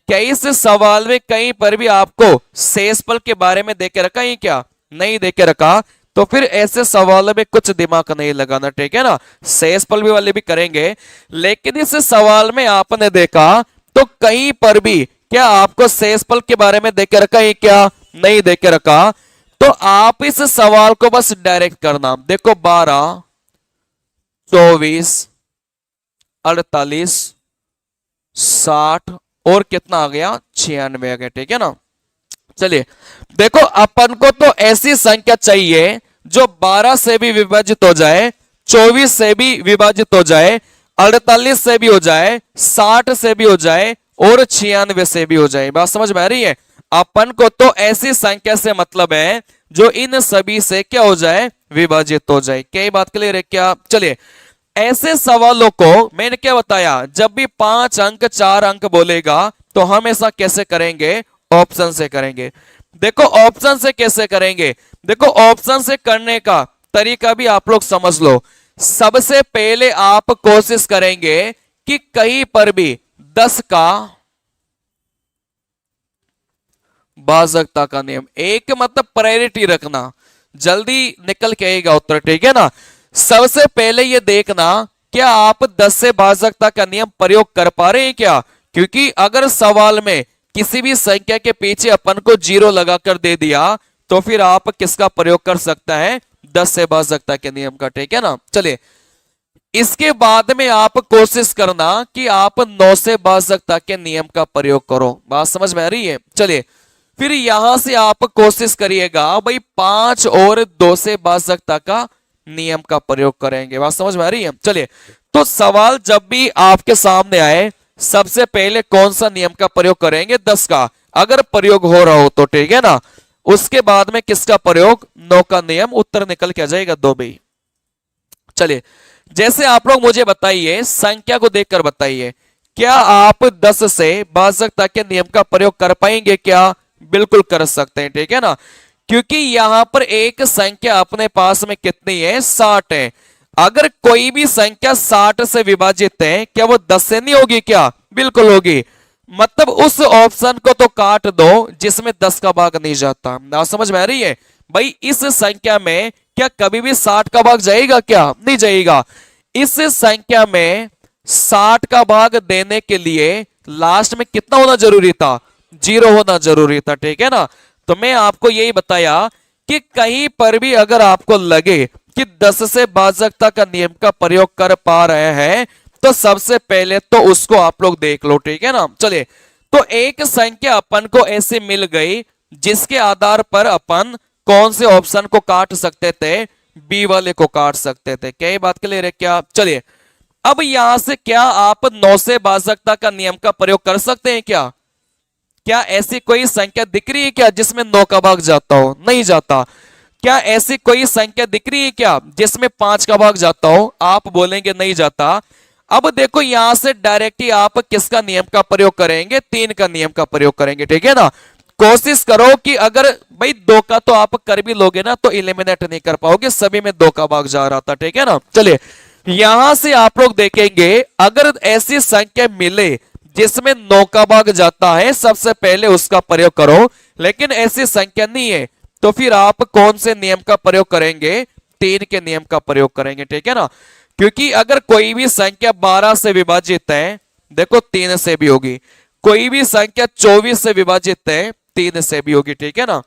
क्या इस सवाल में कहीं पर भी आपको शेषफल के बारे में देके रखा है, क्या नहीं देके रखा, तो फिर ऐसे सवालों में कुछ दिमाग नहीं लगाना, ठीक है ना। शेषफल भी वाले भी करेंगे, लेकिन इस सवाल में आपने देखा तो कहीं पर भी क्या आपको शेषफल के बारे में देके रखा है, क्या नहीं देके रखा। तो आप इस सवाल को बस डायरेक्ट करना। देखो 12, 24, 48, 60 और कितना आ गया, 96 आ गया, ठीक है ना। चलिए देखो अपन को तो ऐसी संख्या चाहिए जो 12 से भी विभाजित हो जाए, 24 से भी विभाजित हो जाए, 48 से भी हो जाए, 60 से भी हो जाए और 96 से भी हो जाए। बात समझ में आ रही है। अपन को तो ऐसी संख्या से मतलब है जो इन सभी से क्या हो जाए, विभाजित हो जाए। क्या बात क्लियर है क्या। चलिए ऐसे सवालों को मैंने क्या बताया, जब भी 5 अंक 4 अंक बोलेगा तो हमेशा कैसे करेंगे, ऑप्शन से करेंगे। देखो ऑप्शन से कैसे करेंगे, देखो ऑप्शन से करने का तरीका भी आप लोग समझ लो। सबसे पहले आप कोशिश करेंगे कि कहीं पर भी 10 का भाजकता का नियम, एक मतलब प्रायोरिटी रखना, जल्दी निकल के आएगा उत्तर, ठीक है ना। सबसे पहले ये देखना क्या आप 10 से भाजकता का नियम प्रयोग कर पा रहे हैं क्या, क्योंकि अगर सवाल में किसी भी संख्या के पीछे अपन को 0 लगाकर दे दिया तो फिर आप किसका प्रयोग कर सकता है, 10 से भाजकता के नियम का, ठीक है ना। चलिए इसके बाद में आप कोशिश करना कि आप 9 से भाजकता के नियम का प्रयोग करो। बात समझ में आ रही है। चलिए फिर यहां से आप कोशिश करिएगा भाई 5 और 2 से भाजकता का नियम का प्रयोग करेंगे। बात समझ में आ रही है। चलिए तो सवाल जब भी आपके सामने आए सबसे पहले कौन सा नियम का प्रयोग करेंगे, 10 का, अगर प्रयोग हो रहा हो तो, ठीक है ना। उसके बाद में किसका प्रयोग, 9 का नियम, उत्तर निकल के आ जाएगा 2 भी। चलिए जैसे आप लोग मुझे बताइए, संख्या को देखकर बताइए, क्या आप 10 से भाजकता के नियम का प्रयोग कर पाएंगे क्या, बिल्कुल कर सकते हैं, ठीक है ना। क्योंकि यहां पर एक संख्या अपने पास में कितनी है, 60 है। अगर कोई भी संख्या 60 से विभाजित है, क्या वो 10 से नहीं होगी क्या, बिल्कुल होगी। मतलब उस ऑप्शन को तो काट दो जिसमें 10 का भाग नहीं जाता। ना समझ में आ रही है भाई, इस संख्या में क्या कभी भी 60 का भाग जाएगा क्या, नहीं जाएगा। इस संख्या में 60 का भाग देने के लिए लास्ट में कितना होना जरूरी था, 0 होना जरूरी था, ठीक है ना। तो मैं आपको यही बताया कि कहीं पर भी अगर आपको लगे कि 10 से भाजकता का नियम का प्रयोग कर पा रहे हैं तो सबसे पहले तो उसको आप लोग देख लो, ठीक है ना। चलिए तो एक संख्या अपन को ऐसे मिल गई जिसके आधार पर अपन कौन से ऑप्शन को काट सकते थे, बी वाले को काट सकते थे। क्या ये बात क्लियर है क्या। चलिए अब यहां से क्या आप 9 से भाजकता का नियम का प्रयोग कर सकते हैं क्या, क्या ऐसी कोई संख्या दिख रही है क्या जिसमें 9 का भाग जाता हो, नहीं जाता। क्या ऐसी कोई संख्या दिख रही है क्या जिसमें 5 का भाग जाता हो, आप बोलेंगे नहीं जाता। अब देखो यहां से डायरेक्ट ही आप किसका नियम का प्रयोग करेंगे, 3 का नियम का प्रयोग करेंगे, ठीक है ना। कोशिश करो कि अगर भाई 2 का तो आप कर भी लोगे ना तो इलिमिनेट नहीं कर पाओगे, सभी में 2 का भाग जा रहा था, ठीक है ना। चलिए यहां से आप लोग देखेंगे अगर ऐसी संख्या मिले जिसमें 9 का भाग जाता है, सबसे पहले उसका प्रयोग करो। लेकिन ऐसी संख्या नहीं है तो फिर आप कौन से नियम का प्रयोग करेंगे, 3 के नियम का प्रयोग करेंगे, ठीक है ना। क्योंकि अगर कोई भी संख्या 12 से विभाजित है, देखो 3 से भी होगी, कोई भी संख्या 24 से विभाजित है, 3 से भी होगी, ठीक है ना।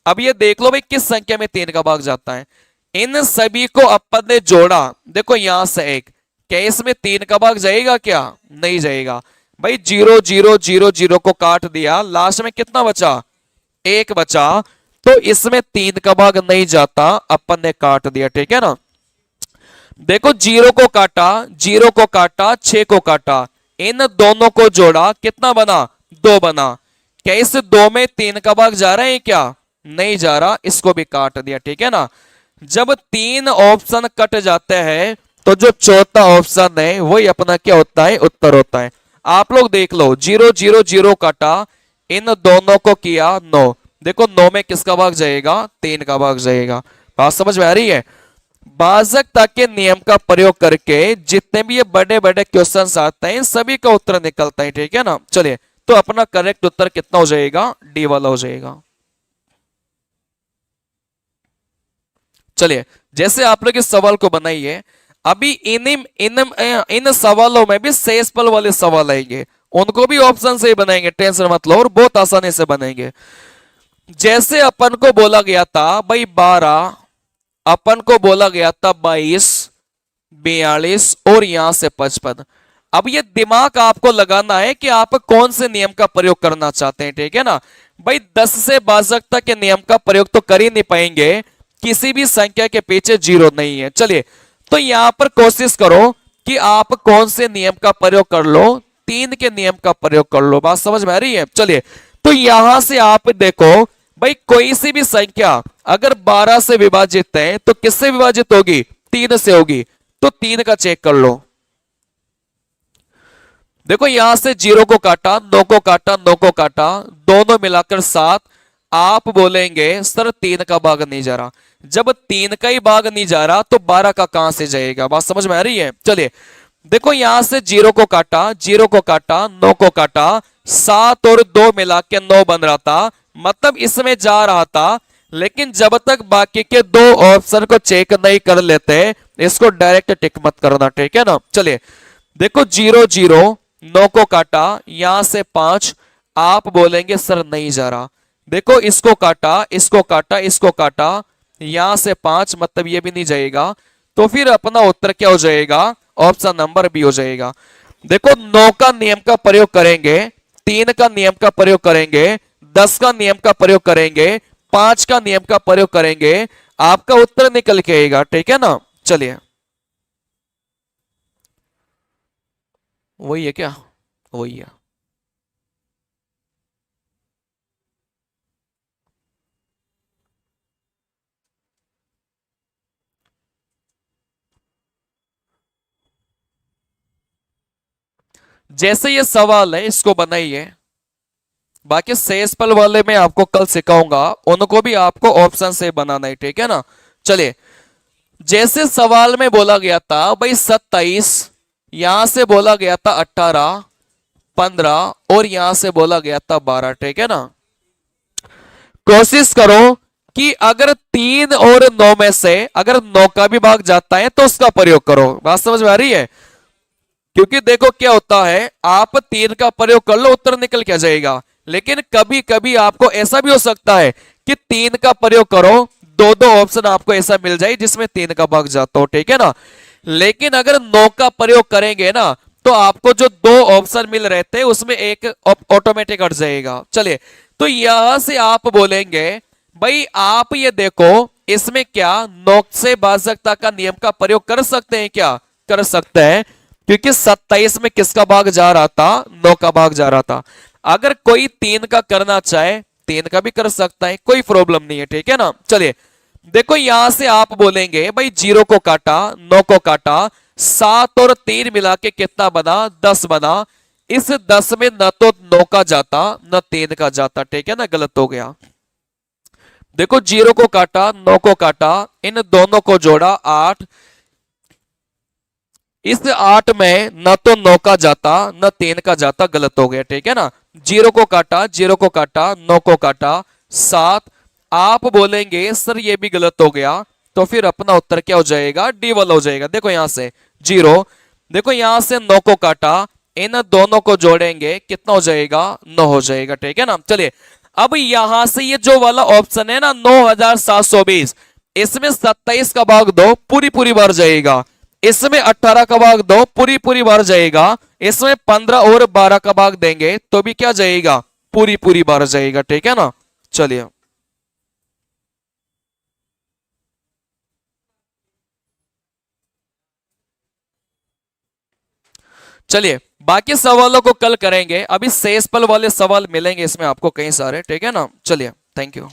अब ये देख लो भाई किस संख्या में 3 का भाग जाता है। इन सभी को अपन ने जोड़ा, देखो यहां से एक, क्या इसमें 3 का भाग जाएगा क्या, नहीं जाएगा। भाई 0 0 0 0 को काट दिया, लास्ट में कितना बचा, 1 बचा, तो इसमें 3 का भाग नहीं जाता, अपन ने काट दिया, ठीक है ना। देखो 0 को काटा, 0 को काटा, 6 को काटा, इन दोनों को जोड़ा, कितना बना, 2 बना। क्या इस 2 में 3 का भाग जा रहा है क्या, नहीं जा रहा, इसको भी काट दिया, ठीक है ना। जब 3 ऑप्शन कट जाते हैं तो जो चौथा ऑप्शन है वही अपना क्या होता है, उत्तर होता है। आप लोग देख लो 0 0 0 काटा, इन दोनों को किया 9, देखो 9 में किसका भाग जाएगा, 3 का भाग जाएगा। बात समझ में आ रही है। भाजकता के नियम का प्रयोग करके जितने भी ये बड़े बड़े क्वेश्चंस आते हैं सभी का उत्तर निकलता है, ठीक है ना। चलिए तो अपना करेक्ट उत्तर कितना हो जाएगा, डी वाला हो जाएगा। चलिए जैसे आप लोग इस सवाल को बनाइए, अभी इन सवालों में भी शेषफल वाले सवाल आएंगे, उनको भी ऑप्शन से ही बनाएंगे, टेंशन मत लो, और बहुत आसानी से बनेंगे। जैसे अपन को बोला गया था भाई 12, अपन को बोला गया था 22, 42 और यहां से 55। अब ये दिमाग आपको लगाना है कि आप कौन से नियम का प्रयोग करना चाहते हैं, ठीक है ना। भाई 10 से भाजकता के नियम का प्रयोग तो कर ही नहीं पाएंगे, किसी भी संख्या के पीछे 0 नहीं है। चलिए तो यहां पर कोशिश करो कि आप कौन से नियम का प्रयोग कर लो, 3 के नियम का प्रयोग कर लो। बात समझ में आ रही है। चलिए तो यहां से आप देखो भाई कोई सी भी संख्या अगर 12 से विभाजित है तो किससे विभाजित होगी, 3 से होगी। तो 3 का चेक कर लो। देखो यहां से 0 को काटा, 9 को काटा, 9 को काटा, दोनों मिलाकर 7। आप बोलेंगे सर 3 का भाग नहीं जा रहा। जब 3 का ही भाग नहीं जा रहा तो 12 का कहां से जाएगा? बात समझ में आ रही है? चलिए देखो यहां से 0 को काटा, 0 को काटा, 9 को काटा, 7 और 2 मिला के 9 बन रहा था, मतलब इसमें जा रहा था। लेकिन जब तक बाकी के दो ऑप्शन को चेक नहीं कर लेते, इसको डायरेक्ट टिक मत करना, ठीक है ना। चलिए देखो 0 0, 9 को काटा, यहां से 5। आप बोलेंगे सर नहीं जा रहा। देखो इसको काटा, इसको काटा, इसको काटा, यहां से 5, मतलब ये भी नहीं जाएगा। तो फिर अपना उत्तर क्या हो जाएगा? ऑप्शन नंबर बी हो जाएगा। देखो 9 का नियम का प्रयोग करेंगे, 3 का नियम का प्रयोग करेंगे, 10 का नियम का प्रयोग करेंगे, 5 का नियम का प्रयोग करेंगे, आपका उत्तर निकल के आएगा, ठीक है ना। चलिए वही है क्या? वही है। जैसे ये सवाल है इसको बनाइए। बाकी शेषफल वाले में आपको कल सिखाऊंगा, उनको भी आपको ऑप्शन से बनाना है, ठीक है ना। चलिए जैसे सवाल में बोला गया था भाई 27, यहां से बोला गया था 18, 15 और यहां से बोला गया था 12, ठीक है ना। कोशिश करो कि अगर 3 और 9 में से अगर 9 का भी भाग जाता है तो उसका प्रयोग करो। बात समझ में आ रही है? क्योंकि देखो क्या होता है, आप 3 का प्रयोग कर लो उत्तर निकल क्या जाएगा। लेकिन कभी कभी आपको ऐसा भी हो सकता है कि 3 का प्रयोग करो, दो दो ऑप्शन आपको ऐसा मिल जाए जिसमें 3 का भाग जाता हो, ठीक है ना। लेकिन अगर 9 का प्रयोग करेंगे ना तो आपको जो दो ऑप्शन मिल रहे थे उसमें एक ऑटोमेटिक हट जाएगा। चलिए तो यहां से आप बोलेंगे भाई आप ये देखो इसमें क्या नोक से भाजकता का नियम का प्रयोग कर सकते हैं क्या? कर सकते हैं, क्योंकि 27 में किसका भाग जा रहा था? 9 का भाग जा रहा था। अगर कोई 3 का करना चाहे 3 का भी कर सकता है, कोई प्रॉब्लम नहीं है, ठीक है ना। चलिए देखो यहां से आप बोलेंगे भाई 0 को काटा, 9 को काटा, 7 और 3 मिला के कितना बना? 10 बना। इस 10 में न तो 9 का जाता न 3 का जाता, ठीक है ना, गलत हो गया। देखो 0 को काटा, 9 को काटा, इन दोनों को जोड़ा 8। इस 8 में न तो 9 का जाता न 3 का जाता, गलत हो गया, ठीक है ना। 0 को काटा, 0 को काटा, 9 को काटा, 7। आप बोलेंगे सर ये भी गलत हो गया, तो फिर अपना उत्तर क्या हो जाएगा? डी वाला हो जाएगा। देखो यहां से 0, देखो यहां से 9 को काटा, इन दोनों को जोड़ेंगे कितना हो जाएगा? 9 हो जाएगा, ठीक है ना। चलिए अब यहां से ये जो वाला ऑप्शन है ना 9720, इसमें 27 का भाग दो पूरी पूरी बार जाएगा, इसमें 18 का भाग दो पूरी पूरी बार जाएगा, इसमें 15 और 12 का भाग देंगे तो भी क्या जाएगा? पूरी पूरी बार जाएगा, ठीक है ना। चलिए चलिए बाकी सवालों को कल करेंगे, अभी शेषफल वाले सवाल मिलेंगे इसमें आपको कई सारे, ठीक है ना। चलिए थैंक यू।